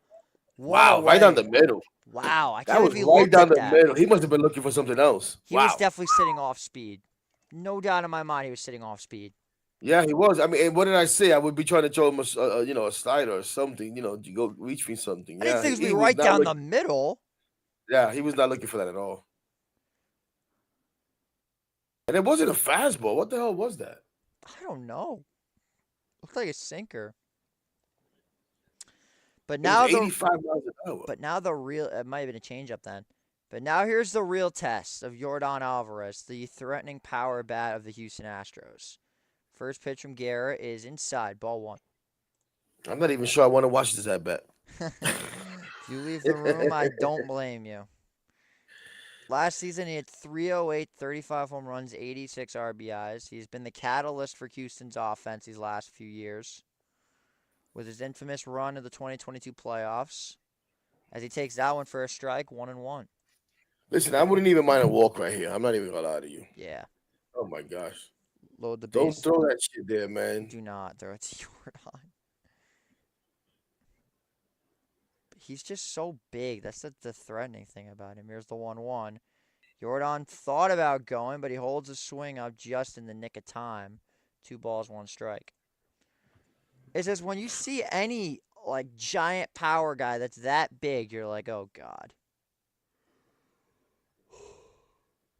one Wow, right down the away. middle. Wow. I That can't was believe he right looked down at the that. middle. He must have been looking for something else. He was Wow. definitely sitting off speed. No doubt in my mind he was sitting off speed. Yeah, he was. I mean, and what did I say? I would be trying to throw him a slider or something. To go reach me something. I didn't Yeah, think it was going he to be was right not down the looking. middle. Yeah, he was not looking for that at all. And it wasn't a fastball. What the hell was that? I don't know. Looked like a sinker. But It was now the 85 miles an hour. but now the real it might have been a changeup then. But now here's the real test of Yordan Alvarez, the threatening power bat of the Houston Astros. First pitch from Guerra is inside, ball one. I'm not even sure I want to watch this at bat. If you leave the room, I don't blame you. Last season, he had 308, 35 home runs, 86 RBIs. He's been the catalyst for Houston's offense these last few years with his infamous run of the 2022 playoffs. As he takes that one for a strike, 1-1. Listen, I wouldn't even mind a walk right here. I'm not even gonna lie to you. Yeah, Oh my gosh. load the Don't base. throw that shit there, man. Do not throw it to Jordan. He's just so big. That's the threatening thing about him. Here's the 1-1. Jordan thought about going, but he holds his swing up just in the nick of time. 2 balls, 1 strike. It says when you see any like giant power guy that's that big, you're like, oh god.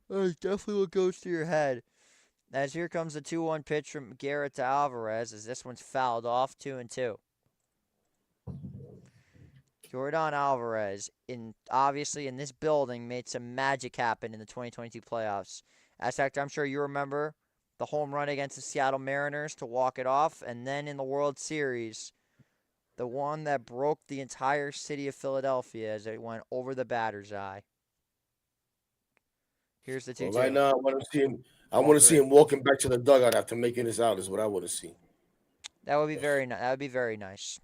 That's definitely what goes through your head. As here comes the 2-1 pitch from Garrett to Alvarez, as this one's fouled off, 2-2. Jordan Alvarez, obviously in this building, made some magic happen in the 2022 playoffs. As fact, I'm sure you remember the home run against the Seattle Mariners to walk it off, and then in the World Series, the one that broke the entire city of Philadelphia as it went over the batter's eye. Here's the Well, right 2-2. now I want to see him. I Ball want to see three. him walking back to the dugout after making this out. Is what I want to see. That would be that would be very nice.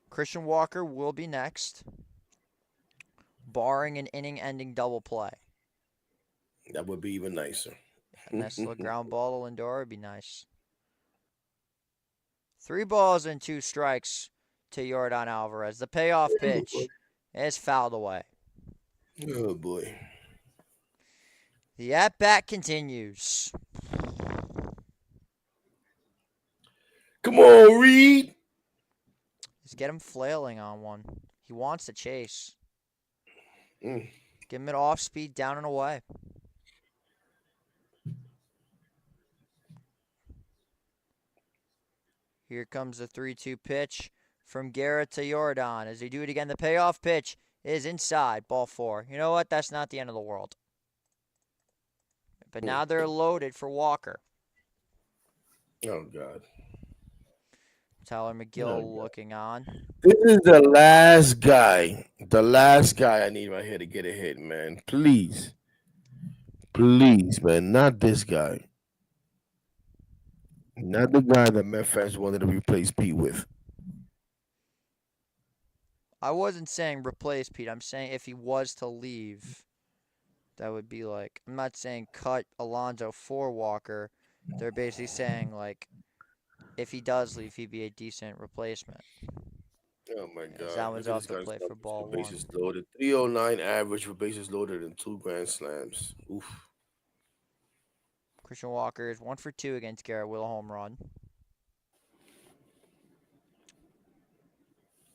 Christian Walker will be next, barring an inning-ending double play. That would be even nicer. A nice little ground ball to Lindor would be nice. 3 balls and 2 strikes to Yordan Alvarez. The payoff pitch is fouled away. Oh boy. The at-bat continues. Come on, Reed. Let's get him flailing on one. He wants to chase. Mm. Give him an off-speed down and away. Here comes the 3-2 pitch from Garrett to Yordan. As they do it again, the payoff pitch is inside, ball 4. You know what? That's not the end of the world. But now they're loaded for Walker. Oh God. Tyler Oh McGill God. looking on. This is the last guy. The last guy I need right here to get a hit, man. Please. Please, man. Not this guy. Not the guy that Met fans wanted to replace Pete with. I wasn't saying replace Pete. I'm saying if he was to leave, that would be like, I'm not saying cut Alonso for Walker. They're basically saying, like, if he does leave, he'd be a decent replacement. Oh my As God. that one's Look at off this the guy's plate for numbers for ball 1. bases loaded. 309 average for bases loaded and 2 grand slams. Oof. Christian Walker is 1 for 2 against Garrett with a home run.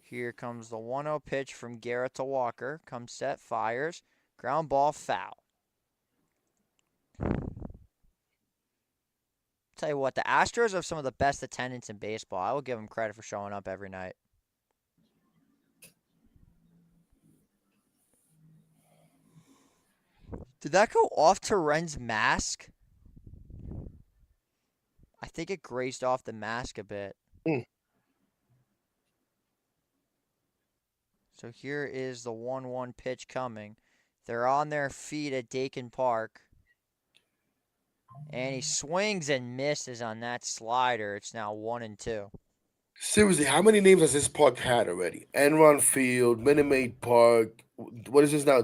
Here comes the 1-0 pitch from Garrett to Walker. Comes set, fires. Ground ball, foul. Tell you what, the Astros have some of the best attendance in baseball. I will give them credit for showing up every night. Did that go off to Ren's mask? I think it grazed off the mask a bit. Mm. So here is the 1-1 pitch coming. They're on their feet at Dakin Park. And he swings and misses on that slider. It's now 1-2. Seriously, how many names has this park had already? Enron Field, Minute Maid Park. What is this now?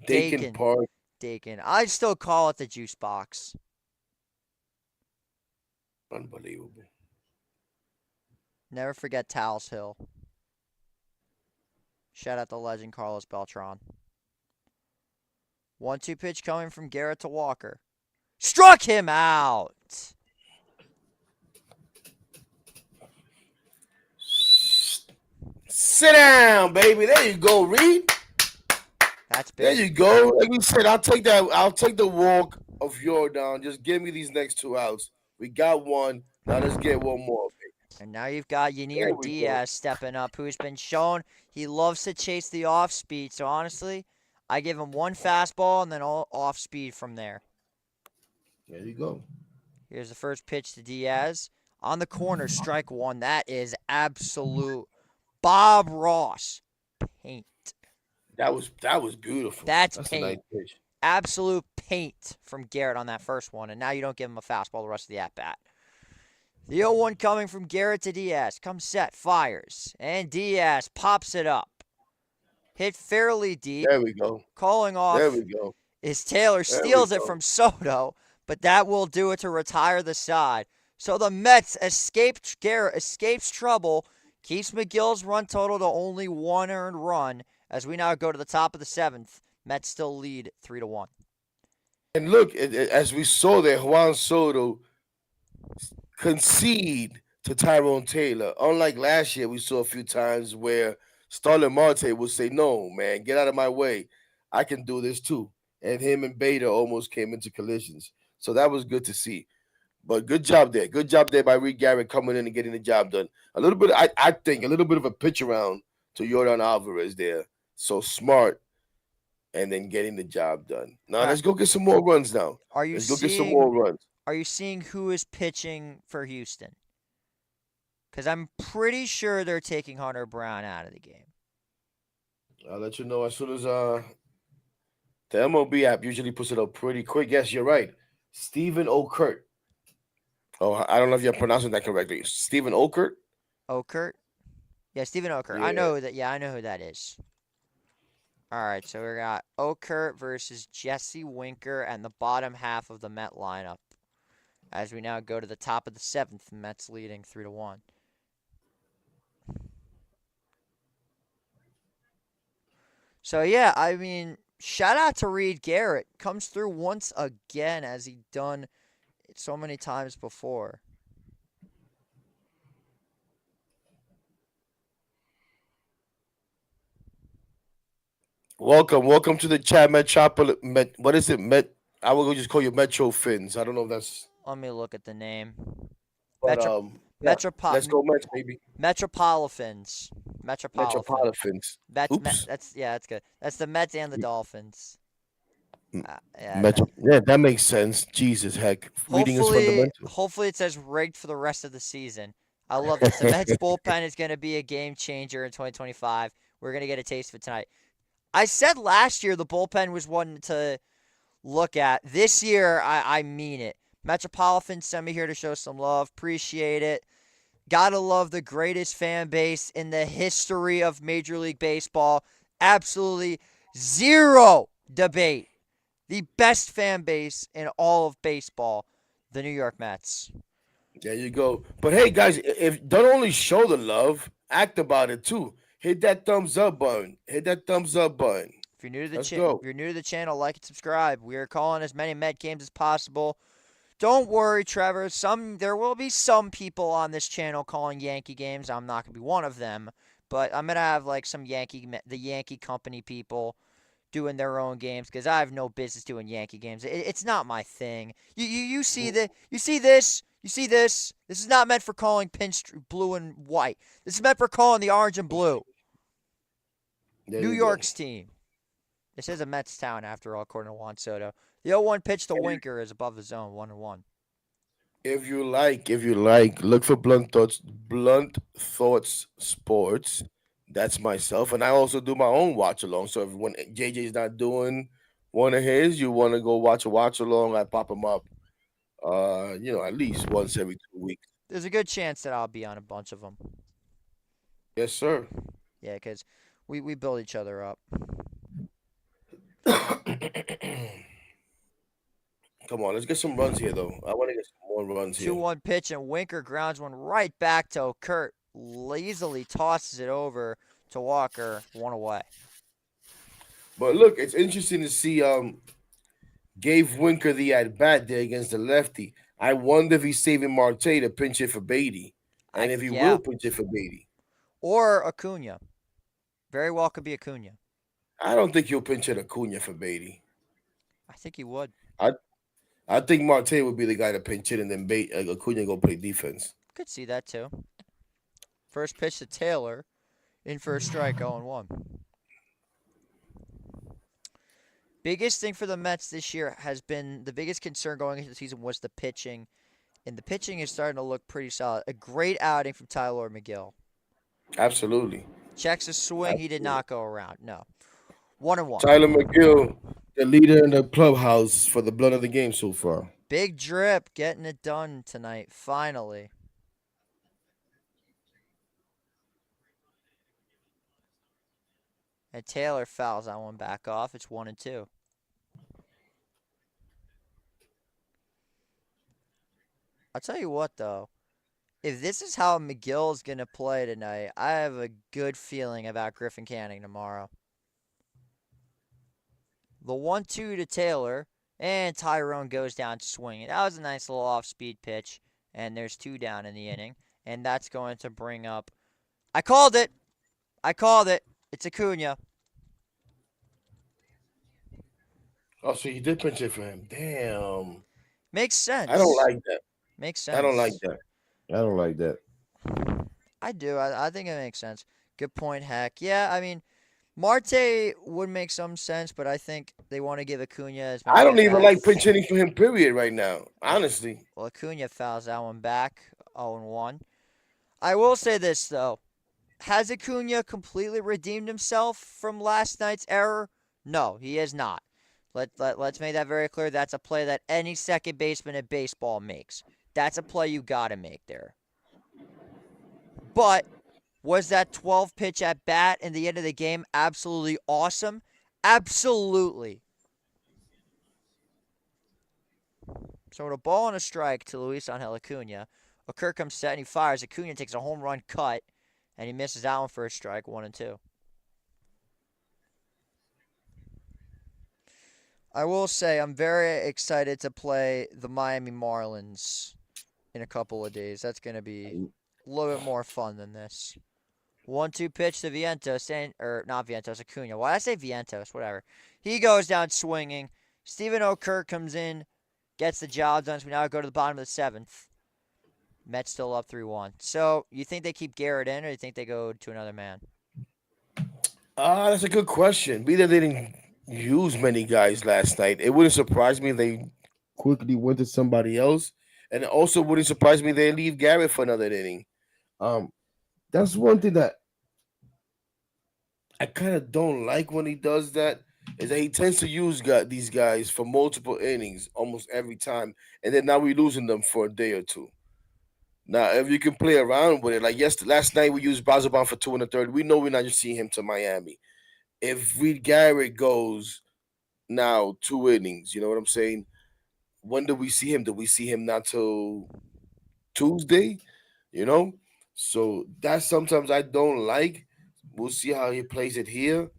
Dakin Dakin. Park. Dakin. I'd still call it the juice box. Unbelievable. Never forget Tal's Hill. Shout out the legend Carlos Beltran. 1-2 pitch coming from Garrett to Walker. Struck him out. Sit down, baby. There you go, Reed. That's There big. you go. Like we said, I'll take that. I'll take the walk of Jordan. Just give me these next 2 outs. We got one. Now let's get one more. And now you've got There Yanir we go. Diaz stepping up, who's been shown he loves to chase the off speed. So honestly, I give him one fastball and then all off speed from there. There you go. Here's the first pitch to Diaz. On the corner, strike one. That is absolute Bob Ross paint. That was beautiful. That's That's a nice paint. pitch. Absolute paint from Garrett on that first one. And now you don't give him a fastball the rest of the at bat. The 0-1 coming from Garrett to Diaz. Comes set, fires. And Diaz pops it up. Hit fairly deep. There we go. Calling There we off go. is Taylor. There we Steals it go. from Soto. But that will do it to retire the side. So the Mets escaped. Garrett escapes trouble. Keeps McGill's run total to only one earned run. As we now go to the top of the seventh. Mets still lead 3-1. And look, as we saw there, Juan Soto concede to Tyrone Taylor. Unlike last year, we saw a few times where Starlin Marte would say, "No, man, get out of my way. I can do this too." And him and Beta almost came into collisions. So that was good to see. But good job there. Good job there by Reed Garrett coming in and getting the job done. A little bit, I think, a little bit of a pitch around to Jordan Alvarez there. So smart and then getting the job done. Now All right. let's go get some more runs now. Are you Let's go get some more seeing runs. are you seeing who is pitching for Houston? Because I'm pretty sure they're taking Hunter Brown out of the game. I'll let you know as soon as the MLB app usually puts it up pretty quick. Yes, you're right. Stephen Okert. Oh, I don't know if you're pronouncing that correctly. Stephen Okert? Okert? Yeah, Stephen Okert. I Yeah. know that. Yeah, I know who that is. All right, so we got Okert versus Jesse Winker and the bottom half of the Met lineup. As we now go to the top of the seventh, Mets leading 3-1. So yeah, I mean, shout out to Reed Garrett. Comes through once again as he done so many times before. Welcome to the chat, Metropolis. What is it? I will just call you Metro Fins. I don't know if that's, Let me look at the name. but Metro yeah. Metropop Let's go Mets, baby. Metropolitans. Metropolitan. Metropolitans. That's Oops. yeah, that's good. That's the Mets and the Dolphins. M- Yeah. Metro. Yeah, that makes sense. Jesus heck, reading is fundamental. Hopefully it says rigged for the rest of the season. I love this. The Mets bullpen is going to be a game changer in 2025. We're going to get a taste of it tonight. I said last year the bullpen was one to look at. This year, I mean it. Metropolitan sent me here to show some love. Appreciate it. Gotta love the greatest fan base in the history of Major League Baseball. Absolutely zero debate. The best fan base in all of baseball, the New York Mets. There you go. But hey, guys, if don't only show the love, act about it too. Hit that thumbs up button. Hit that thumbs up button. If you're new to the Let's go. if you're new to the channel, like and subscribe. We are calling as many Met games as possible. Don't worry, Trevor. There will be some people on this channel calling Yankee games. I'm not gonna be one of them, but I'm gonna have like some the Yankee company people doing their own games because I have no business doing Yankee games. It's not my thing. You see you see this. This is not meant for calling blue and white. This is meant for calling the orange and blue. There New you go. York's team. This is a Mets town after all, according to Juan Soto. The 0-1 pitch to Winker is above the zone, 1-1. If you like, look for Blunt Thoughts Sports. That's myself, and I also do my own watch along. So if when JJ's not doing one of his, you want to go watch a watch along, I pop them up At least once every 2 weeks. There's a good chance that I'll be on a bunch of them. Yes, sir. Yeah, because we build each other up. Come on, let's get some runs here, though. I want to get some more runs here. 2-1 pitch, and Winker grounds one right back to Kurt. Easily tosses it over to Walker, one away. But look, it's interesting to see gave Winker the at bat there against the lefty. I wonder if he's saving Marte to pinch hit for Beatty, and if he Yeah, will pinch it for Beatty. or Acuna. Very well could be Acuna. I don't think he'll pinch hit Acuna for Beatty. I think he would. I I think Marte would be the guy to pinch it, and then Acuna go play defense. Could see that too. First pitch to Taylor, in for a strike, 0-1. Biggest thing for the Mets this year has been the biggest concern going into the season was the pitching, and the pitching is starting to look pretty solid. A great outing from Tyler McGill. Absolutely. Checks a swing, he did Absolutely. not go around. No, 1-1. Tyler McGill, the leader in the clubhouse for the blood of the game so far. Big drip, getting it done tonight, finally. And Taylor fouls that one back off. It's 1-2. I'll tell you what, though. If this is how McGill's going to play tonight, I have a good feeling about Griffin Canning tomorrow. The 1-2 to Taylor, and Tyrone goes down swinging. That was a nice little off-speed pitch, and there's 2 down in the inning. And that's going to bring up... I called it! I called it! It's Acuna. Oh, so you did pinch it for him. Damn. Makes I don't sense. like that. Makes I don't like sense. that. I don't like that. I do. I think it makes sense. Good point, Heck. Yeah, I mean, Marte would make some sense, but I think they want to give Acuna as I many don't at even like pinch bats. hitting for him, period, right now. Yeah. Honestly. Well, Acuna fouls that one back, 0-1. I will say this, though. Has Acuna completely redeemed himself from last night's error? No, he has not. Let's make that very clear. That's a play that any second baseman in baseball makes. That's a play you got to make there. But was that 12 pitch at bat in the end of the game absolutely awesome? Absolutely. So with a ball and a strike to Luis Angel Acuna, Okur comes set and he fires. Acuna takes a home run cut, and he misses that one for a strike, 1-2. I will say I'm very excited to play the Miami Marlins in a couple of days. That's going to be a little bit more fun than this. 1-2 pitch to Vientos, or not Vientos, Acuna. Why did I say Vientos? Whatever. He goes down swinging. Stephen O'Kirk comes in, gets the job done. So we now go to the bottom of the 7th. Mets still up 3-1. So you think they keep Garrett in, or do you think they go to another man? That's a good question. Be that they didn't use many guys last night. It wouldn't surprise me if they quickly went to somebody else. And it also wouldn't surprise me if they leave Garrett for another inning. Um, that's one thing that I kind of don't like when he does that. Is that he tends to use these guys for multiple innings almost every time, and then now we're losing them for a day or two. Now, if you can play around with it, like last night we used Bazaban for two and a third. We know we're not just seeing him to Miami. If Reed Garrett goes now 2 innings, you know what I'm saying? When do we see him? Do we see him not till Tuesday? You know, so that's sometimes I don't like. We'll see how he plays it here.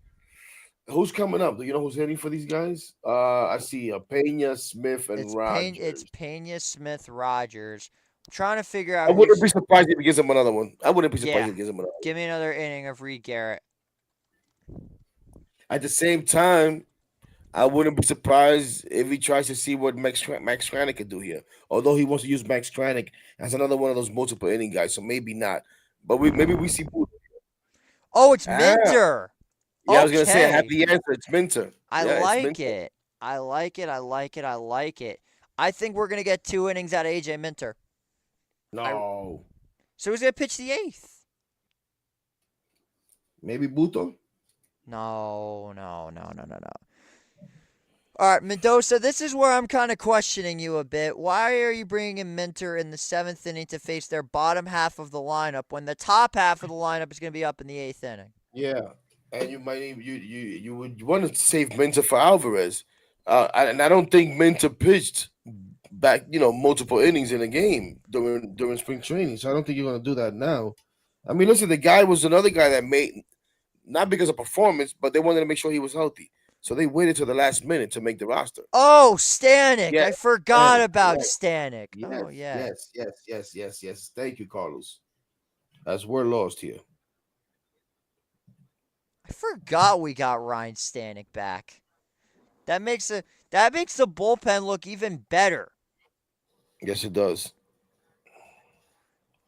Who's coming up? Do you know who's hitting for these guys? I see Pena, Smith, and It's Rogers. Pena, Smith, Rogers. I'm trying to figure I out wouldn't who's. be surprised if he gives him another one. I wouldn't be surprised Yeah. if he gives him another one. Give me another inning of Reed Garrett. At the same time, I wouldn't be surprised if he tries to see what Max Stranick can do here. Although he wants to use Max Stranick as another one of those multiple inning guys, so maybe not. But maybe we see. Oh, it's Ah, Minter. yeah, I was gonna say I have Okay. the answer. It's Minter. I Yeah, it's like Minter. it. I like it. I like it. I like it. I think we're gonna get 2 innings out of AJ Minter. I No, so who's gonna pitch the 8th? maybe Buto. No, no, no, no, no, no. All right, Mendoza, this is where I'm kind of questioning you a bit. Why are you bringing in Minter in the seventh inning to face their bottom half of the lineup when the top half of the lineup is going to be up in the eighth inning? Yeah, and you might even you would want to save Minter for Alvarez, and I don't think Minter pitched back multiple innings in a game during spring training. So I don't think you're going to do that now. I mean, listen, the guy was another guy that made not because of performance, but they wanted to make sure he was healthy. So they waited till the last minute to make the roster. Oh, Stanek. Yeah, I forgot Stanek, about correct. Stanek. Oh, Yes, yeah. yes. Thank you, Carlos. As we're lost here. I forgot we got Ryan Stanek back. That makes the that makes the bullpen look even better. Yes, it does.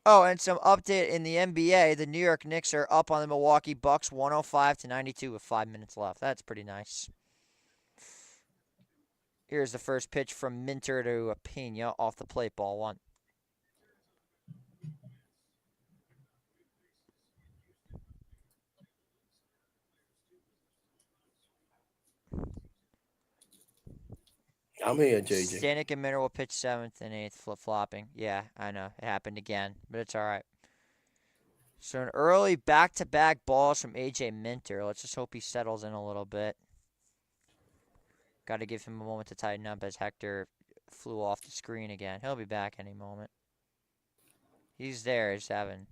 Oh, and some update in the NBA. The New York Knicks are up on the Milwaukee Bucks 105-92 with 5 minutes left. That's pretty nice. Here's the first pitch from Minter to Pena off the plate, ball one. I'm here, JJ. Stanek and Minter will pitch seventh and eighth, flip flopping. Yeah, I know. It happened again, but it's all right. So an early back-to-back balls from AJ Minter. Let's just hope he settles in a little bit. Got to give him a moment to tighten up as Hector flew off the screen again. He'll be back any moment. He's there. He's having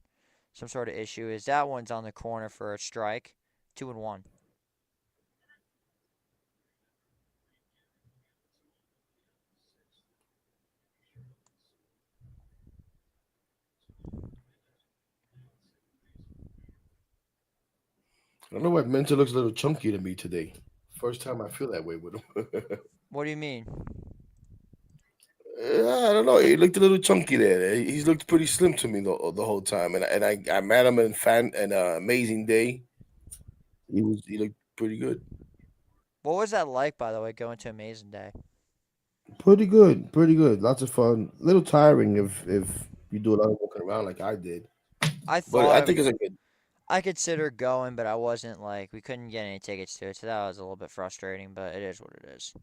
some sort of issue. Is that one's on the corner for a strike? 2-1. I don't know why Mentor looks a little chunky to me today. First time I feel that way with him. What do you mean? I don't know. He looked a little chunky there. He's looked pretty slim to me the whole time. And I met him in fan an amazing day. He looked pretty good. What was that like, by the way, going to Amazing Day? Pretty good, pretty good. Lots of fun. A little tiring if you do a lot of walking around like I did. I But thought I of think it's a good. I considered going, but I wasn't like we couldn't get any tickets to it, so that was a little bit frustrating. But it is what it is.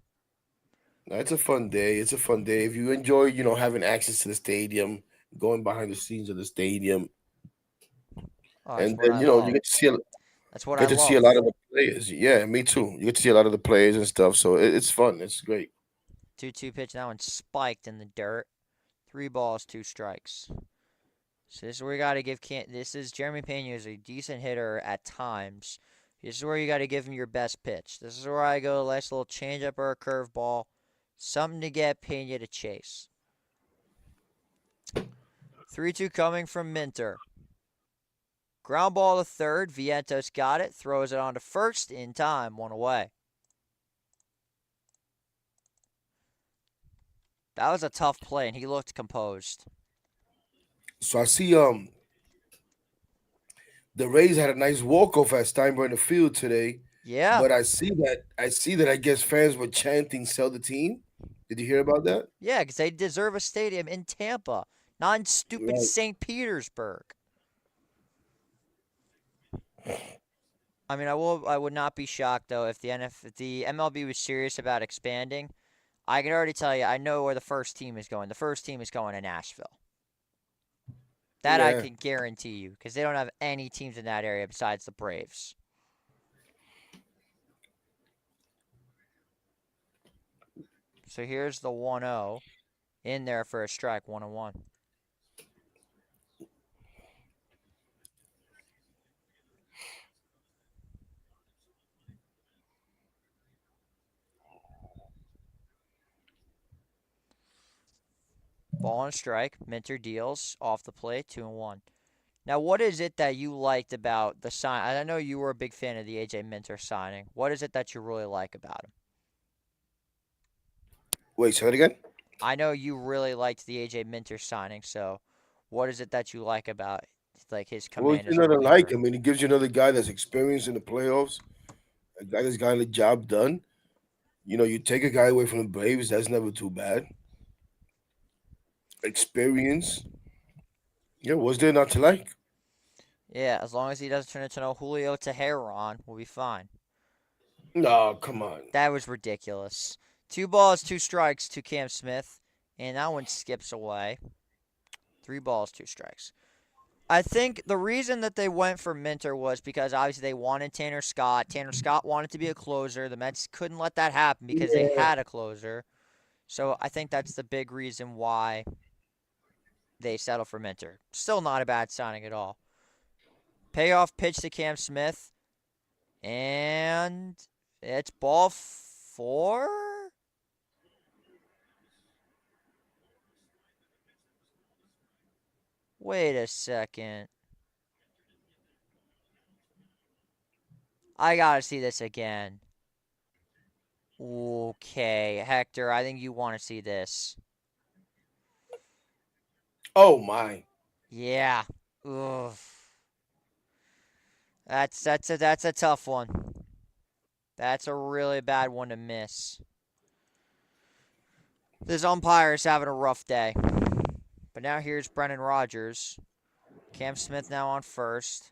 It's a fun day. It's a fun day. If you enjoy, having access to the stadium, going behind the scenes of the stadium, Oh, that's and what then I you love. get to see That's what I get to see a love. lot of the players. Yeah, me too. You get to see a lot of the players and stuff. So it's fun. It's great. 2-2 pitch. That one spiked in the dirt. 3 balls, 2 strikes. So this is where you got to give This is Jeremy Pena is a decent hitter at times. This is where you got to give him your best pitch. This is where I go a nice little changeup or a curveball, something to get Pena to chase. 3-2 coming from Minter. Ground ball to third. Vientos got it. Throws it on to first in time. One away. That was a tough play, and he looked composed. So I see the Rays had a nice walk off at Steinbrenner Field today, Yeah. but I see that I guess fans were chanting "Sell the team." Did you hear about that? Yeah, because they deserve a stadium in Tampa, not in stupid Right. St. Petersburg. I mean, I would not be shocked though if the MLB was serious about expanding. I can already tell you, I know where the first team is going. The first team is going to Nashville. That I Yeah. can guarantee you, because they don't have any teams in that area besides the Braves. So here's the 1-0 in there for a strike, 1-1. Ball and strike. Minter deals off the plate, 2-1. Now, what is it that you liked about the sign? I know you were a big fan of the AJ Minter signing. What is it that you really like about him? Wait, say that again. I know you really liked the AJ Minter signing, so what is it that you like about like his Well, command you as a know, to like. reliever? I mean, he gives you another guy that's experienced in the playoffs, a guy that's gotten the job done. You take a guy away from the Braves, that's never too bad. Experience. Yeah, what's there not to like? Yeah, as long as he doesn't turn into no Julio Teheran, we'll be fine. No, come on. That was ridiculous. 2 balls, 2 strikes to Cam Smith, and that one skips away. 3 balls, 2 strikes. I think the reason that they went for Minter was because obviously they wanted Tanner Scott. Tanner Scott wanted to be a closer. The Mets couldn't let that happen because they Yeah. had a closer. So I think that's the big reason why they settled for Minter. Still not a bad signing at all. Payoff pitch to Cam Smith, and it's ball four? Wait a second. I gotta see this again. Okay, Hector, I think you want to see this. Oh my. Yeah. Ugh. That's a tough one. That's a really bad one to miss. This umpire is having a rough day. But now here's Brennan Rodgers. Cam Smith now on first.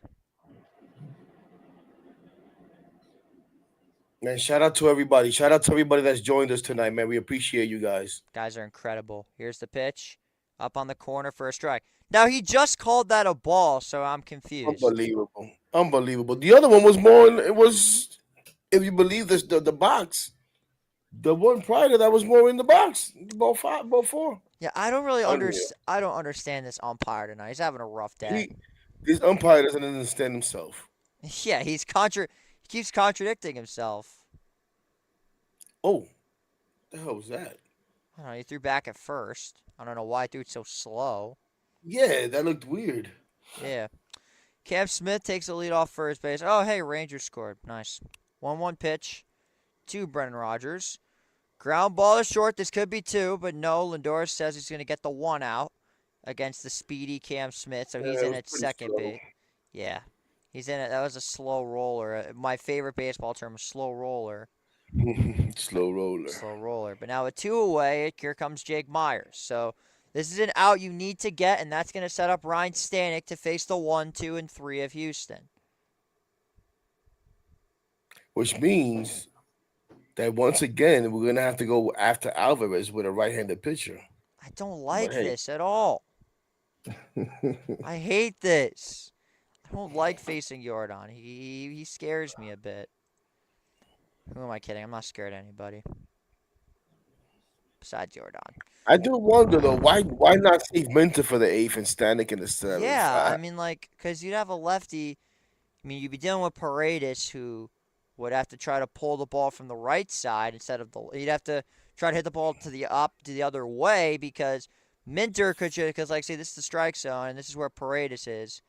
Man, shout out to everybody. Shout out to everybody that's joined us tonight, man. We appreciate you guys. Guys are incredible. Here's the pitch. Up on the corner for a strike. Now he just called that a ball, so I'm confused. Unbelievable. Unbelievable. The other one was more it was, if you believe this, the box. The one prior to that was more in the box. Ball five, ball four. Yeah, I don't really Unreal. I don't understand this umpire tonight. He's having a rough day. He this umpire doesn't understand himself. Yeah, he keeps contradicting himself. Oh, the hell was that? I don't know, he threw back at first. I don't know why he threw it so slow. Yeah, that looked weird. Yeah. Cam Smith takes the lead off first base. Oh, hey, Rangers scored. Nice. 1-1 pitch to Brennan Rodgers. Ground ball is short. This could be two, but no. Lindor says he's going to get the one out against the speedy Cam Smith, so he's Yeah, it in was at pretty second slow. base. Yeah. He's in it. That was a slow roller. My favorite baseball term is slow roller. Slow roller. Slow roller. But now with two away, here comes Jake Myers. So this is an out you need to get, and that's going to set up Ryan Stanek to face the 1, 2, and 3 of Houston. Which means that once again we're gonna have to go after Alvarez with a right-handed pitcher. I don't But like hey, this at all. I hate this. I don't like facing Jordan. He scares me a bit. Who am I kidding? I'm not scared of anybody besides Jordan. I do wonder though, why not save Minter for the eighth and Stanek in the seventh? Yeah, I mean, like, because you'd have a lefty. I mean, you'd be dealing with Paredes, who would have to try to pull the ball from the right side instead of the. You'd have to try to hit the ball to the other way because Minter could, because like say this is the strike zone and this is where Paredes is.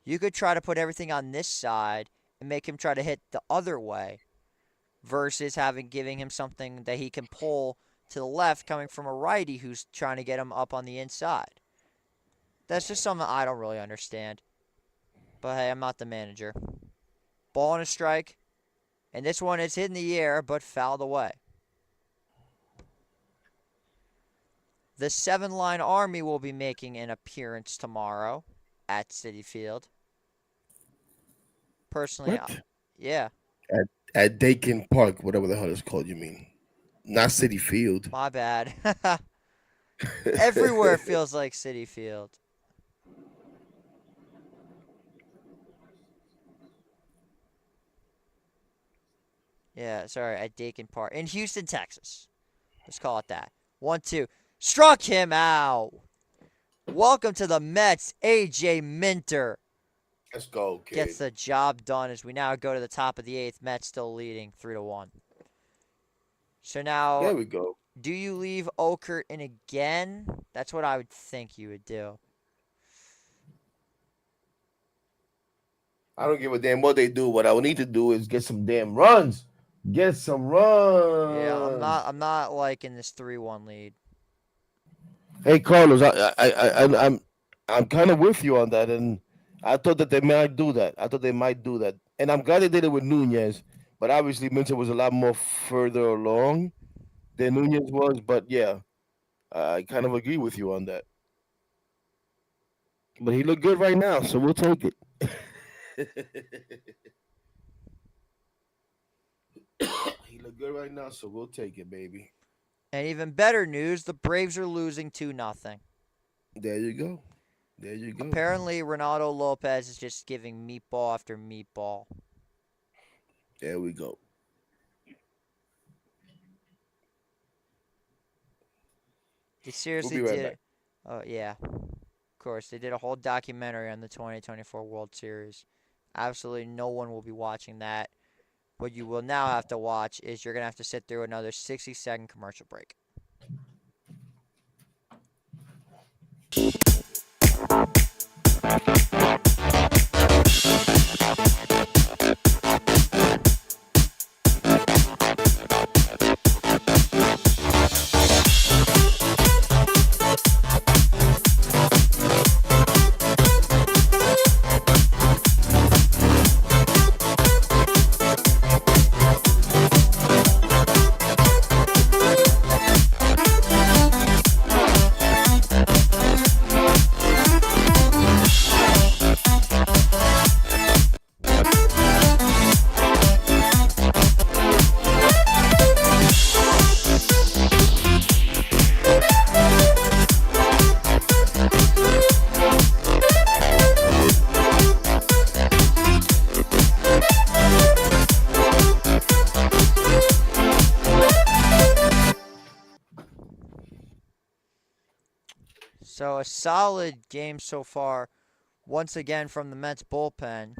You could try to put everything on this side and make him try to hit the other way versus giving him something that he can pull to the left coming from a righty who's trying to get him up on the inside. That's just something I don't really understand. But hey, I'm not the manager. Ball and a strike. And this one is hit in the air but fouled away. The 7-line Army will be making an appearance tomorrow at Citi Field. Personally, What? yeah, At at Dakin Park, whatever the hell it's called, you mean? Not City Field. my bad. Everywhere feels like Citi Field. Yeah, sorry, at Dakin Park. In Houston, Texas. Let's call it that. 1-2. Struck him out. Welcome to the Mets, A.J. Minter. Let's go, Gets kid. the job done as we now go to the top of the eighth. Mets still leading 3-1. So now, There we go. do you leave Okert in again? That's what I would think you would do. I don't give a damn what they do. What I would need to do is get some damn runs. Get some Yeah, I'm runs. not. I'm not liking this 3-1 lead. Hey, Carlos, I'm kind of with you on that, and I thought that they might do that. I thought they might do that, and I'm glad they did it with Nunez. But obviously, Minter was a lot more further along than Nunez was. But yeah, I kind of agree with you on that. But he looked good right now, so we'll take it. good right now, so we'll take it, baby. And even better news, the Braves are losing 2-0. There you go. There you go. Apparently, Ronaldo Lopez is just giving meatball after meatball. There we go. They We'll seriously be right back. did. Oh, yeah. Of course, they did a whole documentary on the 2024 World Series. Absolutely no one will be watching that. What you will now have to watch is you're going to have to sit through another 60-second commercial break. So, a solid game so far, once again from the Mets bullpen.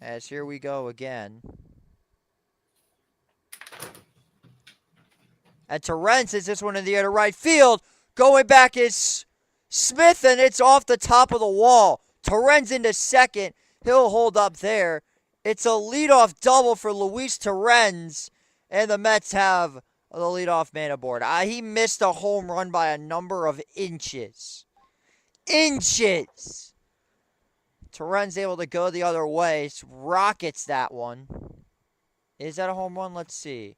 As here we go again. And Torrens is this one in the air to right field. Going back is Smith, and it's off the top of the wall. Torrens into second. He'll hold up there. It's a leadoff double for Luis Torrens, and the Mets have the leadoff man aboard. He missed a home run by a number of inches. Inches! Torrens able to go the other way. Rockets that one. Is that a home run? Let's see.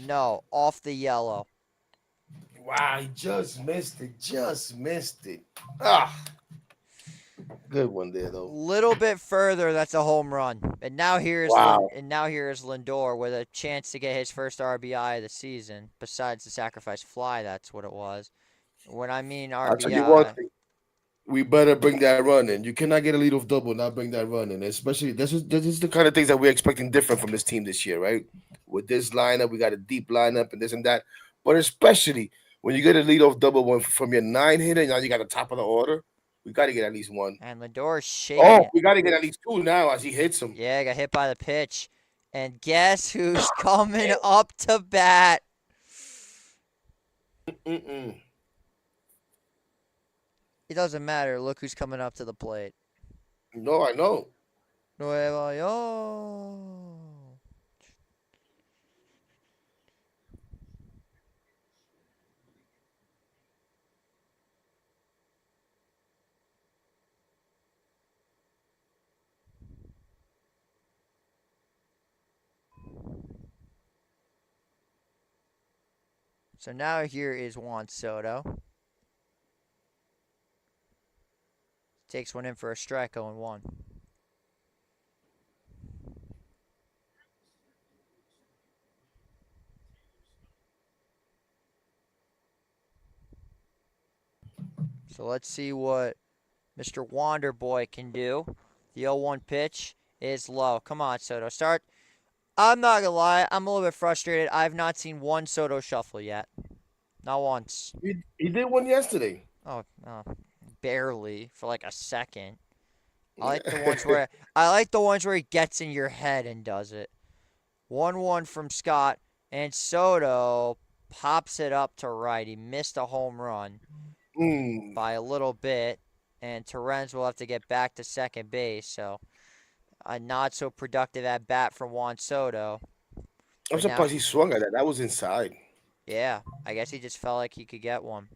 No, off the yellow. Wow, he just missed it. Just missed it. Ah, good one there though. Little bit further, that's a home run. And now Wow. here is Lindor with a chance to get his first RBI of the season. Besides the sacrifice fly, that's what it was. When I mean I'll tell you one RBI, thing. We better bring that run in. You cannot get a lead off double, not bring that run in. Especially this is the kind of things that we're expecting different from this team this year, right? With this lineup, we got a deep lineup and this and that. But especially when you get a lead off double one from your nine hitter, now you got the top of the order. We got to get at least one. and Lindor is shaking Oh, it. we got to get at least two now as he hits him. Yeah, got hit by the pitch. And guess who's coming up to bat? Mm-mm. It doesn't matter. Look who's coming up to the plate. No, I know. Nueva York. So now here is Juan Soto. Takes one in for a strike, 0-1. So let's see what Mr. Wanderboy can do. The 0-1 pitch is low. Come on, Soto. Start. I'm not going to lie. I'm a little bit frustrated. I've not seen one Soto shuffle yet. Not once. He did one yesterday. Oh, barely for like a second. I like the ones where he gets in your head and does it. 1-1 from Scott, and Soto pops it up to right. He missed a home run Mm. by a little bit, and Torrens will have to get back to second base. So a not so productive at bat from Juan Soto. I'm But now, surprised he swung at that. That was inside. yeah, I guess he just felt like he could get one.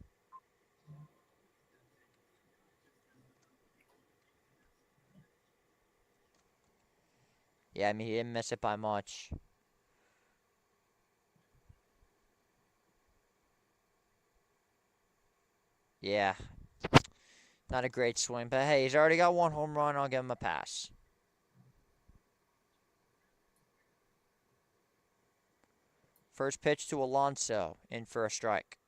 Yeah, I mean, he didn't miss it by much. Yeah, not a great swing, but hey, he's already got one home run. I'll give him a pass. First pitch to Alonso, in for a strike.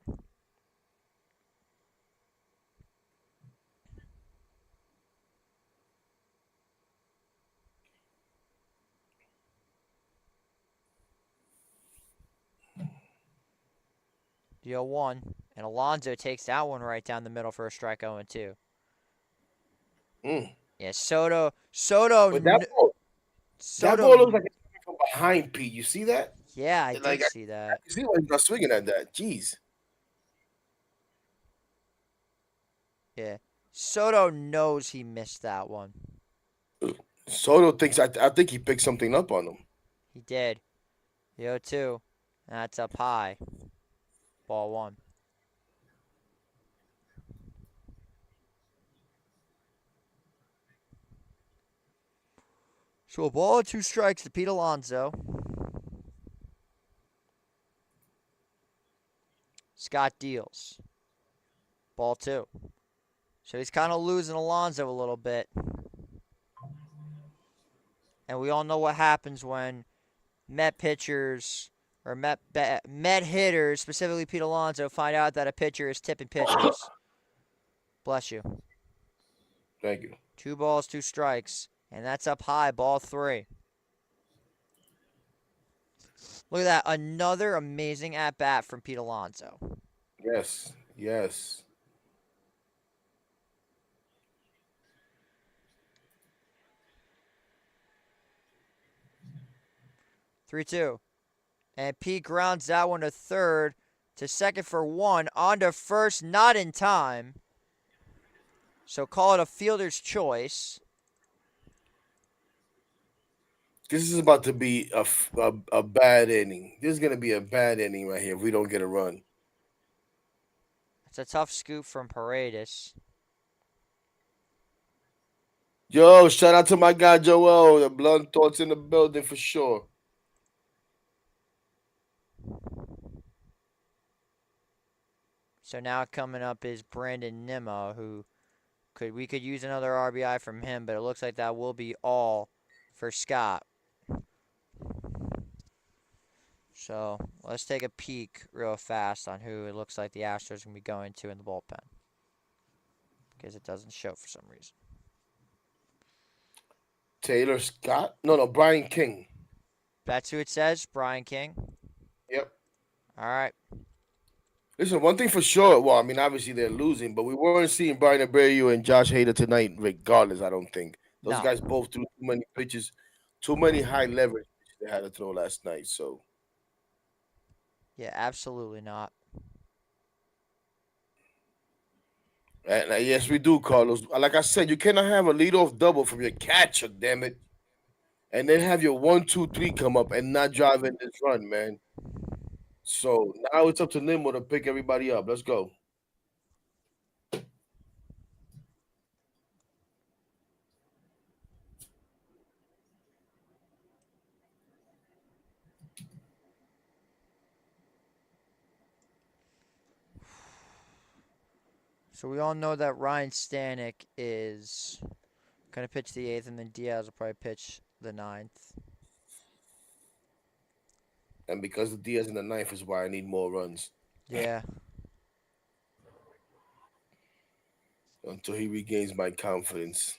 Deal one, and Alonso takes that one right down the middle for a strike 0-2. Mm. Yeah, Soto, But that Soto. ball looks like it's coming from behind, Pete. You see that? Yeah, I Like did I see that. can see why he's not swinging at that. Jeez. Yeah, Soto knows he missed that one. Soto thinks I think he picked something up on him. He did. The 0-2. That's up high. Ball one. So a ball and two strikes to Pete Alonso. Scott deals. Ball two. So he's kind of losing Alonso a little bit. And we all know what happens when Met pitchers or Met hitters, specifically Pete Alonso, find out that a pitcher is tipping pitches. Bless you. Thank you. Two balls, two strikes. And that's up high, ball three. Look at that. Another amazing at bat from Pete Alonso. Yes. Yes. 3-2. And Pete grounds that one to third, to second for one, on to first, not in time. So call it a fielder's choice. This is about to be a bad inning. This is gonna be a bad inning right here if we don't get a run. It's a tough scoop from Paredes. Yo, shout out to my guy Joel. The blunt thoughts in the building for sure. So now coming up is Brandon Nimmo, who we could use another RBI from him, but it looks like that will be all for Scott. So let's take a peek real fast on who it looks like the Astros are going to be going to in the bullpen, because it doesn't show for some reason. Taylor Scott? No, Brian King. That's who it says, Brian King. Yep. All right. Listen, one thing for sure. Well, I mean, obviously they're losing, but we weren't seeing Brian Abreu and Josh Hader tonight, regardless. I don't think those No. guys both threw too many pitches, too many high leverage pitches they had to throw last night. So, Yeah, absolutely not. and yes, we do, Carlos. Like I said, you cannot have a leadoff double from your catcher, damn it, and then have your 1, 2, 3 come up and not drive in this run, man. So now it's up to Nimmo to pick everybody up. Let's go. So we all know that Ryan Stanek is going to pitch the eighth, and then Diaz will probably pitch the ninth. And because the Diaz in the ninth is why I need more runs Yeah. until he regains my confidence.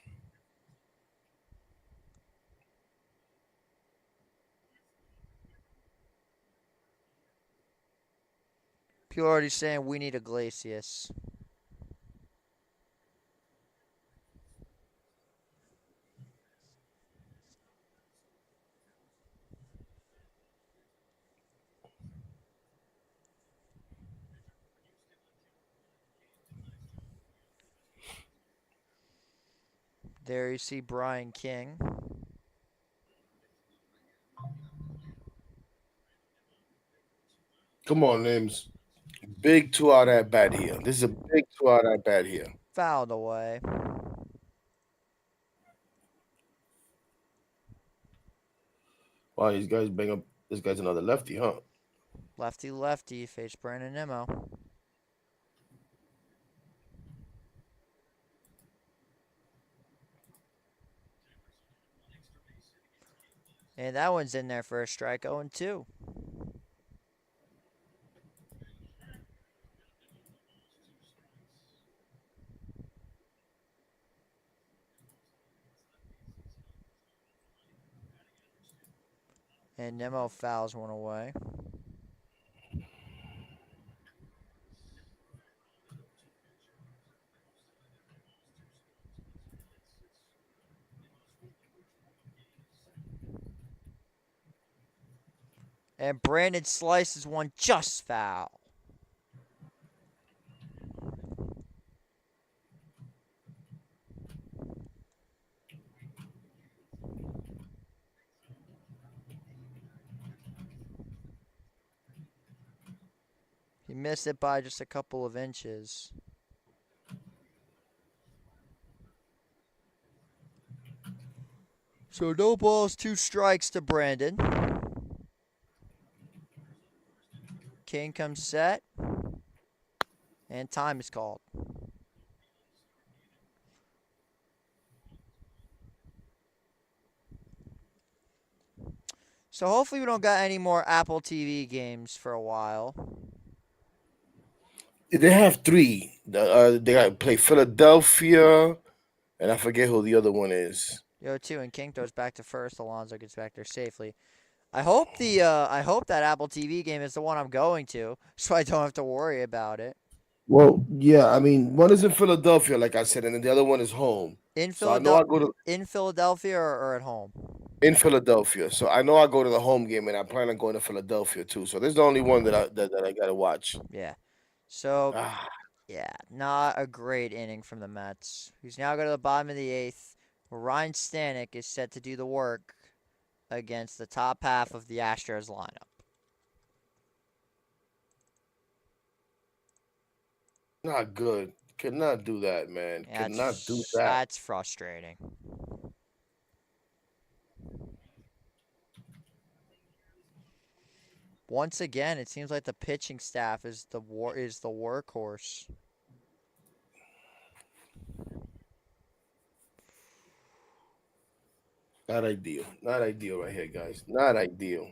People are already saying we need Iglesias. There you see Brian King. Come on, Nims. Big 2 out at bat here. This is a big 2 out at bat here. Fouled away. Wow, these guys bring up. This guy's another lefty, huh? Lefty lefty face Brandon Nimmo. And that one's in there for a strike 0-2. And Nemo fouls one away. And Brandon slices one just foul. He missed it by just a couple of inches. So no balls, two strikes to Brandon. King comes set, and time is called. So hopefully we don't got any more Apple TV games for a while. They have three. They got play Philadelphia, and I forget who the other one is. Yo, two, and King throws back to first. Alonso gets back there safely. I hope that Apple TV game is the one I'm going to, so I don't have to worry about it. Well, yeah, I mean, one is in Philadelphia, like I said, and then the other one is home. In So I know I Philadelphia, go to in Philadelphia or at home. in Philadelphia. So I know I go to the home game, and I plan on going to Philadelphia too. So this is the only one that I gotta watch. Yeah. So Ah, yeah, not a great inning from the Mets. Who's now go to the bottom of the eighth, where Ryan Stanek is set to do the work against the top half of the Astros lineup. not good. Could not do that, man. Yeah, Could not do that's that. that's frustrating. Once again, it seems like the pitching staff is the workhorse. Not ideal. Not ideal right here, guys. Not ideal.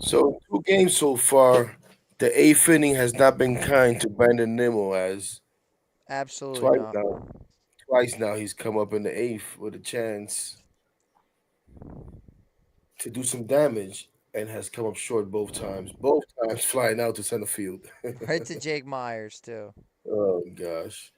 So 2 games so far. The eighth inning has not been kind to Brandon Nimmo as Absolutely twice not. now. Twice now he's come up in the eighth with a chance to do some damage and has come up short both times. Both times flying out to center field. Right to Jake Myers too. Oh gosh.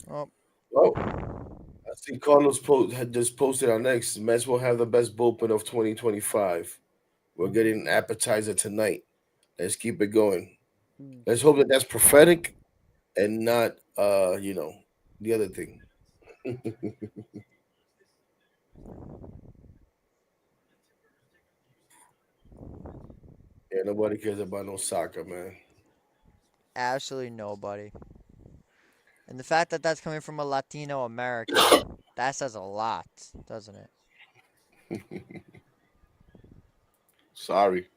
Oh, Well, I see Carlos had just posted our next. Mets will have the best bullpen of 2025. We're getting an appetizer tonight. Let's keep it going. Let's hope that that's prophetic and not, the other thing. Yeah, nobody cares about no soccer, man. absolutely nobody. And the fact that that's coming from a Latino American, that says a lot, doesn't it? Sorry.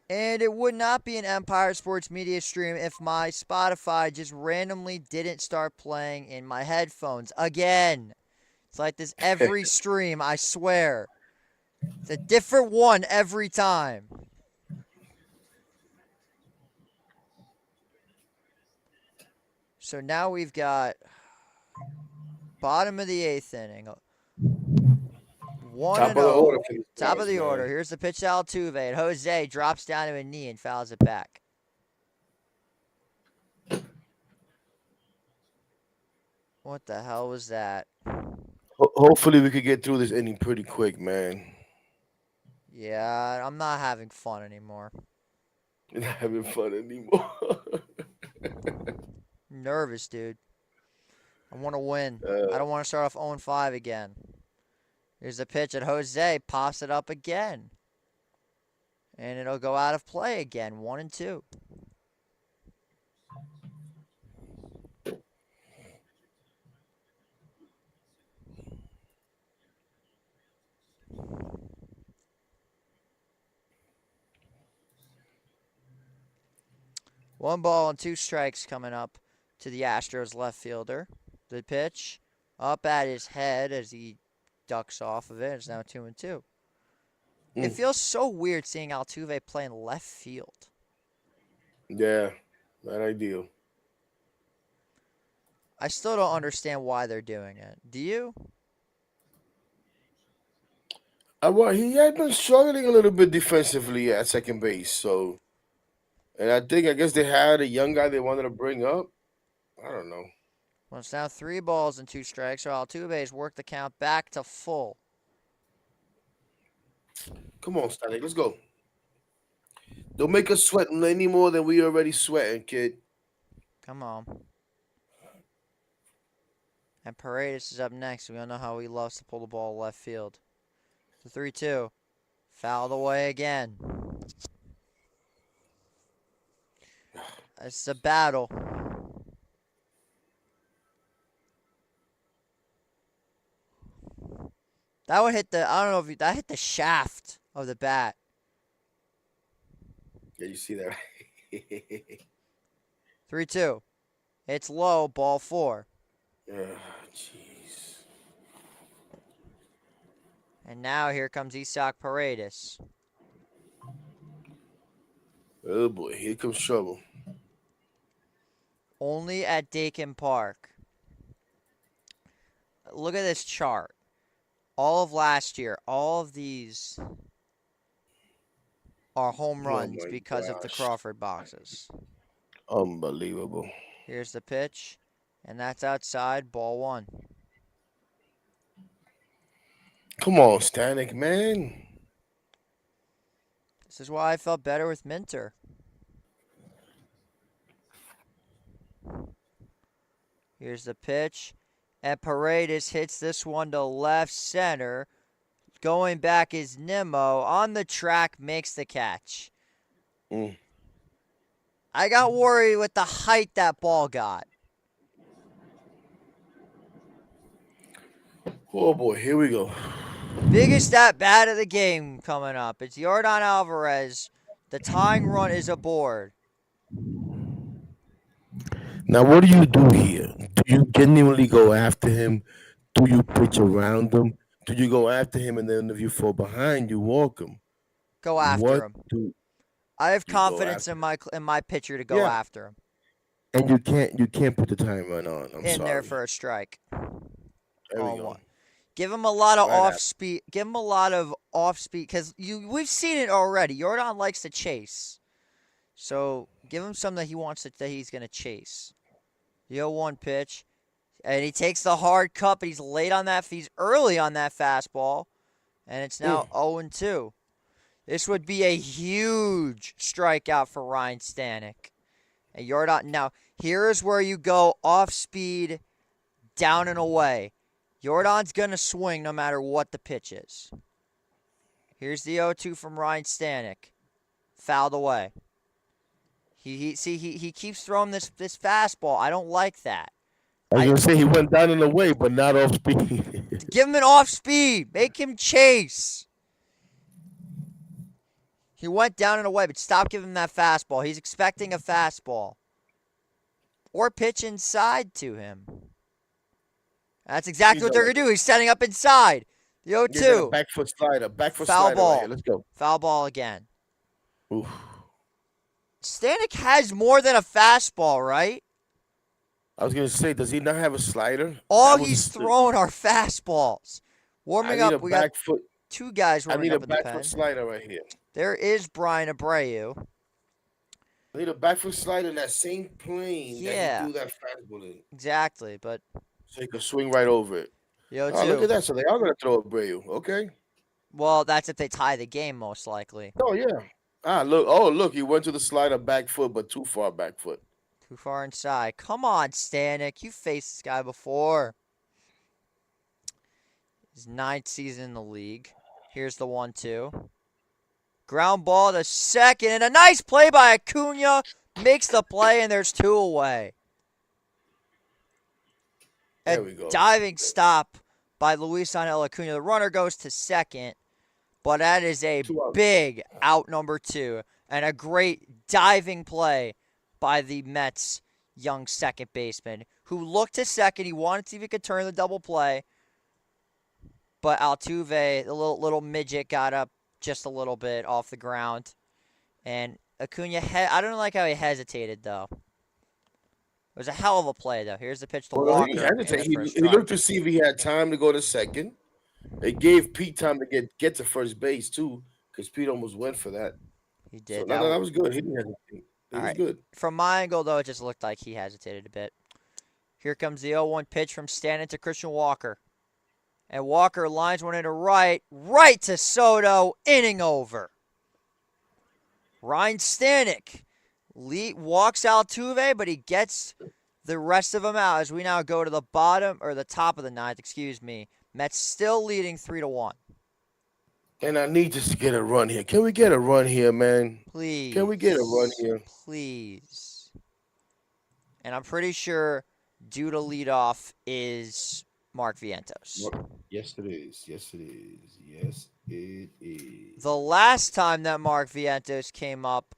And it would not be an Empire Sports Media stream if my Spotify just randomly didn't start playing in my headphones again. It's like this every stream, I swear. It's a different one every time. So now we've got bottom of the eighth inning. 1 Top and of the order 0. for these Top of guys, the order. man. Here's the pitch to Altuve, and Jose drops down to a knee and fouls it back. What the hell was that? Hopefully, we could get through this inning pretty quick, man. Yeah, I'm not having fun anymore. We're not having fun anymore. I'm nervous, dude. I want to win. I uh, don't want to start off 0-5 again. Here's the pitch, and Jose pops it up again. And it'll go out of play again. 1-2. One ball and two strikes coming up to the Astros left fielder. The pitch up at his head as he ducks off of it. It's now 2-2. It mm, feels so weird seeing Altuve playing left field. yeah, not ideal. I still don't understand why they're doing it. Do you? Well, he had been struggling a little bit defensively at second base, so and I guess they had a young guy they wanted to bring up. I don't know. Well, it's now 3 balls and 2 strikes, so Altuve's worked the count back to full. Come on, Stanek, let's go. Don't make us sweat any more than we already sweating, kid. Come on. And Paredes is up next. We all know how he loves to pull the ball left field. The 3-2. Fouled away again. It's a battle. That would hit I don't know if that hit the shaft of the bat. Yeah, you see that? 3-2. It's low, ball 4. Jeez. And now here comes Isaac Paredes. Oh boy, here comes trouble. Only at Dakin Park. Look at this chart. All of last year, all of these are home Oh runs my because of the gosh. Crawford boxes. Unbelievable. Here's the pitch, and that's outside, ball 1. Come on, Stanek, man. This is why I felt better with Minter. Here's the pitch, and Paredes hits this one to left center. Going back is Nimmo. On the track, makes the catch. Mm. I got worried with the height that ball got. Oh boy, here we go. Biggest at bat of the game coming up. It's Yordan Alvarez. The tying run is aboard. Now, what do you do here? Do you genuinely go after him? Do you pitch around him? Do you go after him and then if you fall behind, you walk him? Go after What him. do I have you go confidence after? in my pitcher to go Yeah, after him. and you can't put the time run on. I'm In there sorry. for a strike. There we On go. one. Give him a lot of Right off after. speed. Give him a lot of off speed because we've seen it already. Jordan likes to chase, so give him something that he wants that he's gonna chase. The 0-1 pitch, and he takes the hard cut, but he's late on that. He's early on that fastball, and it's now Mm. 0-2. This would be a huge strikeout for Ryan Stanek. And Jordan. Now here's where you go off speed, down and away. Jordan's going to swing no matter what the pitch is. Here's the 0-2 from Ryan Stanek. Fouled away. He keeps throwing this fastball. I don't like that. I was I gonna say he went down in the way, but not off speed. Give him an off speed. Make him chase. He went down and away, but stop giving him that fastball. He's expecting a fastball. Or pitch inside to him. That's exactly He's what on they're like going to do. He's setting up inside. The he's like a 0-2. back foot Foul slider right here. ball. Let's go. Foul ball again. Oof. Stanek has more than a fastball, right? I was gonna say, does he not have a slider? All That he's was thrown are fastballs. I Warming need a up, we got back foot. two guys I warming need a up in the back foot pen. slider right here. There is Brian Abreu. I need a back foot slider in that same plane that he Yeah, threw that fastball in, exactly. But so he could swing right over it. yo, Oh, look too. at that! So they are gonna throw a Abreu. Okay. Well, that's if they tie the game, most likely. Oh yeah. Ah, look. Oh, look. He went to the slider back foot, but too far back foot. Too far inside. Come on, Stanek. You faced this guy before. His ninth season in the league. Here's the 1-2. Ground ball to second, and a nice play by Acuna makes the play, and there's two away. A There we go. diving stop by Luis Angel Acuna. The runner goes to second, but that is a 2 outs. big out number two, and a great diving play by the Mets' young second baseman, who looked to second. He wanted to see if he could turn the double play, but Altuve, the little midget, got up just a little bit off the ground. And Acuna, I don't like how he hesitated, though. It was a hell of a play, though. Here's the pitch to Well, he Walker in hesitated. the He, first he strike. looked to see if he had time to go to second. It gave Pete time to get to first base too, because Pete almost went for that. He So did no, that. no, that was good. He didn't hesitate. He All was right. good. From my angle, though, it just looked like he hesitated a bit. Here comes the 0-1 pitch from Stanton to Christian Walker. And Walker lines one into right to Soto, inning over. Ryan Stanek walks Altuve, but he gets the rest of them out as we now go to the bottom, or the top of the ninth, excuse me. Mets still leading 3-1. And I need just to get a run here. Can we get a run here, man? Can we get a run Please. here? Please. And I'm pretty sure due to leadoff is Mark Vientos. Yes, it is. Yes, it is. Yes, it is. The last time that Mark Vientos came up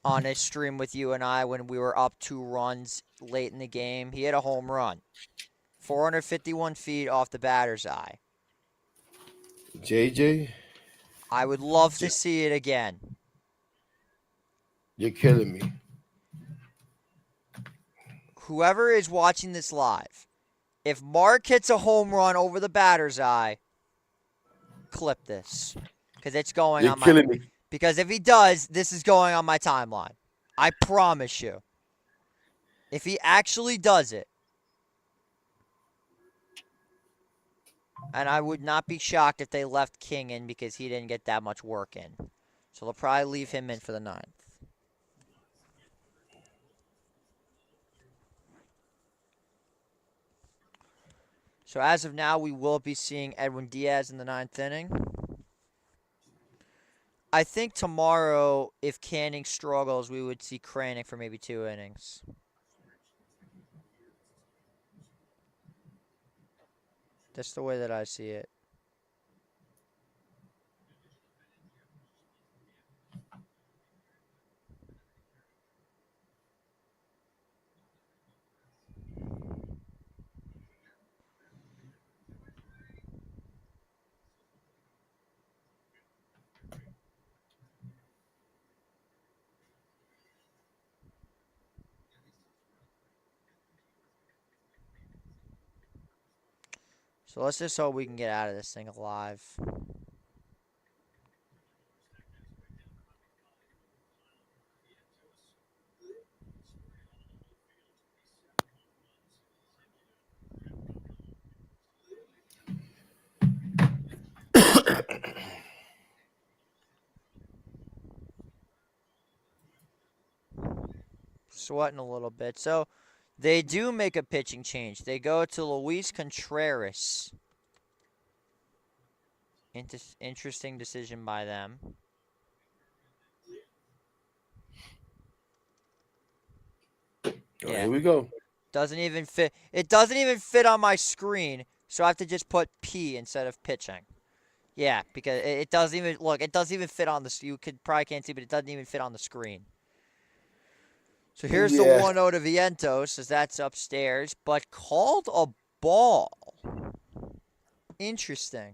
on a stream with you and I when we were up 2 runs late in the game, he hit a home run. 451 feet off the batter's eye. JJ, I would love to see it again. you're killing me. Whoever is watching this live, if Mark hits a home run over the batter's eye, clip this. Because it's going You're on my... killing me. Because if he does, this is going on my timeline. I promise you. If he actually does it, and I would not be shocked if they left King in because he didn't get that much work in. So they'll probably leave him in for the ninth. So as of now, we will be seeing Edwin Diaz in the ninth inning. I think tomorrow, if Canning struggles, we would see Craning for maybe 2 innings. That's the way that I see it. So let's just hope we can get out of this thing alive. Sweating a little bit. So they do make a pitching change. They go to Luis Contreras. Interesting decision by them. Oh, Yeah. here we go. Doesn't even fit. It doesn't even fit on my screen, so I have to just put P instead of pitching. Yeah, because it doesn't even look. It doesn't even fit on the. You probably can't see, but it doesn't even fit on the screen. So here's the Yeah. 1-0 to Vientos as that's upstairs, but called a ball. Interesting.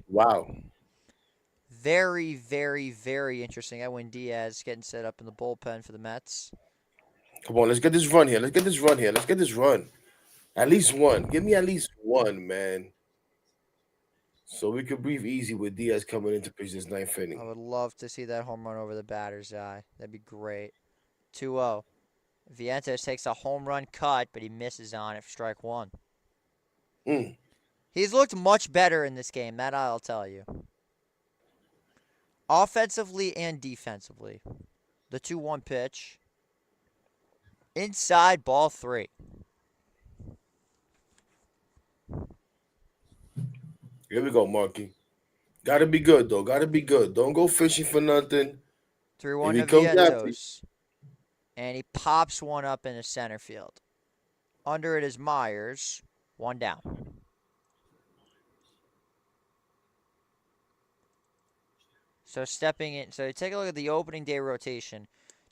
Wow. Very, very, very interesting. Edwin Diaz getting set up in the bullpen for the Mets. Come on, let's get this run here. Let's get this run here. Let's get this run. At least one. Give me at least one, man. So we could breathe easy with Diaz coming into pitch this ninth I inning. would love to see that home run over the batter's eye. That'd be great. 2-0. Vientos takes a home run cut, but he misses on it for strike one. Mm. He's looked much better in this game, that I'll tell you. Offensively and defensively. The 2-1 pitch. Inside ball three. Here we go, Marky. Gotta be good though. Gotta be good. Don't go fishing for nothing. 3 If 1 he to comes after you, Vientos. And he pops one up in the center field. Under it is Myers. One down. So stepping in. So take a look at the opening day rotation.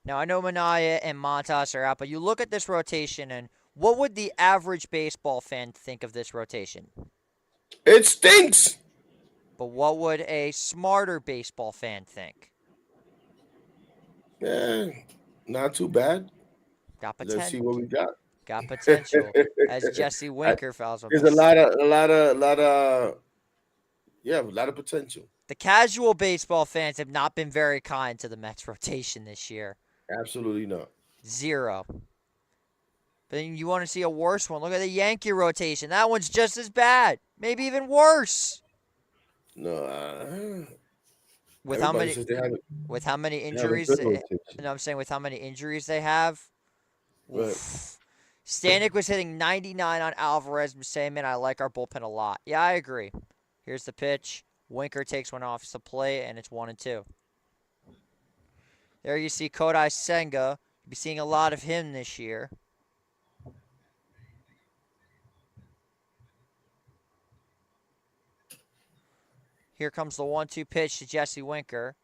Now I know Manaya and Montas are out, but you look at this rotation and what would the average baseball fan think of this rotation? it stinks. But what would a smarter baseball fan think? Yeah, not too bad. Got Let's see poten- what we got. got potential. As Jesse I- Winker fouls with There's a this. yeah, a lot of potential. The casual baseball fans have not been very kind to the Mets rotation this year. Absolutely not. Zero. But then you want to see a worse one. Look at the Yankee rotation. That one's just as bad. Maybe even worse. No, With how everybody many says with how many they have a injuries good you rotation. know I'm saying with how many injuries they have. Right. Oof. Stanek was hitting 99 on Alvarez and saying, man, I like our bullpen a lot. Yeah, I agree. Here's the pitch. Winker takes one off the plate, and it's 1-2. There you see Kodai Senga. You'll be seeing a lot of him this year. Here comes the 1-2 pitch to Jesse Winker.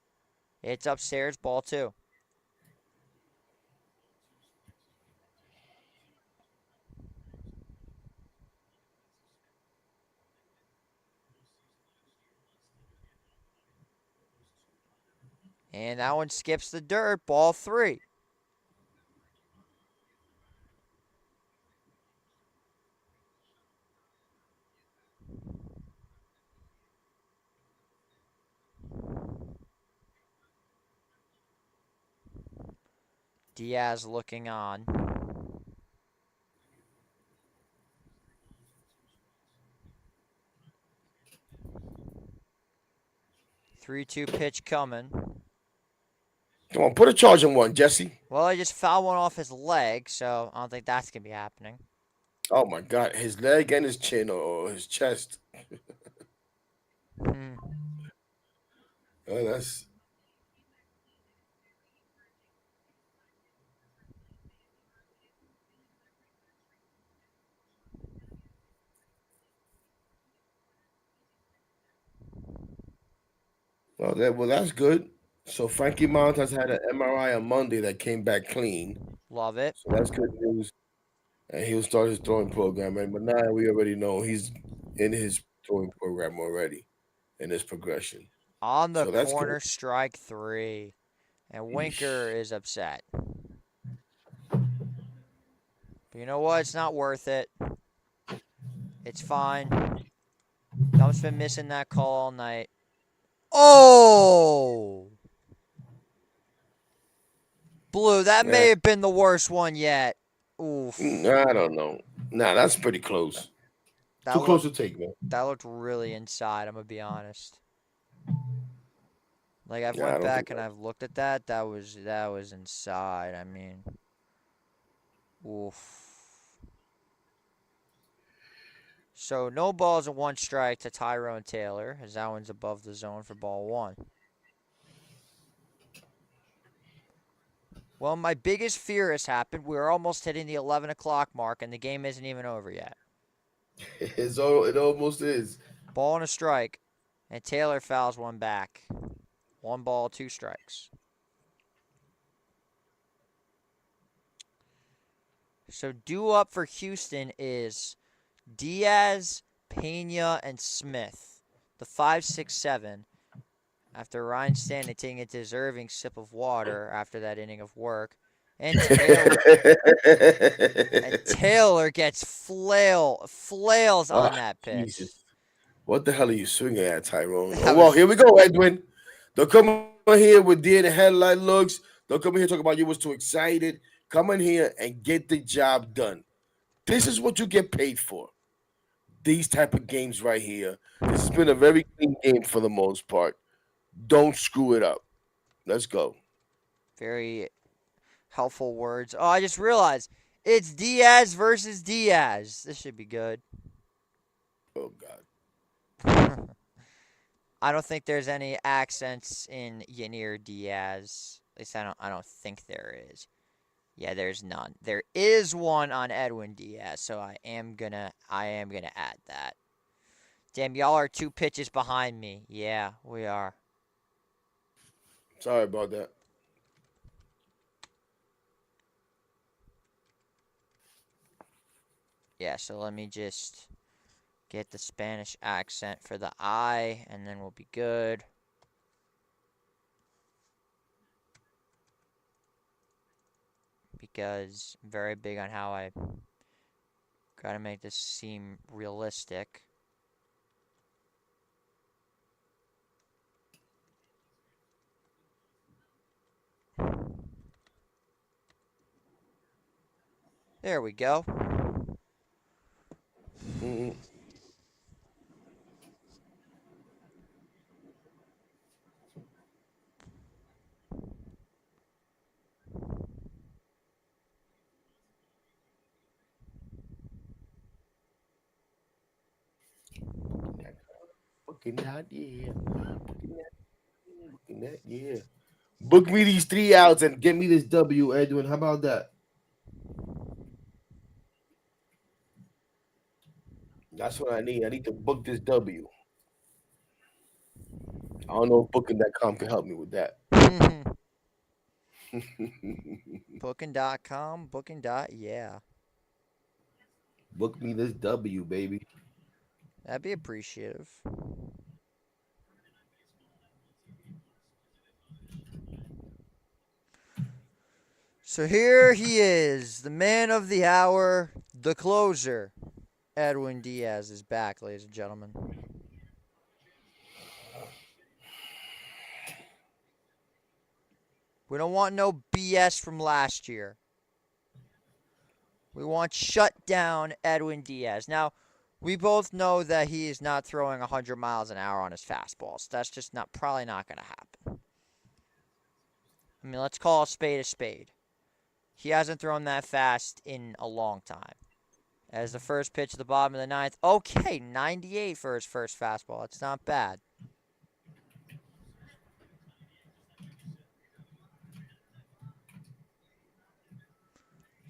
It's upstairs, ball two. And that one skips the dirt, ball three. Diaz looking on. Three-two pitch coming. Come on, put a charge on one, Jesse. Well, he just fouled one off his leg, so I don't think that's going to be happening. Oh my God, his leg and his chin or his chest. Hmm. Oh, that's that's good. So Frankie Montas had an MRI on Monday that came back clean. Love it. So that's good news. And he'll start his throwing program. And but now we already know he's in his throwing program already in his progression. On the So that's good. corner, strike three. And Winker Yeesh. is upset. But you know what? It's not worth it. It's fine. Dump's been missing that call all night. Oh! Blue, that Yeah, may have been the worst one yet. Oof. I don't know. Nah, that's pretty close. That Too close looked to take, man. that looked really inside, I'm gonna be honest. Like I've Yeah, I went don't think back and that. I've looked at that. That was inside. I mean, oof. So no balls and one strike to Tyrone Taylor, as that one's above the zone for ball one. Well, my biggest fear has happened. We're almost hitting the 11 o'clock mark, and the game isn't even over yet. It almost is. Ball and a strike, and Taylor fouls one back. One ball, two strikes. So due up for Houston is Diaz, Pena, and Smith. The 5-6-7. After Ryan Stanley taking a deserving sip of water after that inning of work. And Taylor gets flails Ah, on that pitch. Jesus. What the hell are you swinging at, Tyrone? Oh That well, was here we go, Edwin. Don't come in here with deer in the headlight looks. Don't come in here talking about you was too excited. Come in here and get the job done. This is what you get paid for. These type of games right here. This has been a very clean game for the most part. Don't screw it up. Let's go. very helpful words. Oh, I just realized it's Diaz versus Diaz. This should be good. Oh God. I don't think there's any accents in Yanir Diaz. At least I don't think there is. Yeah, there's none. There is one on Edwin Diaz, so I am gonna add that. Damn, y'all are 2 pitches behind me. Yeah, we are. Sorry about that. Yeah, so let me just get the Spanish accent for the I, and then we'll be good. Because I'm very big on how I gotta make this seem realistic. There we go. Mm-mm. Booking that, booking that, yeah. Booking that, booking that, yeah. Book me these 3 outs and get me this W, Edwin. How about that? That's what I need. I need to book this W. I don't know if booking.com can help me with that. Booking.com, booking. Yeah, Book me this W, baby. that'd be appreciative. So here he is, the man of the hour, the closer. Edwin Diaz is back, ladies and gentlemen. We don't want no BS from last year. We want shut down Edwin Diaz. Now, we both know that he is not throwing 100 miles an hour on his fastballs. That's just not probably not going to happen. I mean, let's call a spade a spade. He hasn't thrown that fast in a long time. As the first pitch at the bottom of the ninth. Okay, 98 for his first fastball. That's not bad.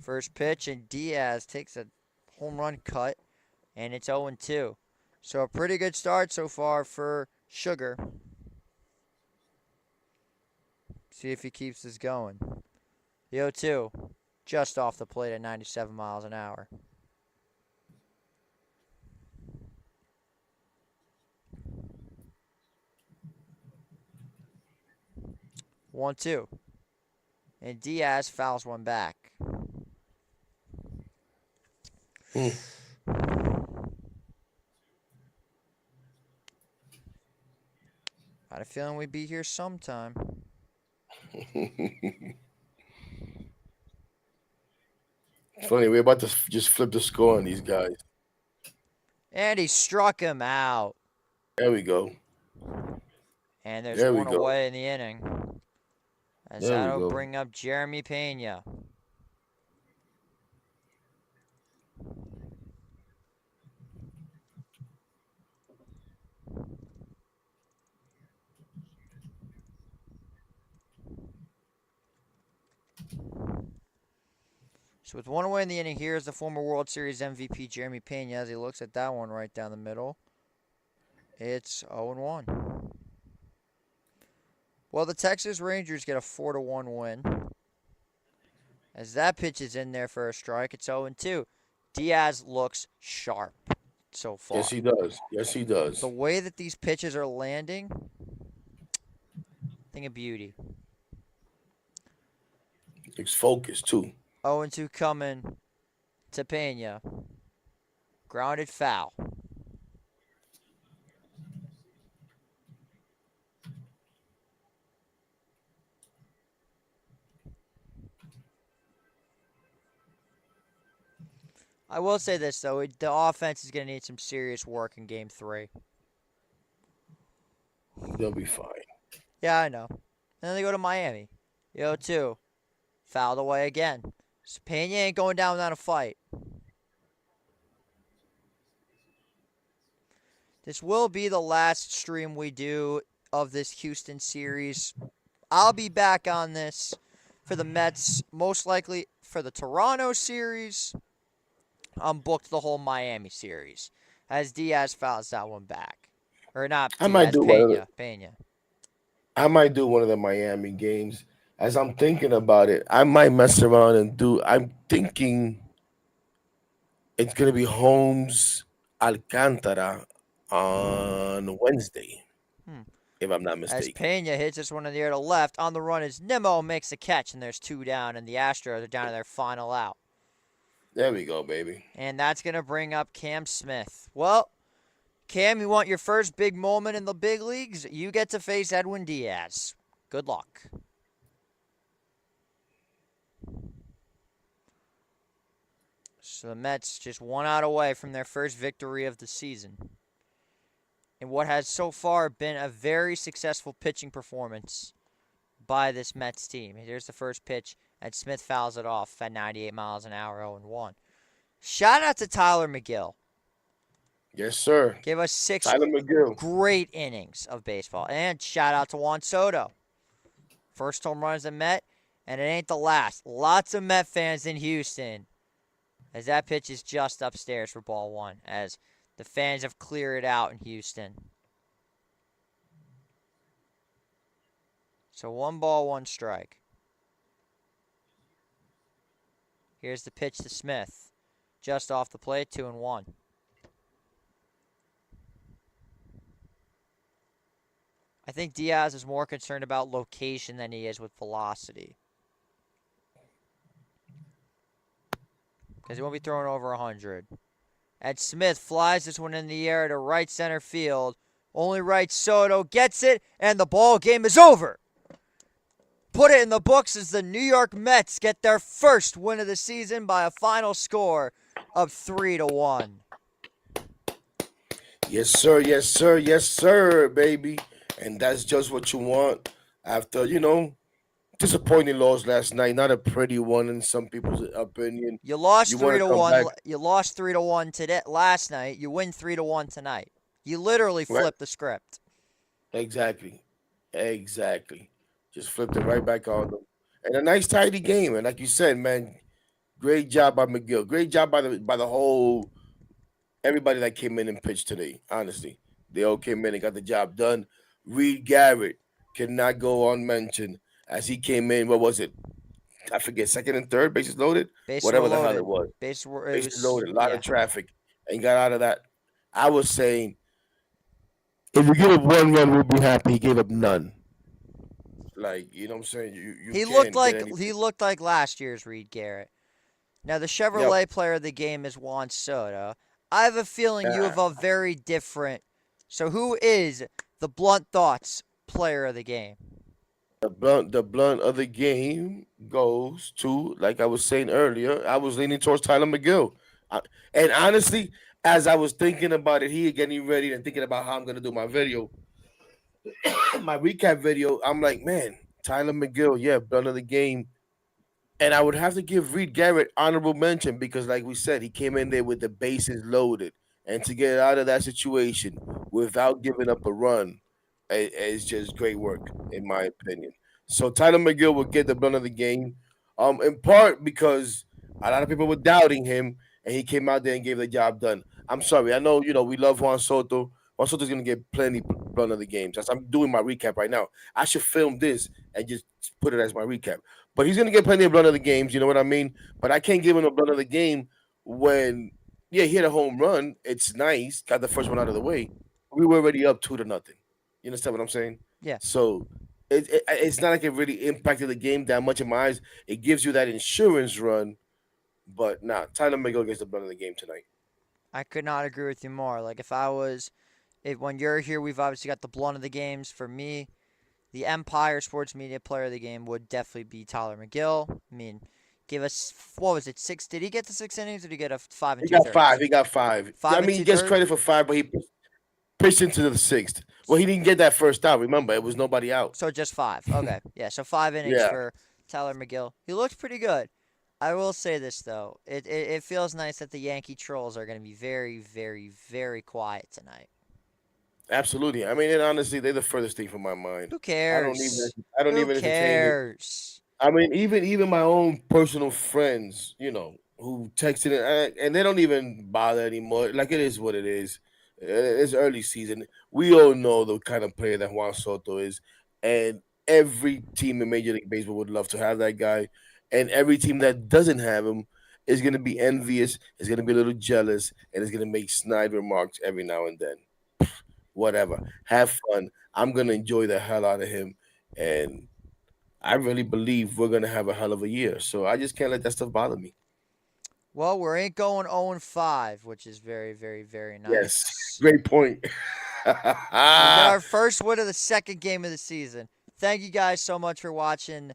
First pitch, and Diaz takes a home run cut, and it's 0-2. So a pretty good start so far for Sugar. See if he keeps this going. The 0-2, just off the plate at 97 miles an hour. 1-2. And Diaz fouls one back. Mm. Got a feeling we'd be here sometime. Funny, we're about to just flip the score on these guys. And he struck him out. There we go. And there's There we one go. away in the inning. As There we that'll go. bring up Jeremy Pena. So with one away in the inning, here's the former World Series MVP Jeremy Pena as he looks at that one right down the middle. It's 0-1. Well, the Texas Rangers get a 4-1 win. As that pitch is in there for a strike, it's 0-2. Diaz looks sharp so Yes, far. he does. Yes, he The does. way that these pitches are landing, thing of beauty. He's focused too. 0-2 coming to Pena. Grounded foul. I will say this though, the offense is going to need some serious work in Game 3. They'll be fine. Yeah, I know. And then they go to Miami. Yo, 2 fouled away again. So Pena ain't going down without a fight. This will be the last stream we do of this Houston series. I'll be back on this for the Mets, most likely for the Toronto series. I'm booked the whole Miami series as Diaz fouls that one back. Or not I might Diaz, do one of the, Pena. I might do one of the Miami games. As I'm thinking about it, I might mess around and do. I'm thinking it's gonna be Holmes Alcantara on Wednesday, Hmm. if I'm not As mistaken. Pena hits this one in the air to left, on the run is Nimmo makes the catch, and there's 2 down, and the Astros are down to their final out. There we go, baby. And that's going to bring up Cam Smith. Well, Cam, you want your first big moment in the big leagues? You get to face Edwin Diaz. Good luck. So the Mets just 1 out away from their first victory of the season in what has so far been a very successful pitching performance by this Mets team. Here's the first pitch, and Smith fouls it off at 98 miles an hour, 0-1. Shout out to Tyler McGill. Yes, sir. Gave us 6 Tyler McGill. great innings of baseball. And shout out to Juan Soto. First home run as a Met, and it ain't the last. Lots of Met fans in Houston as that pitch is just upstairs for ball 1 as the fans have cleared it out in Houston. So 1 ball, 1 strike. Here's the pitch to Smith. Just off the plate, 2-1. I think Diaz is more concerned about location than he is with velocity. Because he won't be throwing over 100. And Smith flies this one in the air to right center field. Only right Soto gets it, and the ball game is over. Put it in the books as the New York Mets get their first win of the season by a final score of 3-1. Yes, sir. Yes, sir. Yes, sir, baby. And that's just what you want after, disappointing loss last night. Not a pretty one in some people's opinion. You lost You three want to to come one. back. You lost 3-1 today last night. You win 3-1 tonight. You literally Right. flipped the script. Exactly. Exactly. Just flipped it right back on them. And a nice tidy game. And like you said, man, great job by McGill. Great job by the whole everybody that came in and pitched today. Honestly, they all came in and got the job done. Reed Garrett cannot go unmentioned as he came in. What was it? I forget. Second and third, bases loaded. Bases were Whatever the hell it loaded. was. It Bases was, loaded. A lot yeah. of traffic and got out of that. I was saying, if you give up 1 run, we'll be happy. He gave up none. Like, you know what I'm saying? You He looked can't get like anything. he looked like last year's Reed Garrett. Now the Yep. Chevrolet player of the game is Juan Soto. I have a feeling you have Ah, a very different. So who is the Blunt Thoughts player of the game? the blunt of the game goes to, like I was saying earlier, I was leaning towards Tyler McGill. I, and honestly, as I was thinking about it here, getting ready and thinking about how I'm gonna do my video, my recap video, I'm like, man, Tyler McGill, yeah, blunt of the game. And I would have to give Reed Garrett honorable mention because, like we said, he came in there with the bases loaded, and to get out of that situation without giving up a run is just great work, in my opinion. So Tyler McGill will get the blunt of the game, in part because a lot of people were doubting him, and he came out there and gave the job done. I'm sorry, I know we love Juan Soto. Juan Soto's gonna get plenty blunt of the games. As I'm doing my recap right now, I should film this and just put it as my recap. But he's gonna get plenty of blood of the games, you know what I mean? But I can't give him a blood of the game when he hit a home run. It's nice, got the first one out of the way. We were already up 2-0. You understand what I'm saying? Yeah, So it's not like it really impacted the game that much in my eyes. It gives you that insurance run, but nah, Tyler McGill gets the blood of the game tonight. I could not agree with you more. Like if I was, if when you're here, we've obviously got the Blunt of the games. For me, the Empire Sports Media Player of the Game would definitely be Tyler McGill. I mean, Give us what was it? Six? Did he get to 6 innings, or did he get a five and He two got five. thirds? He got five. Five I and mean, he two gets thirds. credit for five, but he pitched into the sixth. Well, he didn't get that first out. Remember, it was nobody out. So just five. Okay, yeah. So 5 innings Yeah, for Tyler McGill. He looked pretty good. I will say this though, it feels nice that the Yankee trolls are going to be very, very, very quiet tonight. absolutely. I mean, and honestly, they're the furthest thing from my mind. Who I don't even. cares? I don't Who even entertain it. cares? I mean, even my own personal friends, who texted it, and they don't even bother anymore. Like it is what it is. It's early season. We all know the kind of player that Juan Soto is, and every team in Major League Baseball would love to have that guy, and every team that doesn't have him is going to be envious, is going to be a little jealous, and is going to make snide remarks every now and then. Whatever. Have fun. I'm going to enjoy the hell out of him, and I really believe we're gonna have a hell of a year. So I just can't let that stuff bother me. Well, we ain't going 0-5, which is very, very, very Yes, nice. great point. We got our first win of the second game of the season. Thank you guys so much for watching.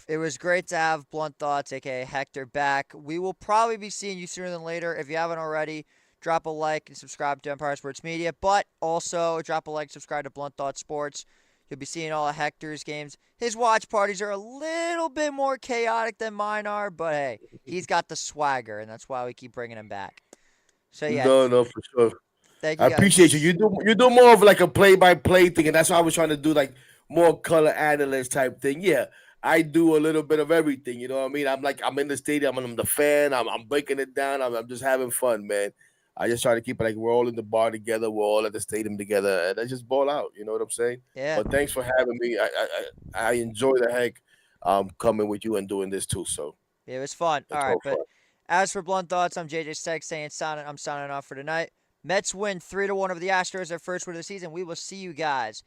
It was great to have Blunt Thoughts, aka Hector, back. We will probably be seeing you sooner than later. If you haven't already, drop a like and subscribe to Empire Sports Media. But also drop a like, subscribe to Blunt Thoughts Sports. You'll be seeing all of Hector's games. His watch parties are a little bit more chaotic than mine are, but hey, he's got the swagger, and that's why we keep bringing him back. So yeah, No, no, for sure. thank I you appreciate you. guys. You do more of like a play by play thing, and that's why I was trying to do like more color analyst type thing. Yeah, I do a little bit of everything. You know what I mean? I'm in the stadium, I'm the fan. I'm breaking it down. I'm just having fun, man. I just try to keep it like we're all in the bar together, we're all at the stadium together, and I just ball out. You know what I'm saying? Yeah, But thanks for having me. I enjoy the heck coming with you and doing this too. So it was fun. All it's right, all but fun. as for Blunt Thoughts, I'm JJ Steg saying I'm signing off for tonight. Mets win 3-1 over the Astros, their first win of the season. We will see you guys